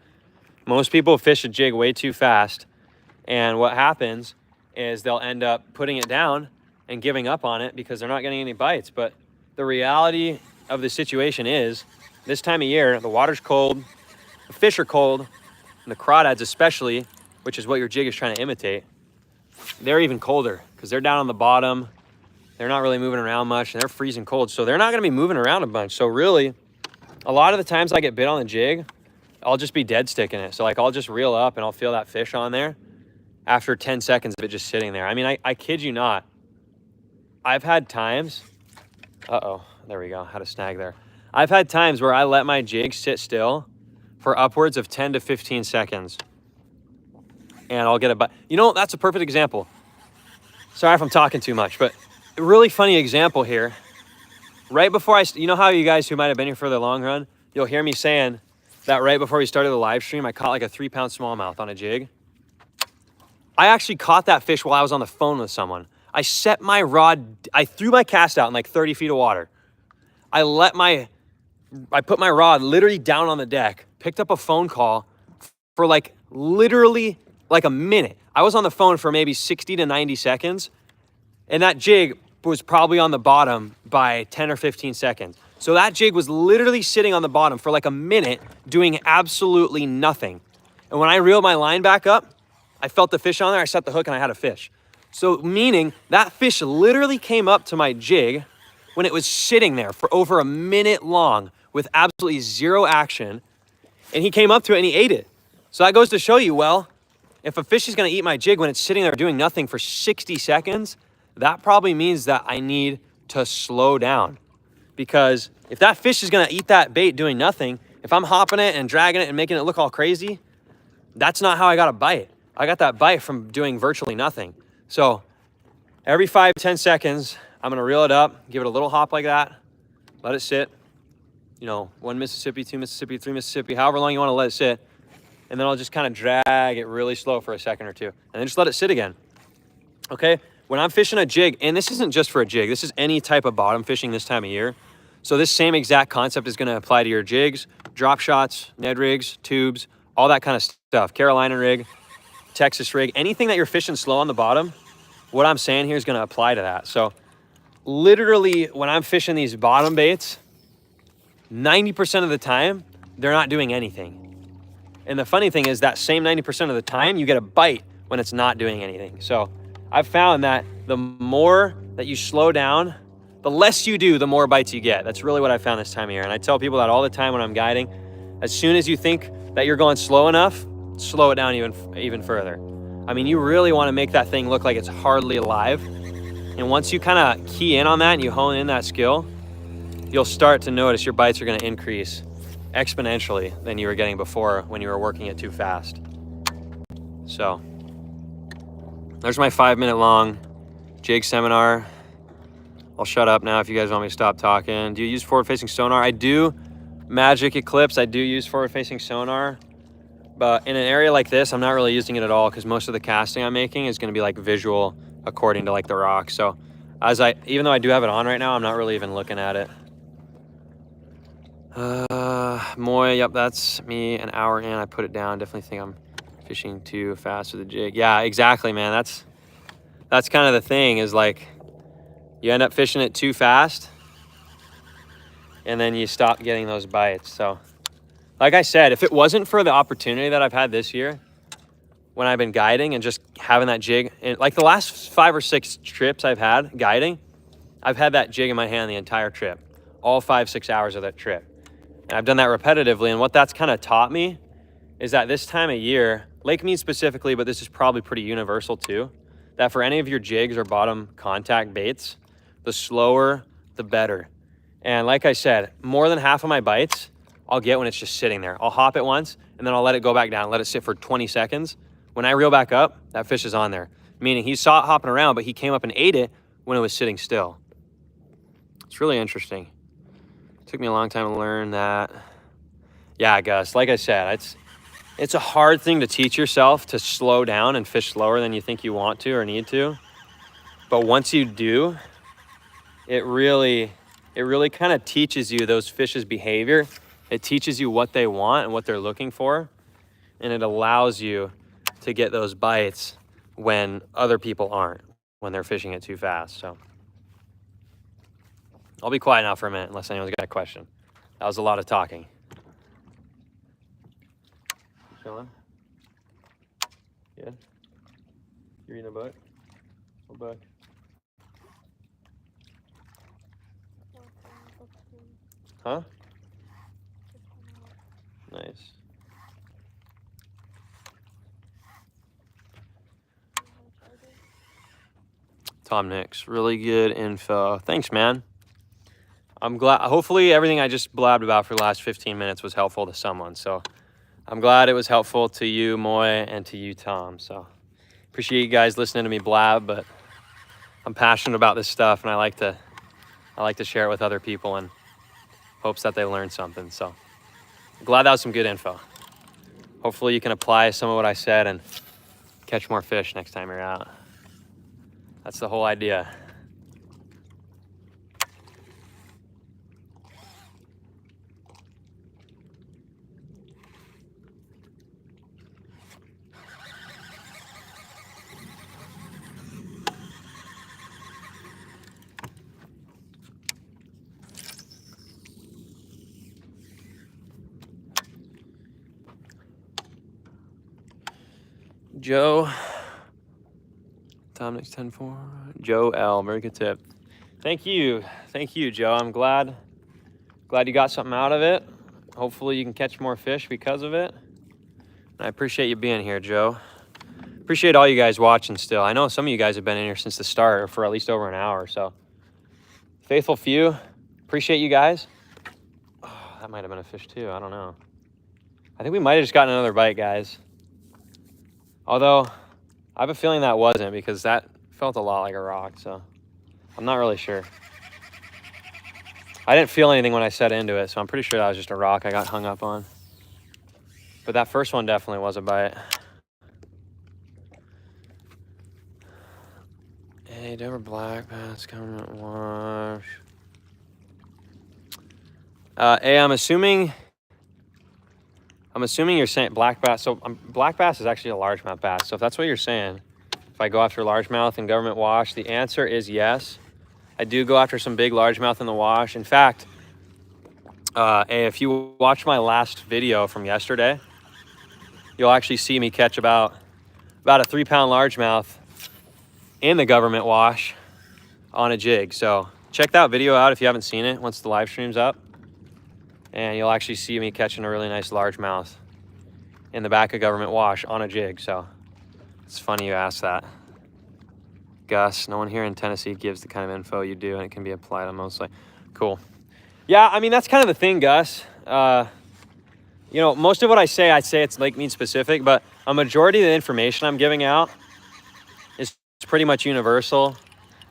S1: Most people fish a jig way too fast, and what happens is they'll end up putting it down and giving up on it because they're not getting any bites. But the reality of the situation is this time of year, the water's cold, the fish are cold, and the crawdads especially, which is what your jig is trying to imitate, they're even colder because they're down on the bottom. They're not really moving around much, and they're freezing cold. So they're not going to be moving around a bunch. So really, a lot of the times I get bit on the jig, I'll just be dead sticking it. So like I'll just reel up and I'll feel that fish on there after 10 seconds of it just sitting there. I mean, I kid you not. I've had times, there we go, had a snag there. I've had times where I let my jig sit still for upwards of 10 to 15 seconds. And I'll get a bite. You know, that's a perfect example. Sorry if I'm talking too much, but a really funny example here. Right before you know how you guys who might have been here for the long run, you'll hear me saying that right before we started the live stream, I caught like a 3-pound smallmouth on a jig. I actually caught that fish while I was on the phone with someone. I set my rod, I threw my cast out in like 30 feet of water. I put my rod literally down on the deck, picked up a phone call for like literally like a minute. I was on the phone for maybe 60 to 90 seconds, and that jig was probably on the bottom by 10 or 15 seconds. So that jig was literally sitting on the bottom for like a minute doing absolutely nothing. And when I reeled my line back up, I felt the fish on there, I set the hook and I had a fish. So meaning that fish literally came up to my jig when it was sitting there for over a minute long with absolutely zero action. And he came up to it and he ate it. So that goes to show you, well, if a fish is gonna eat my jig when it's sitting there doing nothing for 60 seconds, that probably means that I need to slow down. Because if that fish is gonna eat that bait doing nothing, if I'm hopping it and dragging it and making it look all crazy, that's not how I got a bite. I got that bite from doing virtually nothing. So every 5-10 seconds, I'm gonna reel it up, give it a little hop like that, let it sit. You know, 1 Mississippi, 2 Mississippi, 3 Mississippi, however long you wanna let it sit. And then I'll just kind of drag it really slow for a second or two, and then just let it sit again. Okay? When I'm fishing a jig, and this isn't just for a jig, this is any type of bottom fishing this time of year. So this same exact concept is gonna apply to your jigs, drop shots, Ned rigs, tubes, all that kind of stuff. Carolina rig, Texas rig, anything that you're fishing slow on the bottom, what I'm saying here is gonna apply to that. So literally when I'm fishing these bottom baits, 90% of the time, they're not doing anything. And the funny thing is that same 90% of the time, you get a bite when it's not doing anything. So I've found that the more that you slow down, the less you do, the more bites you get. That's really what I found this time of year. And I tell people that all the time when I'm guiding. As soon as you think that you're going slow enough, slow it down even further. I mean, you really want to make that thing look like it's hardly alive. And once you kind of key in on that and you hone in that skill, you'll start to notice your bites are going to increase exponentially than you were getting before when you were working it too fast. So there's my 5-minute long jig seminar. I'll shut up now if you guys want me to stop talking. Do you use forward-facing sonar? I do. Magic Eclipse, I do use forward-facing sonar. But in an area like this, I'm not really using it at all because most of the casting I'm making is going to be like visual according to like the rock. So even though I do have it on right now, I'm not really even looking at it. Moy, yep, that's me an hour in. I put it down. Definitely think I'm fishing too fast with the jig. Yeah, exactly, man. That's kind of the thing is like you end up fishing it too fast and then you stop getting those bites. So like I said, if it wasn't for the opportunity that I've had this year when I've been guiding and just having that jig, and like the last 5 or 6 trips I've had guiding, I've had that jig in my hand the entire trip, all 5-6 hours of that trip. And I've done that repetitively. And what that's kind of taught me is that this time of year, Lake Mead specifically, but this is probably pretty universal too. that for any of your jigs or bottom contact baits, the slower, the better. And like I said, more than half of my bites, I'll get when it's just sitting there. I'll hop it once and then I'll let it go back down, let it sit for 20 seconds. When I reel back up, that fish is on there. Meaning he saw it hopping around, but he came up and ate it when it was sitting still. It's really interesting. It took me a long time to learn that. Yeah, Gus, like I said, it's a hard thing to teach yourself to slow down and fish slower than you think you want to or need to. But once you do, it really kind of teaches you those fish's behavior. It teaches you what they want and what they're looking for. And it allows you to get those bites when other people aren't, when they're fishing it too fast. So I'll be quiet now for a minute unless anyone's got a question. That was a lot of talking. Chilling? Good? You reading a book? What book? Huh? Nice. Tom Nix, really good info. Thanks, man. I'm glad, hopefully everything I just blabbed about for the last 15 minutes was helpful to someone. So I'm glad it was helpful to you, Moy, and to you, Tom. So appreciate you guys listening to me blab, but I'm passionate about this stuff and I like to share it with other people in hopes that they learn something. So I'm glad that was some good info. Hopefully you can apply some of what I said and catch more fish next time you're out. That's the whole idea. Joe, Tom next 10-4. Joe L, very good tip. Thank you, Joe. I'm glad you got something out of it. Hopefully you can catch more fish because of it. And I appreciate you being here, Joe. Appreciate all you guys watching still. I know some of you guys have been in here since the start, or for at least over an hour. So faithful few. Appreciate you guys. Oh, that might have been a fish too. I don't know. I think we might have just gotten another bite, guys. Although, I have a feeling that wasn't because that felt a lot like a rock, so I'm not really sure. I didn't feel anything when I set into it, so I'm pretty sure that was just a rock I got hung up on. But that first one definitely was a bite. Hey, Dover black bass coming at wash. Hey, I'm assuming you're saying black bass. So black bass is actually a largemouth bass. So if that's what you're saying, if I go after largemouth in government wash, the answer is yes. I do go after some big largemouth in the wash. In fact, if you watch my last video from yesterday, you'll actually see me catch about a 3-pound largemouth in the government wash on a jig. So check that video out if you haven't seen it once the live stream's up. And you'll actually see me catching a really nice largemouth in the back of government wash on a jig. So it's funny you asked that. Gus, no one here in Tennessee gives the kind of info you do, and it can be applied on mostly. Cool. Yeah, I mean, that's kind of the thing, Gus. You know, most of what I say it's Lake Mead specific, but a majority of the information I'm giving out is pretty much universal.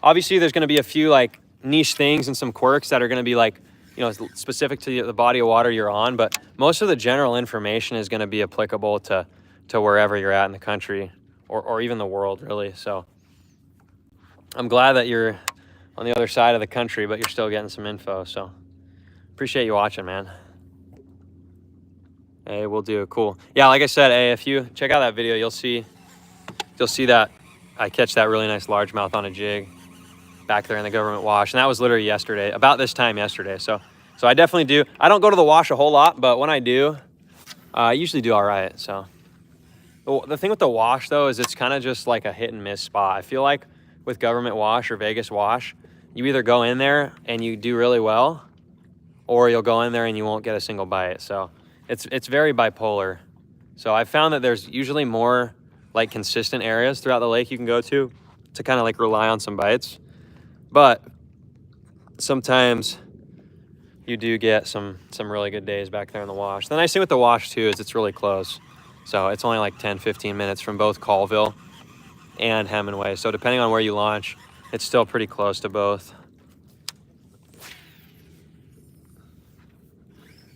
S1: Obviously, there's going to be a few like niche things and some quirks that are going to be like, you know, specific to the body of water you're on, but most of the general information is going to be applicable to wherever you're at in the country or even the world, really. So I'm glad that you're on the other side of the country, but you're still getting some info. So appreciate you watching, man. Hey, we'll do. Cool. Yeah, like I said, hey, if you check out that video, you'll see that I catch that really nice largemouth on a jig back there in the government wash. And that was literally yesterday, about this time yesterday. So I definitely do. I don't go to the wash a whole lot, but when I do, I usually do all right. So the thing with the wash, though, is it's kind of just like a hit and miss spot. I feel like with government wash or Vegas wash, you either go in there and you do really well, or you'll go in there and you won't get a single bite. So it's very bipolar. So I found that there's usually more like consistent areas throughout the lake you can go to. to kind of like rely on some bites. But sometimes you do get some really good days back there in the wash. The nice thing with the wash too is it's really close. So it's only like 10-15 minutes from both Colville and Hemingway. So depending on where you launch, it's still pretty close to both.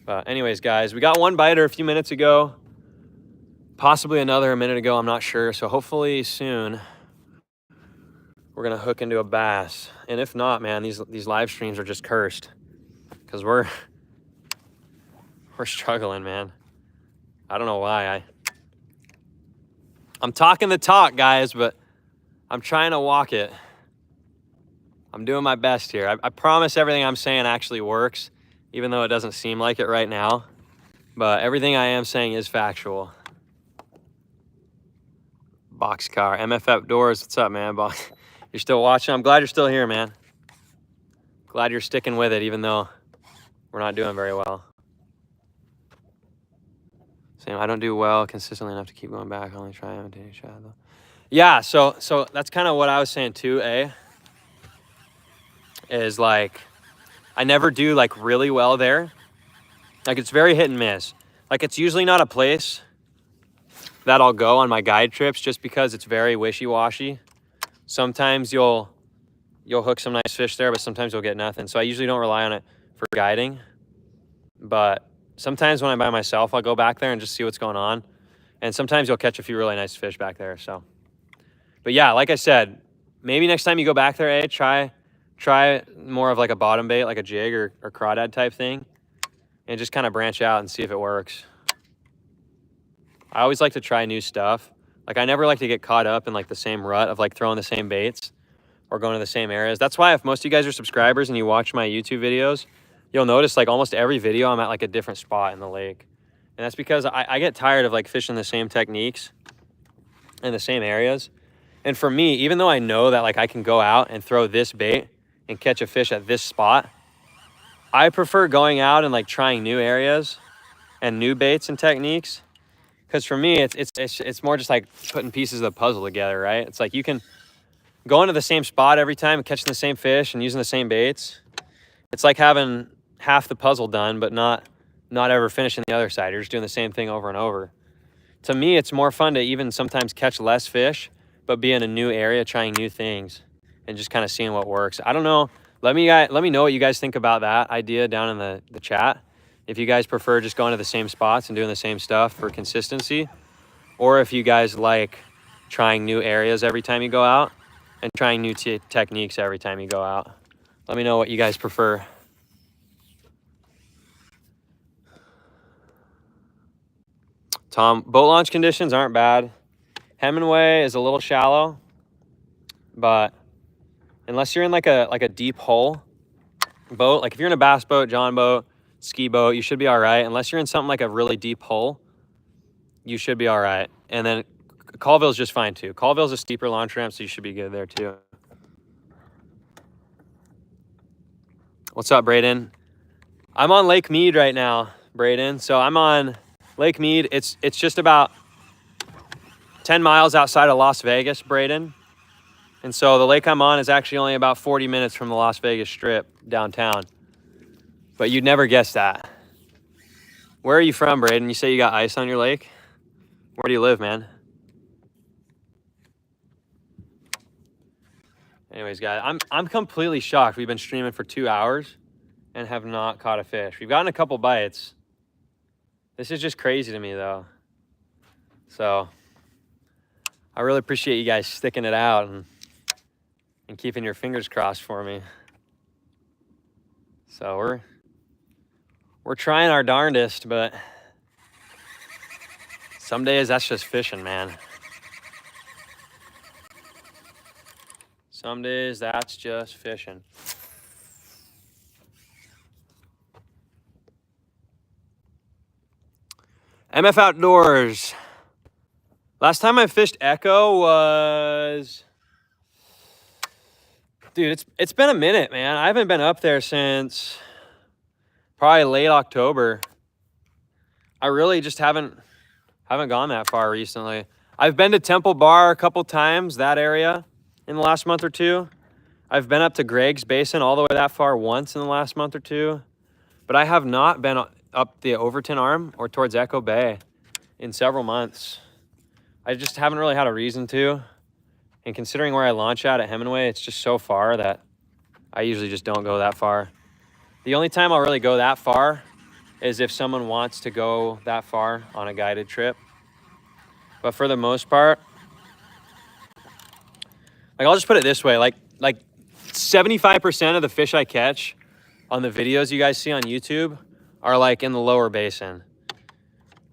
S1: But anyways, guys, we got one biter a few minutes ago, possibly another a minute ago, I'm not sure. So hopefully soon we're gonna hook into a bass. And if not, man, these live streams are just cursed because we're struggling, man. I don't know why. I'm talking the talk, guys, but I'm trying to walk it. I'm doing my best here. I promise everything I'm saying actually works, even though it doesn't seem like it right now. But everything I am saying is factual. Boxcar, MF Outdoors, what's up, man? You're still watching? I'm glad you're still here, man. Glad you're sticking with it, even though we're not doing very well. Same, I don't do well consistently enough to keep going back. I only try imitating shot, though. Yeah, so that's kind of what I was saying too, is like, I never do like really well there. Like it's very hit and miss. Like it's usually not a place that I'll go on my guide trips just because it's very wishy-washy. Sometimes you'll hook some nice fish there, but sometimes you'll get nothing. So I usually don't rely on it for guiding. But sometimes when I'm by myself, I'll go back there and just see what's going on. And sometimes you'll catch a few really nice fish back there. So, but yeah, like I said, maybe next time you go back there, try more of like a bottom bait, like a jig or crawdad type thing, and just kind of branch out and see if it works. I always like to try new stuff. Like I never like to get caught up in like the same rut of like throwing the same baits or going to the same areas. That's why if most of you guys are subscribers and you watch my YouTube videos, you'll notice like almost every video I'm at like a different spot in the lake. And that's because I get tired of like fishing the same techniques in the same areas. And for me, even though I know that like I can go out and throw this bait and catch a fish at this spot, I prefer going out and like trying new areas and new baits and techniques. Because for me, it's more just like putting pieces of the puzzle together, right? It's like you can go into the same spot every time and catching the same fish and using the same baits. It's like having half the puzzle done, but not ever finishing the other side. You're just doing the same thing over and over. To me, it's more fun to even sometimes catch less fish, but be in a new area, trying new things and just kind of seeing what works. I don't know. Let me know what you guys think about that idea down in the chat. If you guys prefer just going to the same spots and doing the same stuff for consistency, or if you guys like trying new areas every time you go out and trying new techniques every time you go out. Let me know what you guys prefer. Tom, boat launch conditions aren't bad. Hemingway is a little shallow, but unless you're in like a deep hole boat, like if you're in a bass boat, john boat, ski boat, you should be all right. Unless you're in something like a really deep hole, you should be all right. And then Colville's just fine too. Colville's a steeper launch ramp, so you should be good there too. What's up, Braden? I'm on Lake Mead right now, Braden. So I'm on Lake Mead. It's just about 10 miles outside of Las Vegas, Braden. And so the lake I'm on is actually only about 40 minutes from the Las Vegas Strip downtown. But you'd never guess that. Where are you from, Braden? You say you got ice on your lake? Where do you live, man? Anyways, guys, I'm completely shocked. We've been streaming for 2 hours and have not caught a fish. We've gotten a couple bites. This is just crazy to me, though. So I really appreciate you guys sticking it out and keeping your fingers crossed for me. So we're trying our darndest, but some days that's just fishing, man. Some days that's just fishing. MF Outdoors. Last time I fished Echo was... Dude, it's been a minute, man. I haven't been up there since probably late October. I really just haven't gone that far recently. I've been to Temple Bar a couple times, that area. in the last month or two. I've been up to Greg's Basin all the way that far once in the last month or two, but I have not been up the Overton Arm or towards Echo Bay in several months. I just haven't really had a reason to. And considering where I launch at Hemingway, it's just so far that I usually just don't go that far. The only time I'll really go that far is if someone wants to go that far on a guided trip. But for the most part, like, I'll just put it this way, like 75% of the fish I catch on the videos you guys see on YouTube are like in the lower basin.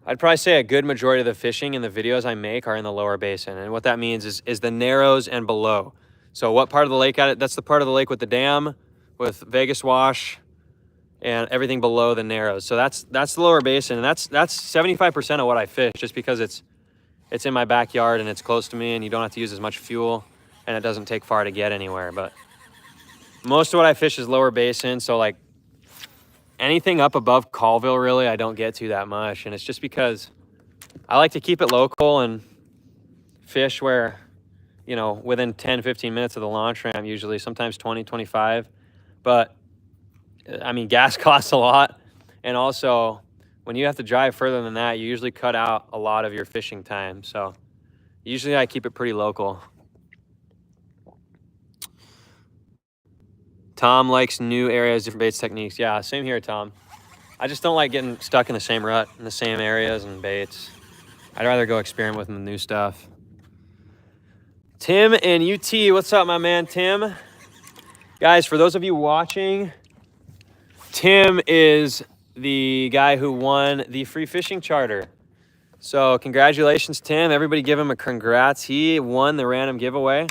S1: I'd probably say a good majority of the fishing in the videos I make are in the lower basin. And what that means is the narrows and below. So what part of the lake that's the part of the lake with the dam, with Vegas Wash, and everything below the narrows. So that's the lower basin, and that's 75% of what I fish, just because it's in my backyard and it's close to me and you don't have to use as much fuel and it doesn't take far to get anywhere. But most of what I fish is lower basin, so like anything up above Colville, really, I don't get to that much. And it's just because I like to keep it local and fish where, you know, within 10, 15 minutes of the launch ramp, usually, sometimes 20, 25. But I mean, gas costs a lot. And also, when you have to drive further than that, you usually cut out a lot of your fishing time. So usually I keep it pretty local. Tom likes new areas, different baits, techniques. Yeah, same here, Tom. I just don't like getting stuck in the same rut, in the same areas and baits. I'd rather go experiment with new stuff. Tim and UT, what's up, my man, Tim? Guys, for those of you watching, Tim is the guy who won the free fishing charter. So congratulations, Tim. Everybody give him a congrats. He won the random giveaway.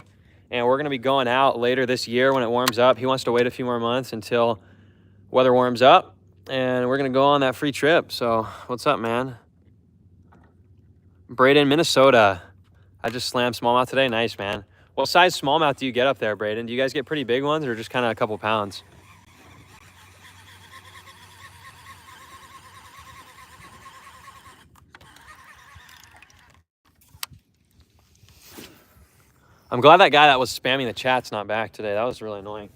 S1: And we're going to be going out later this year when it warms up. He wants to wait a few more months until weather warms up. And we're going to go on that free trip. So what's up, man? Braden, Minnesota. I just slammed smallmouth today. Nice, man. What size smallmouth do you get up there, Braden? Do you guys get pretty big ones or just kind of a couple pounds? I'm glad that guy that was spamming the chat's not back today. That was really annoying.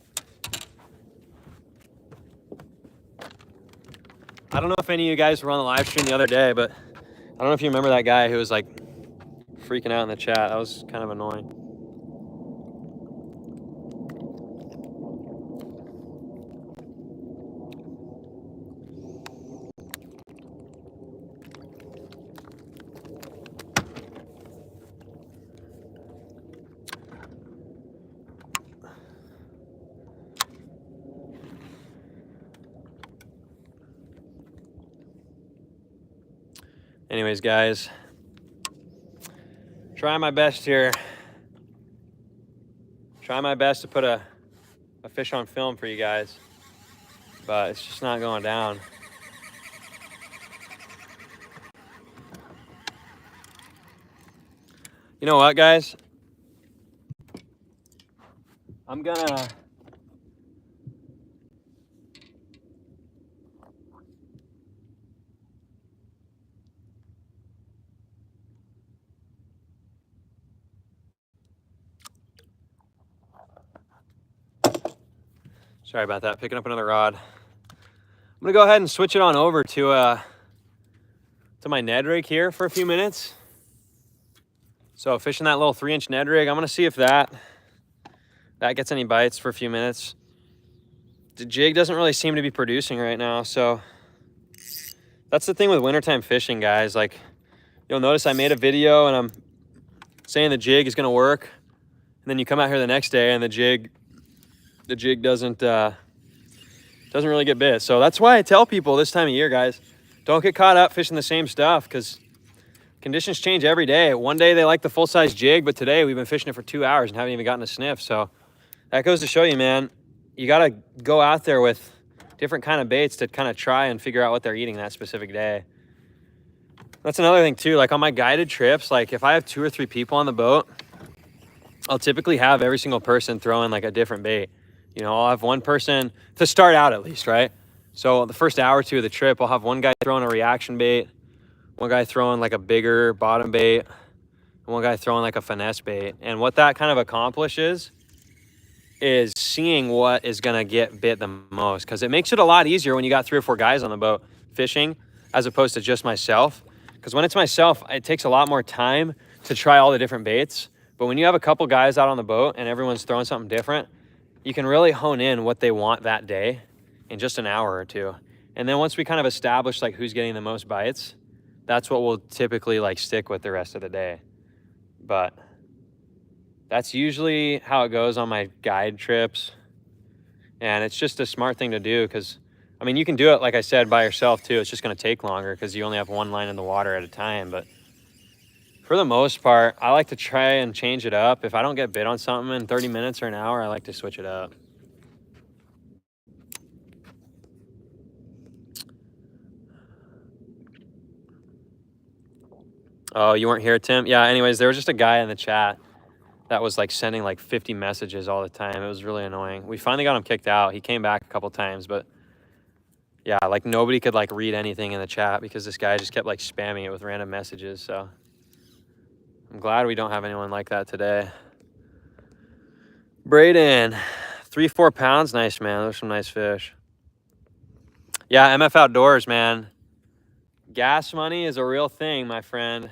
S1: I don't know if any of you guys were on the live stream the other day, but I don't know if you remember that guy who was like freaking out in the chat. That was kind of annoying. Anyways, guys, trying my best here. Trying my best to put a fish on film for you guys, but it's just not going down. You know what, guys? I'm gonna... Sorry about that, picking up another rod. I'm gonna go ahead and switch it on over to my Ned rig here for a few minutes. So fishing that little 3-inch Ned rig, I'm gonna see if that gets any bites for a few minutes. The jig doesn't really seem to be producing right now, so that's the thing with wintertime fishing, guys. Like, you'll notice I made a video and I'm saying the jig is gonna work, and then you come out here the next day and the jig doesn't really get bit. So that's why I tell people this time of year, guys, don't get caught up fishing the same stuff, because conditions change every day. One day they like the full-size jig, but today we've been fishing it for 2 hours and haven't even gotten a sniff. So that goes to show you, man, you got to go out there with different kind of baits to kind of try and figure out what they're eating that specific day. That's another thing too. Like on my guided trips, like if I have 2 or 3 people on the boat, I'll typically have every single person throw in like a different bait. You know, I'll have one person to start out at least, right? So the first hour or two of the trip, I'll have one guy throwing a reaction bait, one guy throwing like a bigger bottom bait, and one guy throwing like a finesse bait. And what that kind of accomplishes is seeing what is going to get bit the most, because it makes it a lot easier when you got 3 or 4 guys on the boat fishing as opposed to just myself. Because when it's myself, it takes a lot more time to try all the different baits. But when you have a couple guys out on the boat and everyone's throwing something different, you can really hone in what they want that day in just an hour or 2. And then once we kind of establish like who's getting the most bites, that's what we'll typically like stick with the rest of the day. But that's usually how it goes on my guide trips. And it's just a smart thing to do, because I mean, you can do it, like I said, by yourself too. It's just going to take longer because you only have one line in the water at a time. But for the most part, I like to try and change it up. If I don't get bit on something in 30 minutes or an hour, I like to switch it up. Oh, you weren't here, Tim? Yeah, anyways, there was just a guy in the chat that was like sending like 50 messages all the time. It was really annoying. We finally got him kicked out. He came back a couple times, but yeah, like nobody could like read anything in the chat because this guy just kept like spamming it with random messages. So I'm glad we don't have anyone like that today. Braden, 3-4 pounds. Nice, man. Those are some nice fish. Yeah, MF Outdoors, man. Gas money is a real thing, my friend.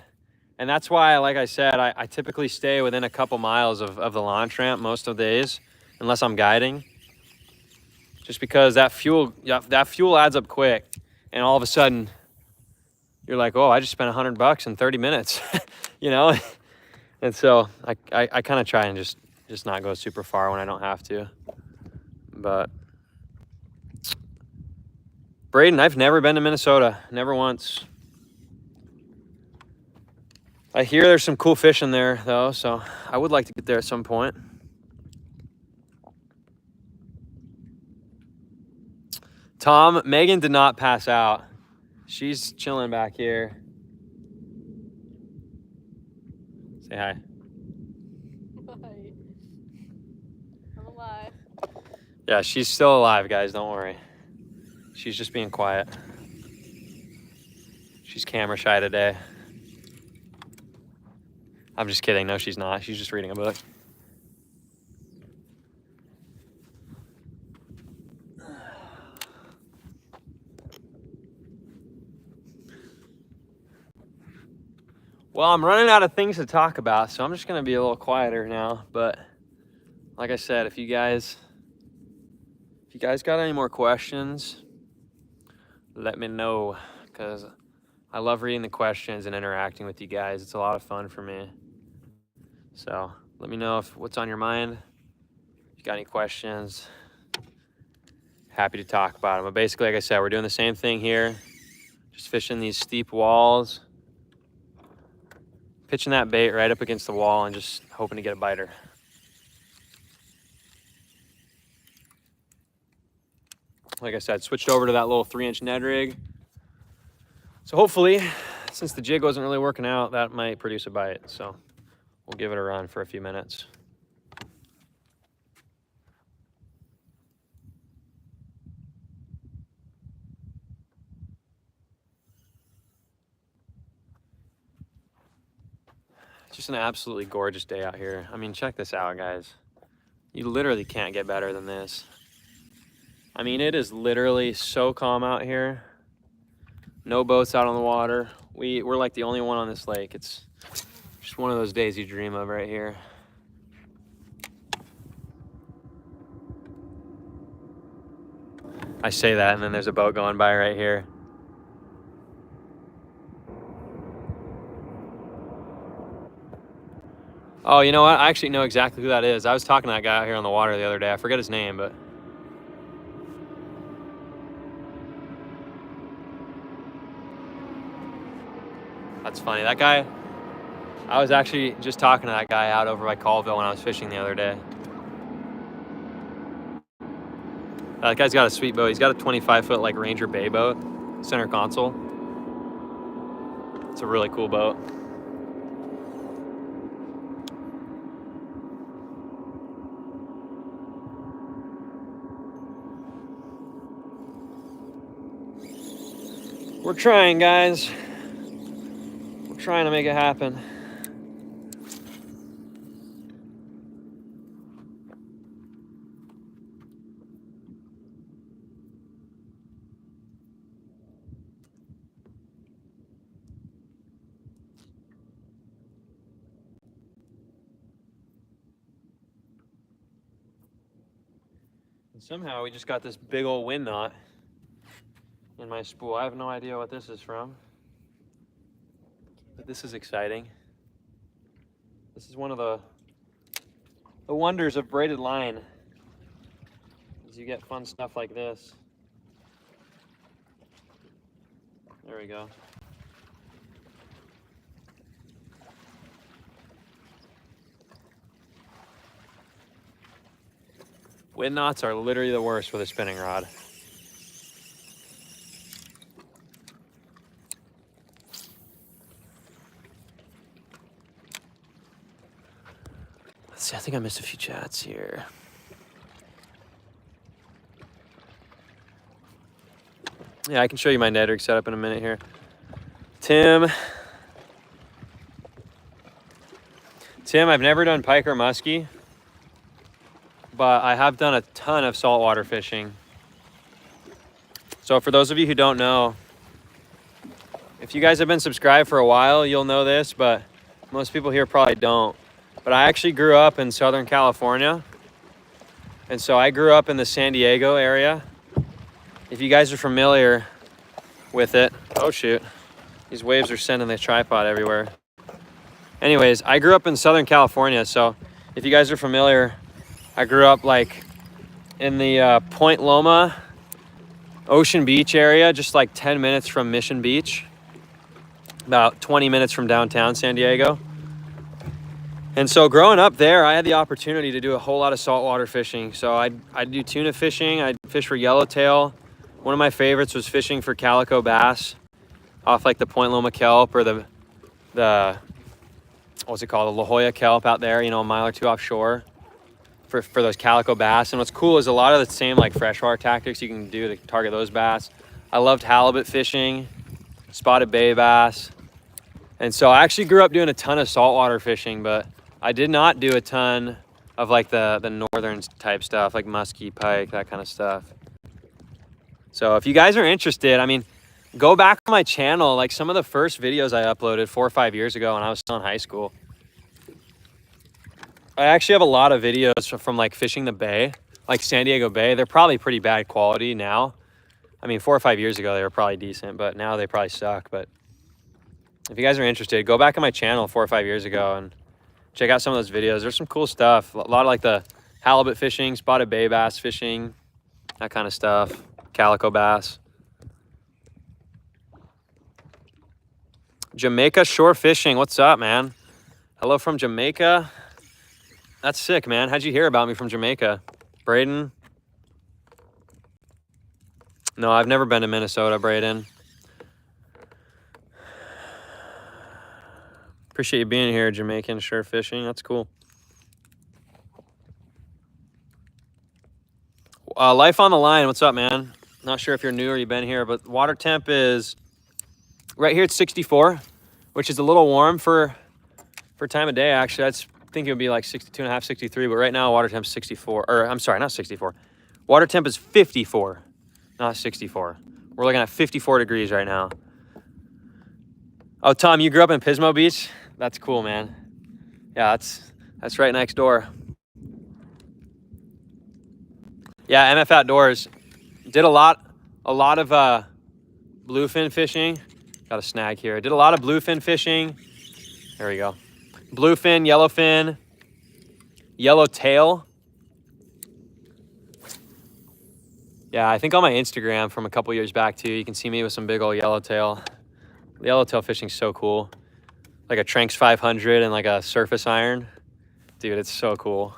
S1: And that's why, like I said, I typically stay within a couple miles of the launch ramp most of the days, unless I'm guiding. Just because that fuel adds up quick. And all of a sudden, you're like, oh, I just spent $100 in 30 minutes, you know? And so I kind of try and just not go super far when I don't have to. But Braden, I've never been to Minnesota, never once. I hear there's some cool fish in there though, so I would like to get there at some point. Tom, Megan did not pass out. She's chilling back here. Say hi.
S2: Hi. I'm alive.
S1: Yeah, she's still alive, guys. Don't worry. She's just being quiet. She's camera shy today. I'm just kidding. No, she's not. She's just reading a book. Well, I'm running out of things to talk about, so I'm just going to be a little quieter now. But like I said, if you guys got any more questions, let me know, because I love reading the questions and interacting with you guys. It's a lot of fun for me. So let me know what's on your mind. If you got any questions, happy to talk about them. But basically, like I said, we're doing the same thing here. Just fishing these steep walls, pitching that bait right up against the wall and just hoping to get a biter. Like I said, switched over to that little 3-inch Ned rig. So hopefully, since the jig wasn't really working out, that might produce a bite. So we'll give it a run for a few minutes. Just an absolutely gorgeous day out here. I mean, check this out, guys. You literally can't get better than this. I mean, it is literally so calm out here. No boats out on the water. We're like the only one on this lake. It's just one of those days you dream of right here. I say that and then there's a boat going by right here. Oh, you know what? I actually know exactly who that is. I was talking to that guy out here on the water the other day. I forget his name, but that's funny. That guy, I was actually just talking to that guy out over by Colville when I was fishing the other day. That guy's got a sweet boat. He's got a 25-foot like Ranger Bay boat, center console. It's a really cool boat. We're trying, guys. We're trying to make it happen. Somehow we just got this big old wind knot in my spool. I have no idea what this is from, but this is exciting. This is one of the wonders of braided line, is you get fun stuff like this. There we go. Wind knots are literally the worst with a spinning rod. Let's see, I think I missed a few chats here. Yeah, I can show you my net rig setup in a minute here. Tim, I've never done pike or muskie, but I have done a ton of saltwater fishing. So for those of you who don't know, if you guys have been subscribed for a while, you'll know this, but most people here probably don't. But I actually grew up in Southern California. And so I grew up in the San Diego area. If you guys are familiar with it, oh shoot, these waves are sending the tripod everywhere. Anyways, I grew up in Southern California. So if you guys are familiar, I grew up like in the Point Loma, Ocean Beach area, just like 10 minutes from Mission Beach, about 20 minutes from downtown San Diego. And so growing up there, I had the opportunity to do a whole lot of saltwater fishing. So I'd do tuna fishing, I'd fish for yellowtail. One of my favorites was fishing for calico bass off like the Point Loma kelp or the what's it called, the La Jolla kelp out there, you know, a mile or two offshore for those calico bass. And what's cool is a lot of the same like freshwater tactics you can do to target those bass. I loved halibut fishing, spotted bay bass. And so I actually grew up doing a ton of saltwater fishing, but I did not do a ton of like the northern type stuff, like muskie, pike, that kind of stuff. So if you guys are interested, I mean, go back on my channel. Like some of the first videos I uploaded 4 or 5 years ago when I was still in high school. I actually have a lot of videos from like fishing the bay, like San Diego Bay. They're probably pretty bad quality now. I mean, 4 or 5 years ago, they were probably decent, but now they probably suck. But if you guys are interested, go back on my channel 4 or 5 years ago and check out some of those videos. There's some cool stuff. A lot of like the halibut fishing, spotted bay bass fishing, that kind of stuff. Calico bass. Jamaica shore fishing. What's up, man? Hello from Jamaica. That's sick, man. How'd you hear about me from Jamaica? Braden? No, I've never been to Minnesota, Braden. Appreciate you being here, Jamaican shore fishing. That's cool. Life on the line. What's up, man? Not sure if you're new or you've been here, but water temp is right here. It's 64, which is a little warm for time of day. Actually, I think it would be like 62 and a half, 63, but right now water temp is 64. Or I'm sorry, not 64. Water temp is 54, not 64. We're looking at 54 degrees right now. Oh, Tom, you grew up in Pismo Beach? That's cool, man. Yeah, that's right next door. Yeah, MF Outdoors. Did a lot of bluefin fishing. Got a snag here. Did a lot of bluefin fishing. There we go. Bluefin, yellowfin, yellowtail. Yeah, I think on my Instagram from a couple years back too, you can see me with some big old yellowtail. The yellowtail fishing's so cool. Like a Tranx 500 and like a surface iron. Dude, it's so cool.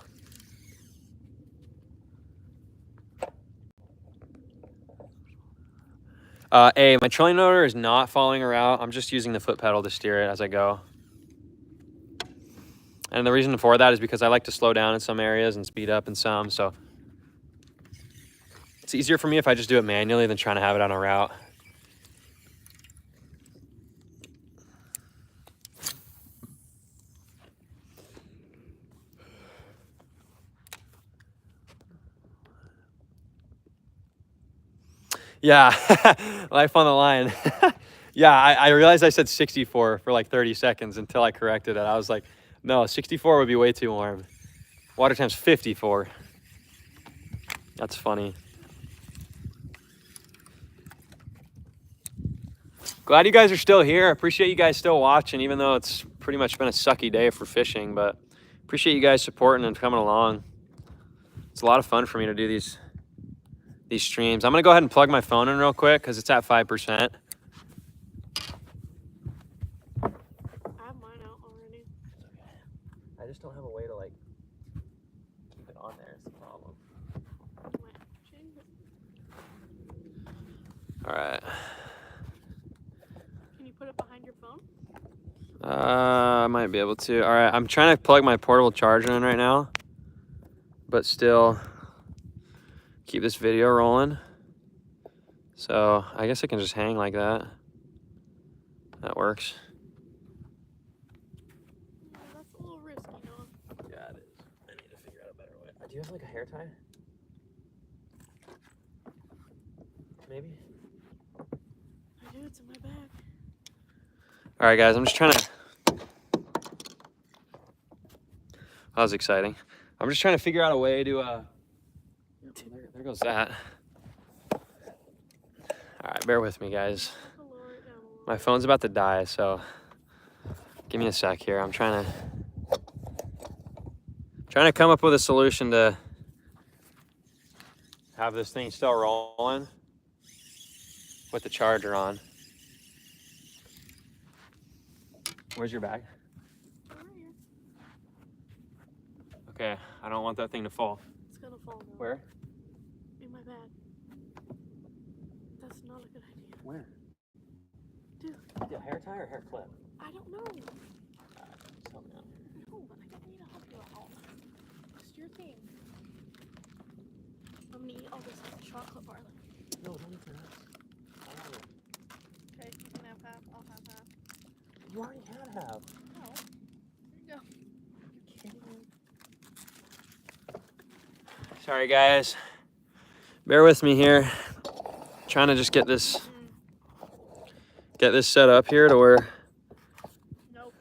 S1: My trolling motor is not following a route. I'm just using the foot pedal to steer it as I go. And the reason for that is because I like to slow down in some areas and speed up in some. So it's easier for me if I just do it manually than trying to have it on a route. Yeah, life on the line. Yeah, I realized I said 64 for like 30 seconds until I corrected it. I was like, no, 64 would be way too warm. Water temp's 54. That's funny. Glad you guys are still here. Appreciate you guys still watching, even though it's pretty much been a sucky day for fishing, but appreciate you guys supporting and coming along. It's a lot of fun for me to do these streams. I'm gonna go ahead and plug my phone in real quick because it's at 5%.
S2: I have mine out already.
S1: I just don't have a way to like keep it on there. It's the problem. All right.
S2: Can you put it behind your phone?
S1: I might be able to. All right, I'm trying to plug my portable charger in right now, but still keep this video rolling. So I guess it can just hang like that. That works.
S2: Yeah, that's a little risky, Noah.
S1: Yeah, it is. I need to figure out a better way. Do you have like a hair tie? Maybe?
S2: I do, it's in my bag.
S1: All right, guys, I'm just trying to... That was exciting. I'm just trying to figure out a way to... There goes that. All right, bear with me, guys. My phone's about to die, so give me a sec here. I'm trying to come up with a solution to have this thing still rolling with the charger on. Where's your bag?
S2: Right here.
S1: Okay, I don't want that thing to fall.
S2: It's gonna fall now.
S1: Where?
S2: In my bag. That's not a good idea.
S1: Where?
S2: Dude.
S1: A hair tie or hair clip?
S2: I don't know.
S1: Just help me out.
S2: No, but I don't need to help you out. Just your thing. I'm gonna eat all this chocolate bar.
S1: No, don't eat that.
S2: Okay, you can have half. I'll have half.
S1: You already had half.
S2: No. There you go.
S1: Sorry, guys. Bear with me here. Trying to just get this set up here to where...
S2: Nope.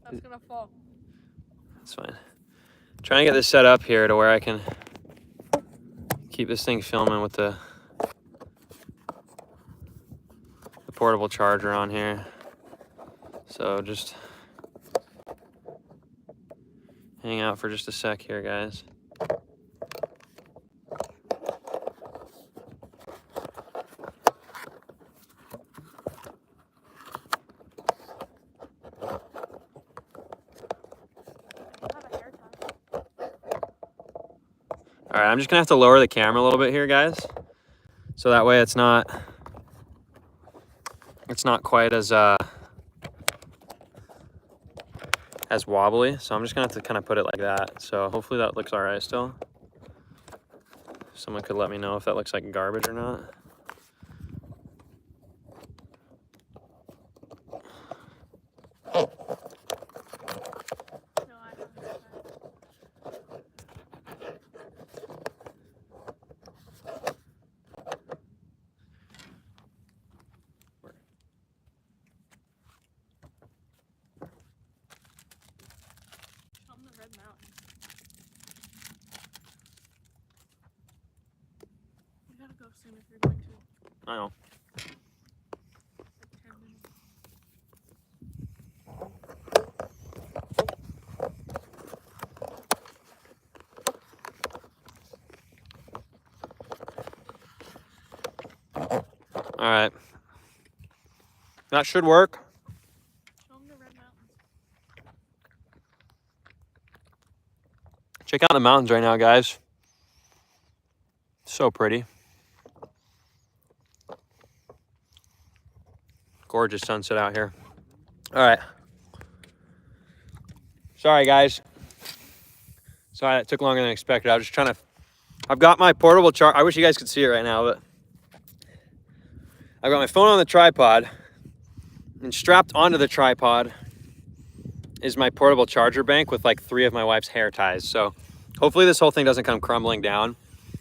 S2: That's gonna fall.
S1: That's fine. Trying to get this set up here to where I can keep this thing filming with the portable charger on here. So just hang out for just a sec here, guys. All right, I'm just gonna have to lower the camera a little bit here, guys, so that way it's not quite as wobbly. So I'm just gonna have to kind of put it like that. So hopefully that looks all right still. Someone could let me know if that looks like garbage or not.
S2: Go soon if you're going to.
S1: I know.
S2: Like 10 minutes.
S1: All right. That should work.
S2: Show them the red mountains.
S1: Check out the mountains right now, guys. So pretty. Gorgeous sunset out here. All right. Sorry, guys. Sorry, it took longer than expected. I was just trying to... I've got my portable charger. I wish you guys could see it right now, but... I've got my phone on the tripod, and strapped onto the tripod is my portable charger bank with like 3 of my wife's hair ties. So hopefully this whole thing doesn't come crumbling down,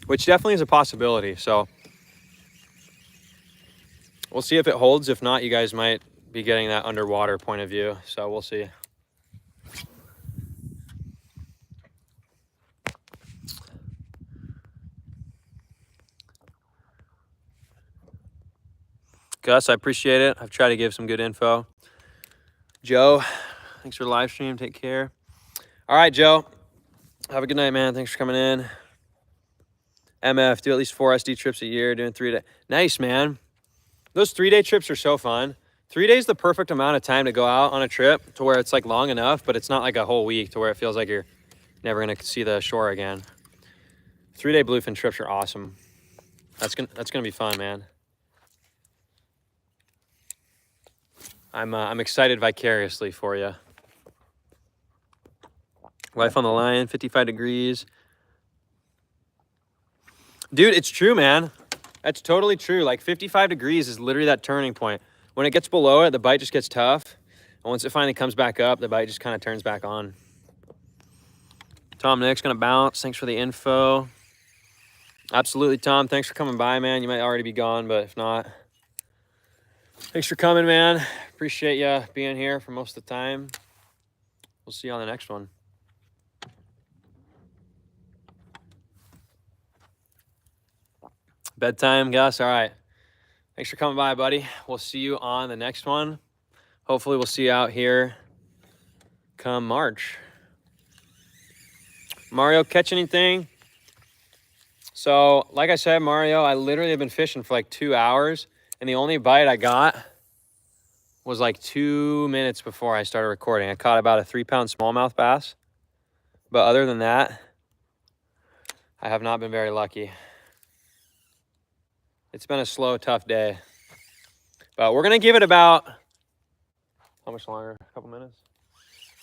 S1: which definitely is a possibility. So we'll see if it holds. If not, you guys might be getting that underwater point of view. So we'll see. Gus, I appreciate it. I've tried to give some good info. Joe, thanks for the live stream. Take care. All right, Joe. Have a good night, man. Thanks for coming in. MF, do at least 4 SD trips a year, doing 3-day. Nice, man. Those 3-day trips are so fun. 3 days the perfect amount of time to go out on a trip to where it's like long enough, but it's not like a whole week to where it feels like you're never gonna see the shore again. 3-day bluefin trips are awesome. That's gonna be fun, man. I'm excited vicariously for you. Life on the line, 55 degrees. Dude, it's true, man. That's totally true. Like 55 degrees is literally that turning point. When it gets below it, the bite just gets tough. And once it finally comes back up, the bite just kind of turns back on. Tom Nick's gonna bounce. Thanks for the info. Absolutely, Tom. Thanks for coming by, man. You might already be gone, but if not, thanks for coming, man. Appreciate you being here for most of the time. We'll see you on the next one. Bedtime, Gus. All right. Thanks for coming by, buddy. We'll see you on the next one. Hopefully we'll see you out here come March. Mario, catch anything? So, like I said, Mario, I literally have been fishing for like 2 hours, and the only bite I got was like 2 minutes before I started recording. I caught about a 3-pound smallmouth bass. But other than that, I have not been very lucky. It's been a slow, tough day. But we're going to give it about, how much longer? A couple minutes?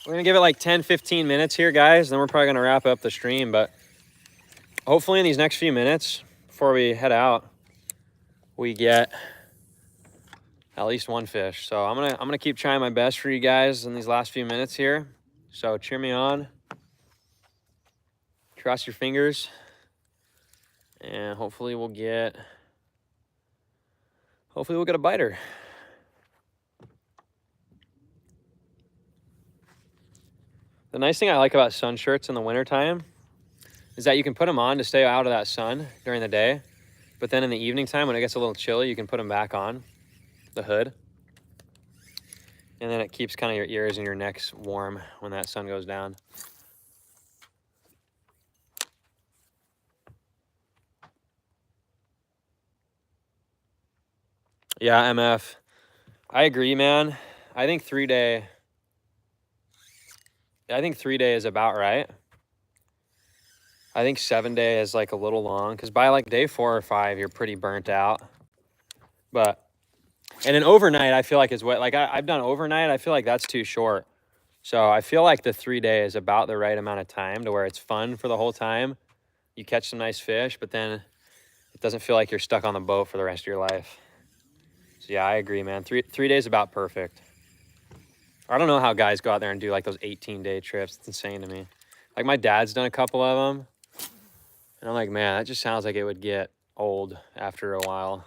S1: We're going to give it like 10, 15 minutes here, guys. Then we're probably going to wrap up the stream. But hopefully in these next few minutes, before we head out, we get at least one fish. So I'm gonna keep trying my best for you guys in these last few minutes here. So cheer me on. Cross your fingers. And hopefully we'll get a biter. The nice thing I like about sun shirts in the wintertime is that you can put them on to stay out of that sun during the day. But then in the evening time, when it gets a little chilly, you can put them back on the hood. And then it keeps kind of your ears and your necks warm when that sun goes down. Yeah, MF. I agree, man. I think 3-day is about right. I think 7-day is like a little long because by like day 4 or 5, you're pretty burnt out. And an overnight, I feel like is what, like I've done overnight. I feel like that's too short. So I feel like the 3-day is about the right amount of time to where it's fun for the whole time. You catch some nice fish, but then it doesn't feel like you're stuck on the boat for the rest of your life. So yeah, I agree, man. 3 days about perfect. I don't know how guys go out there and do like those 18-day trips. It's insane to me. Like my dad's done a couple of them. And I'm like, man, that just sounds like it would get old after a while.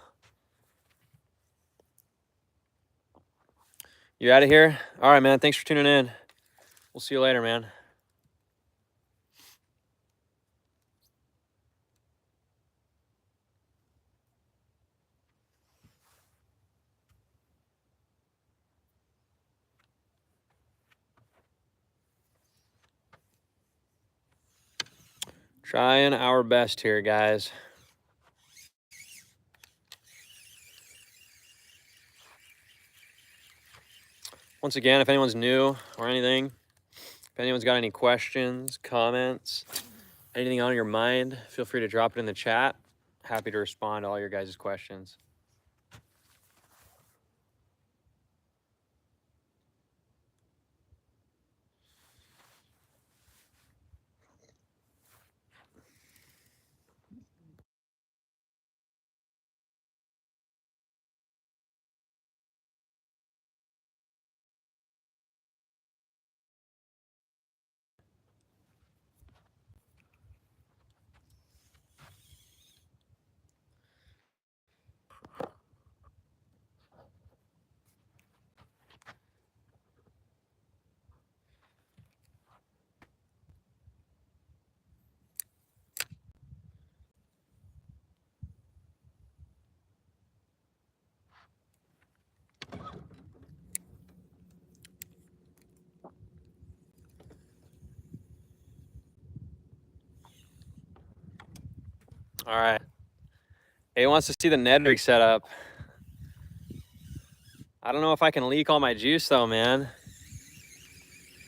S1: You out of here? All right, man. Thanks for tuning in. We'll see you later, man. Trying our best here, guys. Once again, if anyone's new or anything, if anyone's got any questions, comments, anything on your mind, feel free to drop it in the chat. Happy to respond to all your guys' questions. All right. He wants to see the Ned rig setup. I don't know if I can leak all my juice though, man.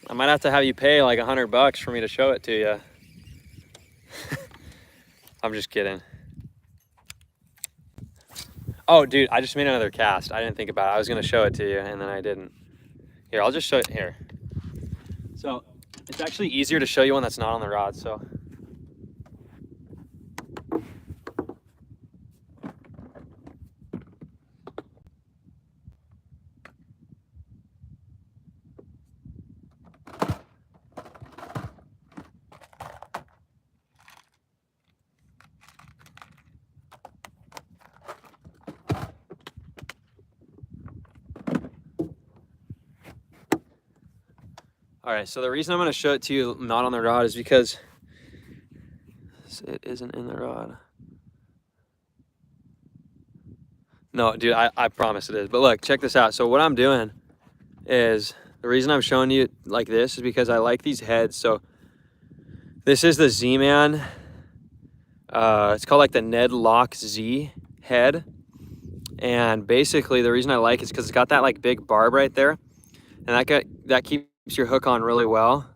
S1: I might have to have you pay like $100 for me to show it to you. I'm just kidding. Oh, dude, I just made another cast. I didn't think about it. I was gonna show it to you and then I didn't. Here, I'll just show it here. So it's actually easier to show you one that's not on the rod, so. All right, so the reason I'm gonna show it to you not on the rod is because it isn't in the rod. No, dude, I promise it is. But look, check this out. So what I'm doing is, the reason I'm showing you like this is because I like these heads. So this is the Z-Man. It's called like the Ned Lock Z head. And basically the reason I like it is because it's got that like big barb right there. And that keeps your hook on really well.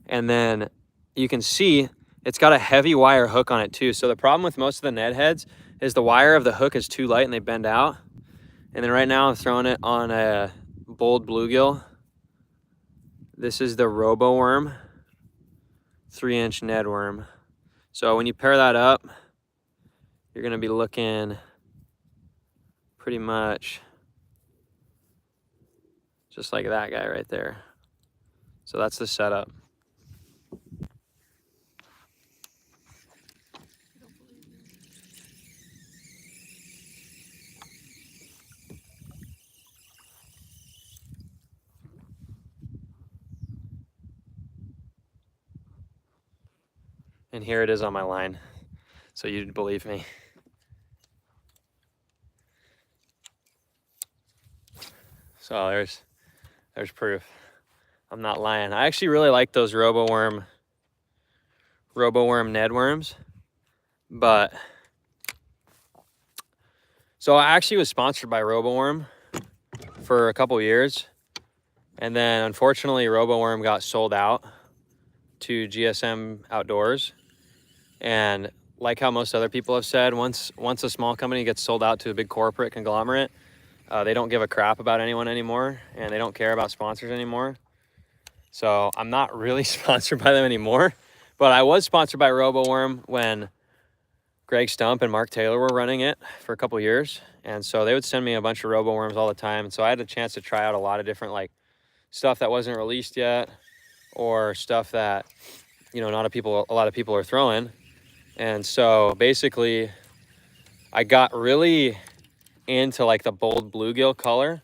S1: And then you can see it's got a heavy wire hook on it too. So the problem with most of the Ned heads is the wire of the hook is too light and they bend out. And then right now I'm throwing it on a bold bluegill. This is the Robo Worm, 3-inch Ned worm. So when you pair that up, you're gonna be looking pretty much just like that guy right there. So that's the setup. And here it is on my line, so you'd believe me. So there's proof. I'm not lying. I actually really like those Robo Worm Ned worms, but so I actually was sponsored by Robo Worm for a couple years, and then unfortunately Robo Worm got sold out to GSM Outdoors. And like how most other people have said, once a small company gets sold out to a big corporate conglomerate, they don't give a crap about anyone anymore, and they don't care about sponsors anymore. So I'm not really sponsored by them anymore, but I was sponsored by RoboWorm when Greg Stump and Mark Taylor were running it for a couple years. And so they would send me a bunch of RoboWorms all the time. And so I had a chance to try out a lot of different like stuff that wasn't released yet, or stuff that, you know, a lot of people are throwing. And so basically I got really into like the bold bluegill color,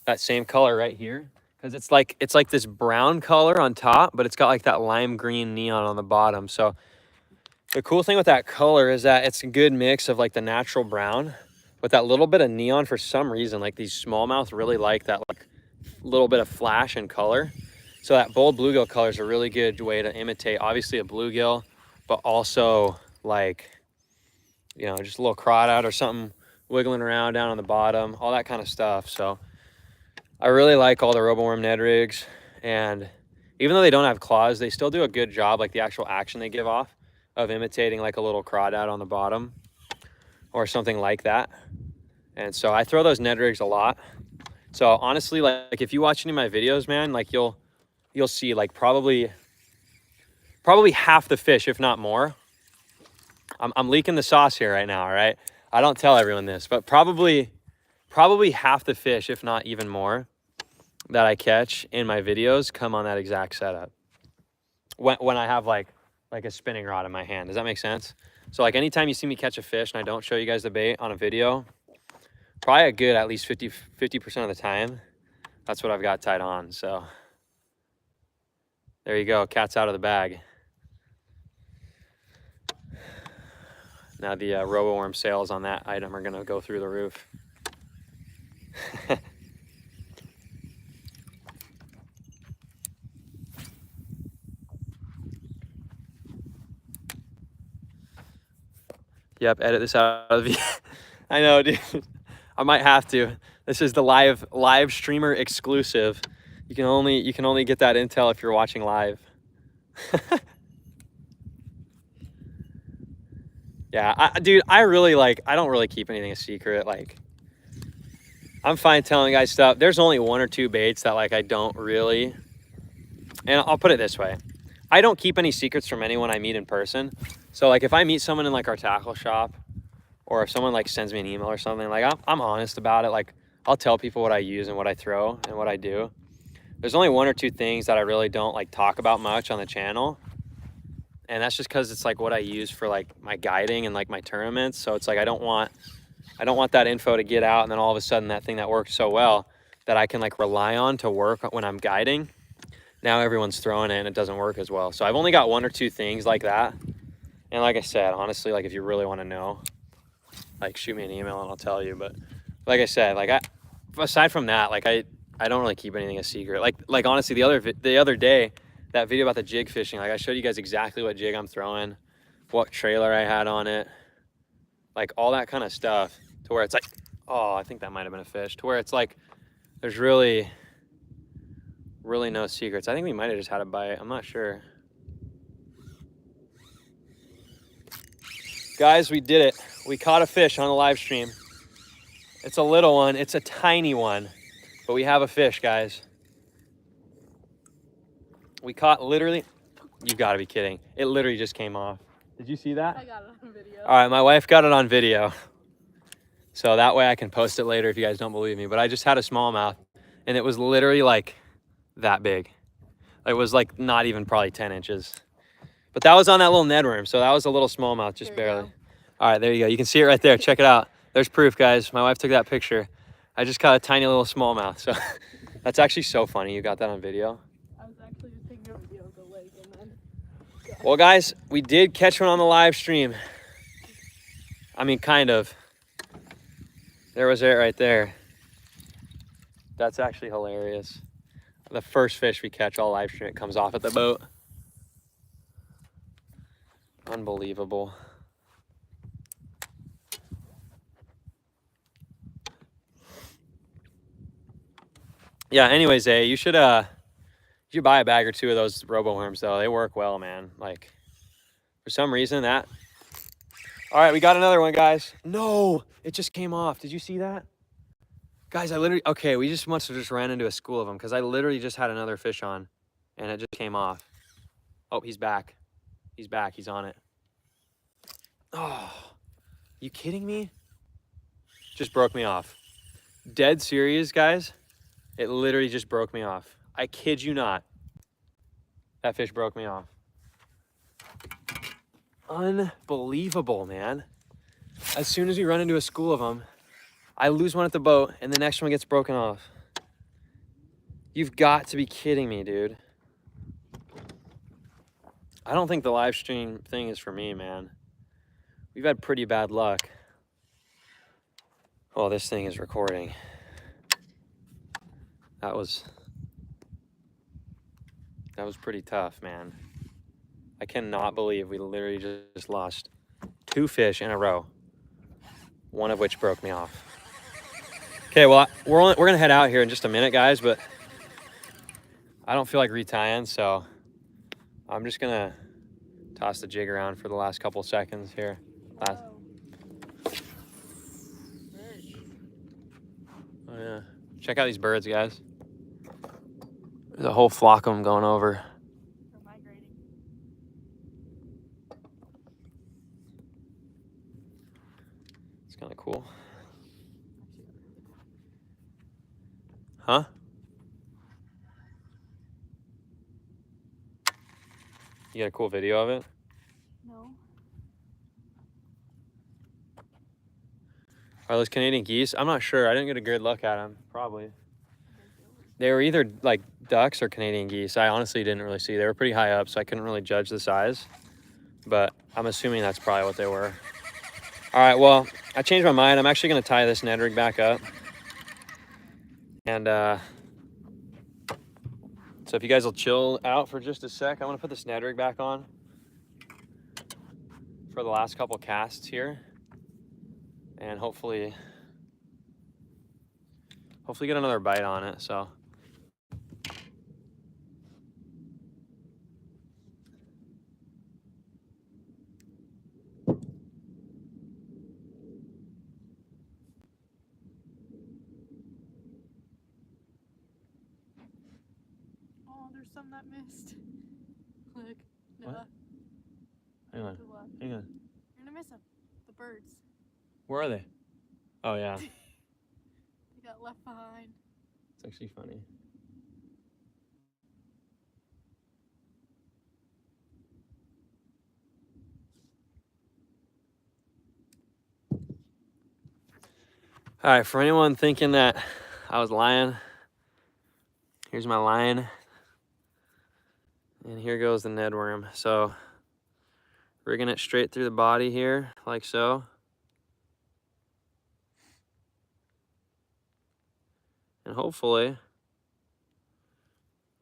S1: that same color right here, because it's like this brown color on top, but it's got like that lime green neon on the bottom. So the cool thing with that color is that it's a good mix of like the natural brown with that little bit of neon. For some reason, like these smallmouth really like that like little bit of flash and color. So that bold bluegill color is a really good way to imitate obviously a bluegill, but also like, you know, just a little crawdad or something wiggling around down on the bottom, all that kind of stuff. So I really like all the RoboWorm Ned rigs, and even though they don't have claws, they still do a good job, like the actual action they give off, of imitating like a little crawdad on the bottom or something like that. And so I throw those Ned rigs a lot. So honestly, like if you watch any of my videos, man, like you'll see like probably half the fish, if not more. I'm leaking the sauce here right now, all right? I don't tell everyone this, but probably half the fish, if not even more, that I catch in my videos come on that exact setup. When I have like a spinning rod in my hand. Does that make sense? So like anytime you see me catch a fish and I don't show you guys the bait on a video, probably a good at least 50% of the time, that's what I've got tied on. So there you go, cat's out of the bag. Now the RoboWorm sales on that item are gonna go through the roof. Yep, edit this out of the video. I know, dude. I might have to. This is the live streamer exclusive. You can only get that intel if you're watching live. Yeah, dude, I don't really keep anything a secret. Like, I'm fine telling guys stuff. There's only 1 or 2 baits that like I don't really, and I'll put it this way. I don't keep any secrets from anyone I meet in person. So like if I meet someone in like our tackle shop, or if someone like sends me an email or something, like I'm honest about it. Like I'll tell people what I use and what I throw and what I do. There's only 1 or 2 things that I really don't like talk about much on the channel. And that's just because it's like what I use for like my guiding and like my tournaments. So it's like I don't want that info to get out and then all of a sudden that thing that worked so well that I can like rely on to work when I'm guiding, now everyone's throwing it and it doesn't work as well. So I've only got 1 or 2 things like that. And like I said, honestly, like if you really want to know, like shoot me an email and I'll tell you. But like I said, like aside from that, like I don't really keep anything a secret. Like honestly, the other day, that video about the jig fishing, like I showed you guys exactly what jig I'm throwing, what trailer I had on it, like all that kind of stuff, to where it's like, oh, I think that might have been a fish, to where it's like there's really no secrets. I think we might have just had a bite. I'm not sure. Guys, we did it. We caught a fish on the live stream. It's a little one. It's a tiny one, but we have a fish, guys. We caught literally, you gotta be kidding. It literally just came off. Did you see that?
S2: I got it on video.
S1: All right, my wife got it on video. So that way I can post it later if you guys don't believe me. But I just had a smallmouth and it was literally like that big. It was like not even probably 10 inches. But that was on that little Ned worm. So that was a little smallmouth, just barely. All right, there you go. You can see it right there. Check it out. There's proof, guys. My wife took that picture. I just caught a tiny little smallmouth. So that's actually so funny. You got that on video.
S2: I was actually just taking a video of the lake and then.
S1: Well, guys, we did catch one on the live stream. I mean, kind of. There was it right there. That's actually hilarious. The first fish we catch all live stream, it comes off at the boat. Unbelievable. Yeah, anyways, you should buy a bag or 2 of those robo worms though. They work well, man. Like for some reason that. All right, we got another one, guys. No, it just came off. Did you see that? Guys, okay, we must have just ran into a school of them because I literally just had another fish on and it just came off. Oh, he's back. He's back. He's on it. Oh, you kidding me? Just broke me off. Dead serious, guys. It literally just broke me off. I kid you not. That fish broke me off. Unbelievable, man. As soon as we run into a school of them, I lose one at the boat and the next one gets broken off. You've got to be kidding me, dude. I don't think the live stream thing is for me, man. We've had pretty bad luck. Oh, this thing is recording. That was pretty tough, man. I cannot believe we literally just lost 2 fish in a row, one of which broke me off. Okay, well, we're gonna head out here in just a minute, guys, but I don't feel like retying, so I'm just gonna toss the jig around for the last couple seconds here. Oh yeah, check out these birds, guys. There's a whole flock of them going over.
S2: They're migrating.
S1: It's kind of cool. Huh? You got a cool video of it?
S2: No.
S1: Are those Canadian geese? I'm not sure. I didn't get a good look at them. Probably. They were either like ducks or Canadian geese. I honestly didn't really see. They were pretty high up, so I couldn't really judge the size. But I'm assuming that's probably what they were. All right, well, I changed my mind. I'm actually going to tie this Ned rig back up. And so if you guys will chill out for just a sec, I'm going to put this Ned rig back on for the last couple casts here. and hopefully get another bite on it. So
S2: Oh, there's some that missed. Look,
S1: What?
S2: Noah.
S1: hang on,
S2: To the left.
S1: hang on.
S2: You're gonna miss them. The birds.
S1: Where are they? Oh yeah,
S2: They got left behind.
S1: it's actually funny. All right, for anyone thinking that I was lying, here's my line. And here goes the Ned worm. So rigging it straight through the body here, like so. And hopefully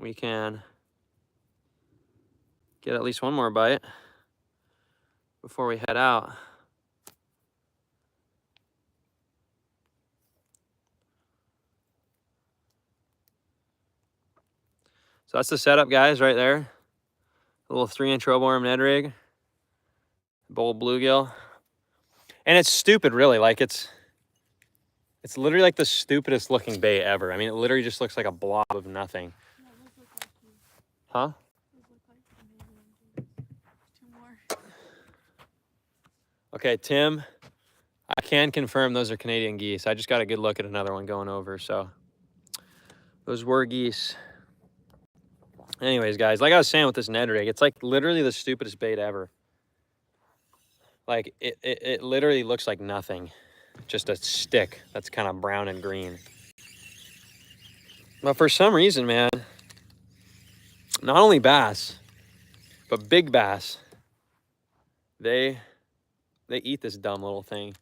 S1: we can get at least one more bite before we head out. So that's the setup, guys, right there. A little 3-inch roboworm Ned rig, bowl bluegill. And it's stupid, really. Like it's literally like the stupidest looking bait ever. I mean, it literally just looks like a blob of nothing.
S2: Yeah, those look like you.
S1: Huh?
S2: Those look like Canadian geese. 2 more.
S1: Okay, Tim, I can confirm those are Canadian geese. I just got a good look at another one going over, so those were geese. Anyways, guys, like I was saying with this Ned rig, it's like literally the stupidest bait ever. Like it literally looks like nothing. Just a stick that's kind of brown and green. But for some reason, man, not only bass, but big bass, they eat this dumb little thing.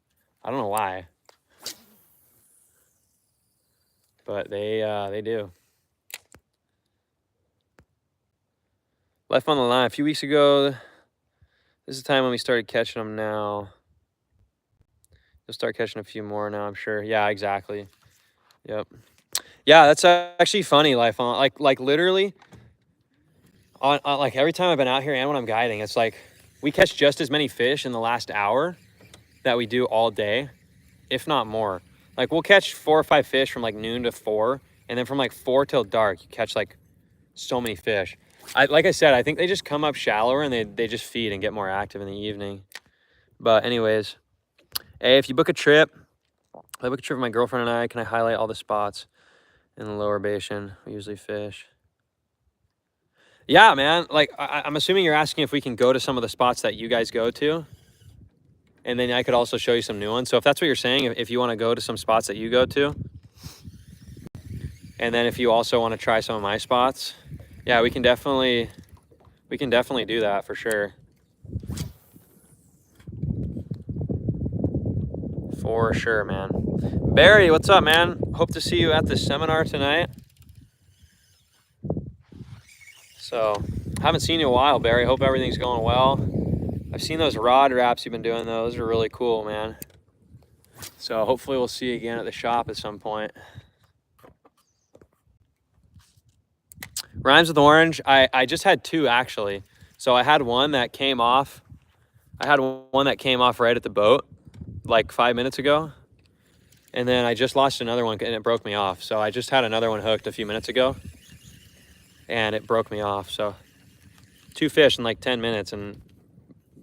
S1: I don't know why, but they do. Left on the line a few weeks ago. This is the time when we started catching them now. You'll start catching a few more now, I'm sure. Yeah, exactly. Yep. Yeah, that's actually funny, Life on like literally on like every time I've been out here and when I'm guiding, it's like we catch just as many fish in the last hour that we do all day, if not more. Like we'll catch 4 or 5 fish from like noon to 4, and then from like 4 till dark, you catch like so many fish. Like I said, I think they just come up shallower and they just feed and get more active in the evening. But anyways, hey, if you book a trip, I book a trip with my girlfriend and I, can I highlight all the spots in the lower basin we usually fish? Yeah, man. Like I'm assuming you're asking if we can go to some of the spots that you guys go to, and then I could also show you some new ones. So if that's what you're saying, if you want to go to some spots that you go to, and then if you also want to try some of my spots, yeah, we can definitely do that for sure. For sure, man. Barry, what's up, man? Hope to see you at the seminar tonight. So, haven't seen you in a while, Barry. Hope everything's going well. I've seen those rod wraps you've been doing, though. Those are really cool, man. So hopefully we'll see you again at the shop at some point. Rhymes with orange. I just had 2, actually. So I had one that came off. I had one that came off right at the boat, like 5 minutes ago. And then I just lost another one and it broke me off. So I just had another one hooked a few minutes ago and it broke me off. So 2 fish in like 10 minutes and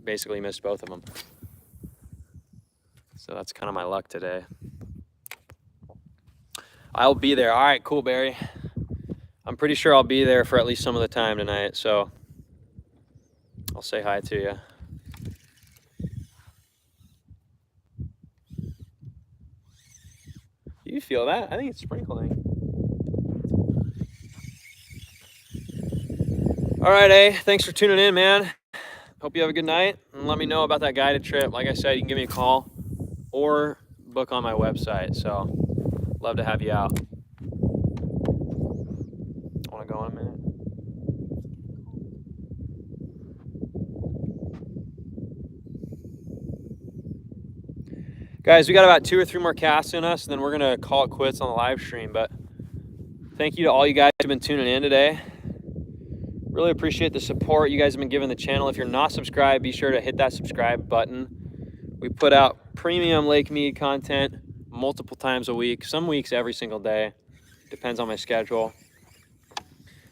S1: basically missed both of them. So that's kind of my luck today. I'll be there. All right, cool, Barry. I'm pretty sure I'll be there for at least some of the time tonight. So I'll say hi to you. You feel that? I think it's sprinkling. All right, A. Thanks for tuning in, man. Hope you have a good night. And let me know about that guided trip. Like I said, you can give me a call or book on my website. So love to have you out. Want to go in a minute? Guys, we got about 2 or 3 more casts in us, and then we're gonna call it quits on the live stream. But thank you to all you guys who've been tuning in today. Really appreciate the support you guys have been giving the channel. If you're not subscribed, be sure to hit that subscribe button. We put out premium Lake Mead content multiple times a week, some weeks every single day. Depends on my schedule.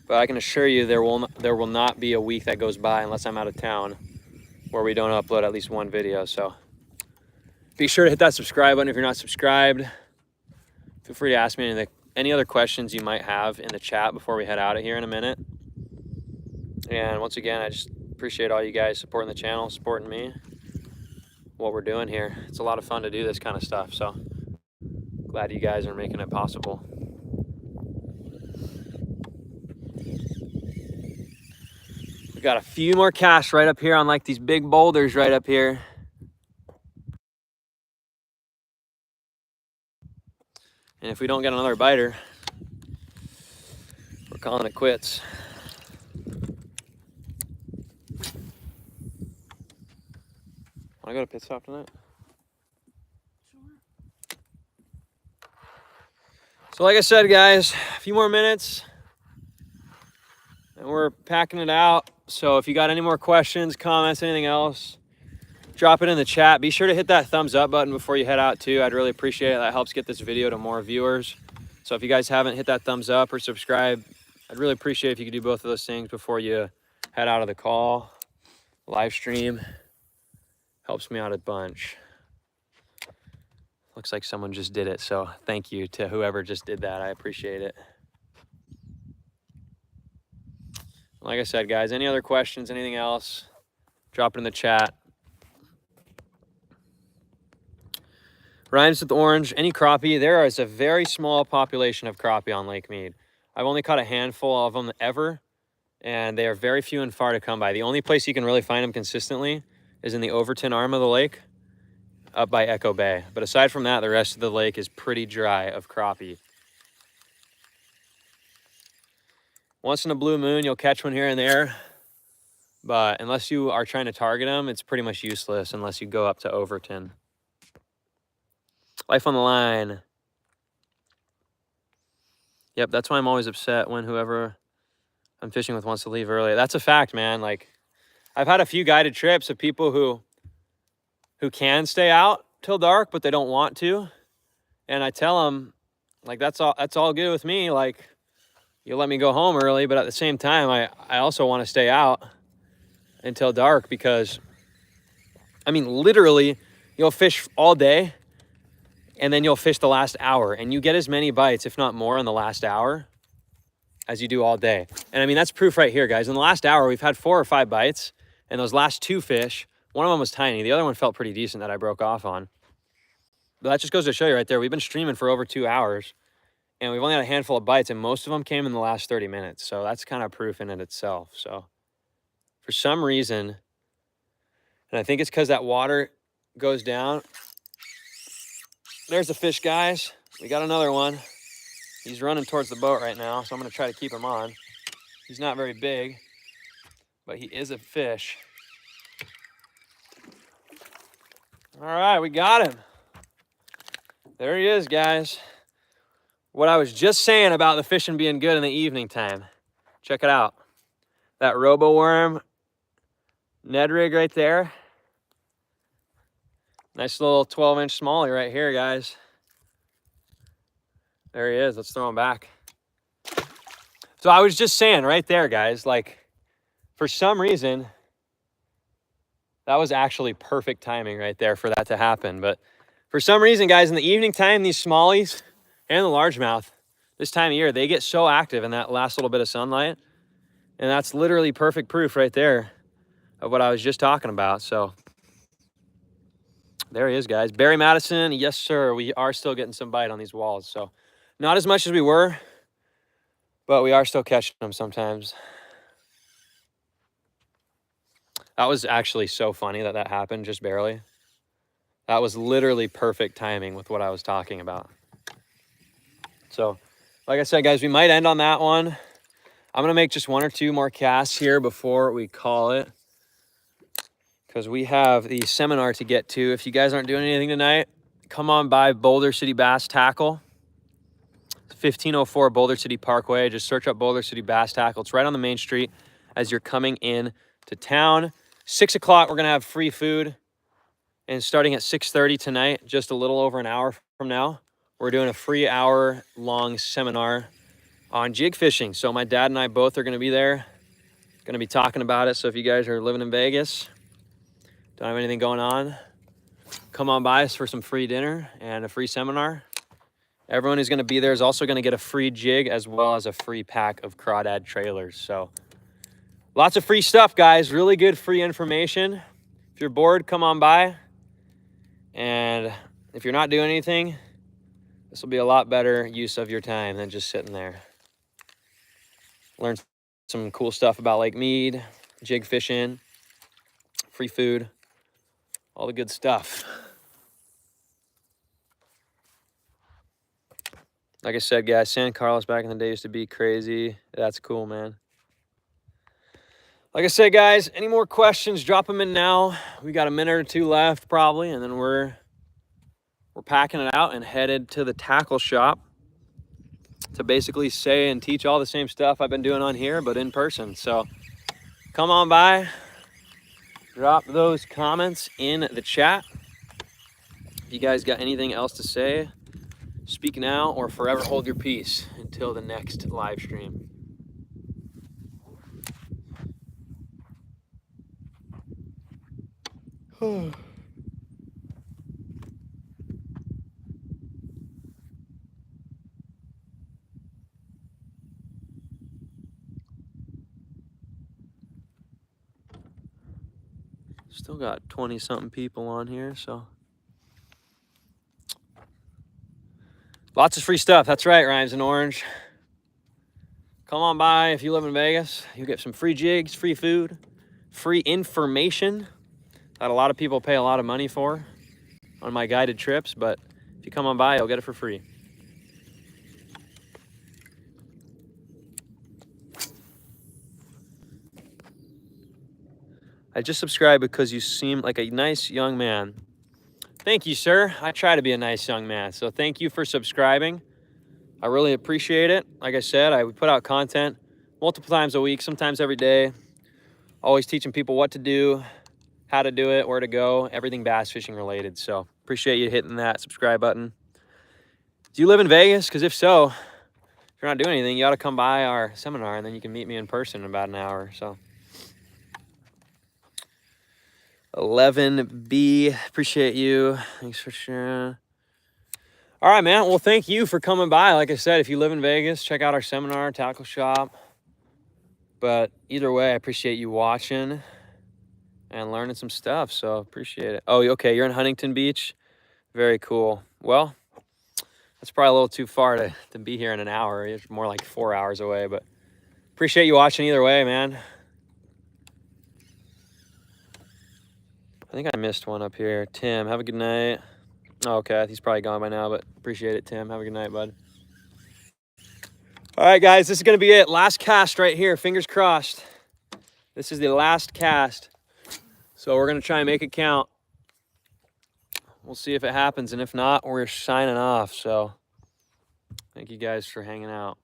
S1: But I can assure you there will not be a week that goes by unless I'm out of town where we don't upload at least one video. So be sure to hit that subscribe button if you're not subscribed. Feel free to ask me any other questions you might have in the chat before we head out of here in a minute. And once again, I just appreciate all you guys supporting the channel, supporting me, what we're doing here. It's a lot of fun to do this kind of stuff. So glad you guys are making it possible. We got a few more casts right up here on like these big boulders right up here. And if we don't get another biter, we're calling it quits. Want to go to pit stop tonight? Sure. So like I said, guys, a few more minutes and we're packing it out. So if you got any more questions, comments, anything else, drop it in the chat. Be sure to hit that thumbs up button before you head out too. I'd really appreciate it. That helps get this video to more viewers. So if you guys haven't hit that thumbs up or subscribe, I'd really appreciate if you could do both of those things before you head out of the call, live stream. Helps me out a bunch. Looks like someone just did it, so thank you to whoever just did that. I appreciate it. Like I said, guys, any other questions, anything else, drop it in the chat. Rhymes with orange, any crappie. There is a very small population of crappie on Lake Mead. I've only caught a handful of them ever, and they are very few and far to come by. The only place you can really find them consistently is in the Overton arm of the lake up by Echo Bay. But aside from that, the rest of the lake is pretty dry of crappie. Once in a blue moon, you'll catch one here and there. But unless you are trying to target them, it's pretty much useless unless you go up to Overton. Life on the line. Yep, that's why I'm always upset when whoever I'm fishing with wants to leave early. That's a fact, man. Like, I've had a few guided trips of people who can stay out till dark, but they don't want to. And I tell them, like, that's all good with me. Like, you'll let me go home early, but at the same time, I also want to stay out until dark because, I mean, literally, you'll fish all day and then you'll fish the last hour and you get as many bites, if not more, in the last hour as you do all day. And I mean, that's proof right here, guys. In the last hour, we've had 4 or 5 bites, and those last 2 fish, one of them was tiny. The other one felt pretty decent that I broke off on. But that just goes to show you right there, we've been streaming for over 2 hours, and we've only had a handful of bites, and most of them came in the last 30 minutes. So that's kind of proof in it itself. So for some reason, and I think it's because that water goes down. There's the fish, guys. We got another one. He's running towards the boat right now, so I'm going to try to keep him on. He's not very big, but he is a fish. All right, we got him. There he is, guys. What I was just saying about the fishing being good in the evening time. Check it out. That robo worm Ned rig right there. Nice little 12-inch smallie right here, guys. There he is. Let's throw him back. So I was just saying right there, guys, like, for some reason, that was actually perfect timing right there for that to happen. But for some reason, guys, in the evening time, these smallies and the largemouth, this time of year, they get so active in that last little bit of sunlight. And that's literally perfect proof right there of what I was just talking about. So there he is, guys. Barry Madison, yes, sir. We are still getting some bite on these walls. So not as much as we were, but we are still catching them sometimes. That was actually so funny that that happened, just barely. That was literally perfect timing with what I was talking about. So, like I said, guys, we might end on that one. I'm going to make just 1 or 2 more casts here before we call it, because we have the seminar to get to. If you guys aren't doing anything tonight, come on by Boulder City Bass Tackle. 1504 Boulder City Parkway. Just search up Boulder City Bass Tackle. It's right on the main street as you're coming in to town. 6 o'clock, we're going to have free food. And starting at 6:30 tonight, just a little over an hour from now, we're doing a free hour-long seminar on jig fishing. So my dad and I both are going to be there, going to be talking about it. So if you guys are living in Vegas, don't have anything going on, come on by us for some free dinner and a free seminar. Everyone who's going to be there is also going to get a free jig as well as a free pack of crawdad trailers. So lots of free stuff, guys. Really good free information. If you're bored, come on by. And if you're not doing anything, this will be a lot better use of your time than just sitting there. Learn some cool stuff about Lake Mead, jig fishing, free food, all the good stuff. Like I said, guys, San Carlos back in the day used to be crazy. That's cool, man. Like I said, guys, any more questions, drop them in now. We got a minute or two left probably, and then we're packing it out and headed to the tackle shop to basically say and teach all the same stuff I've been doing on here, but in person. So come on by, drop those comments in the chat. If you guys got anything else to say, speak now or forever hold your peace until the next live stream. Still got 20-something people on here, so. Lots of free stuff. That's right, Rhymes and Orange. Come on by if you live in Vegas. You'll get some free jigs, free food, free information that a lot of people pay a lot of money for on my guided trips, but if you come on by, you'll get it for free. I just subscribed because you seem like a nice young man. Thank you, sir. I try to be a nice young man, so thank you for subscribing. I really appreciate it. Like I said, I put out content multiple times a week, sometimes every day. Always teaching people what to do, how to do it, where to go, everything bass fishing related. So appreciate you hitting that subscribe button. Do you live in Vegas? Because if so, if you're not doing anything, you ought to come by our seminar and then you can meet me in person in about an hour. So 11B, appreciate you. Thanks for sharing. All right, man. Well, thank you for coming by. Like I said, if you live in Vegas, check out our seminar, tackle shop. But either way, I appreciate you watching and learning some stuff. So appreciate it. Oh, okay. You're in Huntington Beach. Very cool. Well, that's probably a little too far to be here in an hour. It's more like 4 hours away, but appreciate you watching either way, man. I think I missed one up here. Tim, have a good night. Oh, okay, he's probably gone by now, but appreciate it, Tim. Have a good night, bud. All right, guys, this is going to be it. Last cast right here. Fingers crossed. This is the last cast. So we're going to try and make it count. We'll see if it happens, and if not, we're signing off. So thank you guys for hanging out.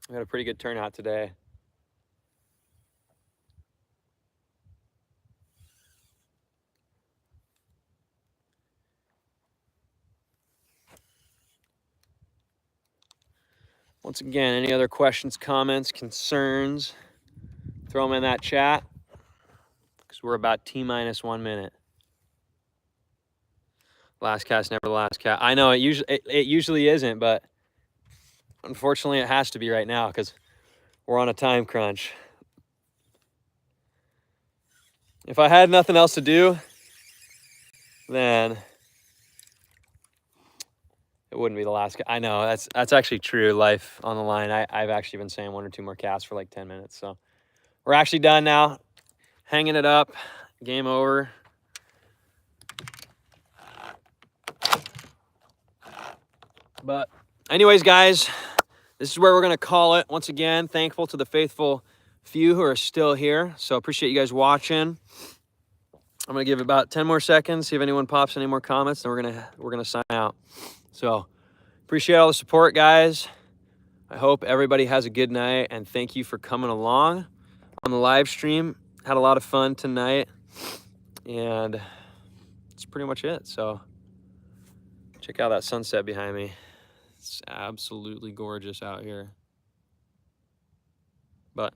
S1: We had a pretty good turnout today. Once again, any other questions, comments, concerns, throw them in that chat because we're about T-minus 1 minute. Last cast, never the last cast. I know it usually isn't, but unfortunately it has to be right now because we're on a time crunch. If I had nothing else to do, then it wouldn't be the last. I know that's actually true. Life on the line. I've actually been saying 1 or 2 more casts for like 10 minutes. So we're actually done now. Hanging it up. Game over. But anyways, guys, this is where we're going to call it. Once again, thankful to the faithful few who are still here. So appreciate you guys watching. I'm gonna give it about 10 more seconds, see if anyone pops any more comments, then we're gonna sign out. So appreciate all the support, guys. I hope everybody has a good night, and thank you for coming along on the live stream. Had a lot of fun tonight, and that's pretty much it. So check out that sunset behind me. It's absolutely gorgeous out here. But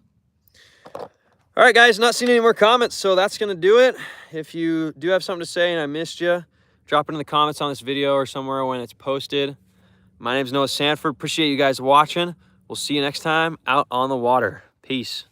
S1: all right, guys, not seeing any more comments, so that's gonna do it. If you do have something to say and I missed you, drop it in the comments on this video or somewhere when it's posted. My name's Noah Sanford. Appreciate you guys watching. We'll see you next time out on the water. Peace.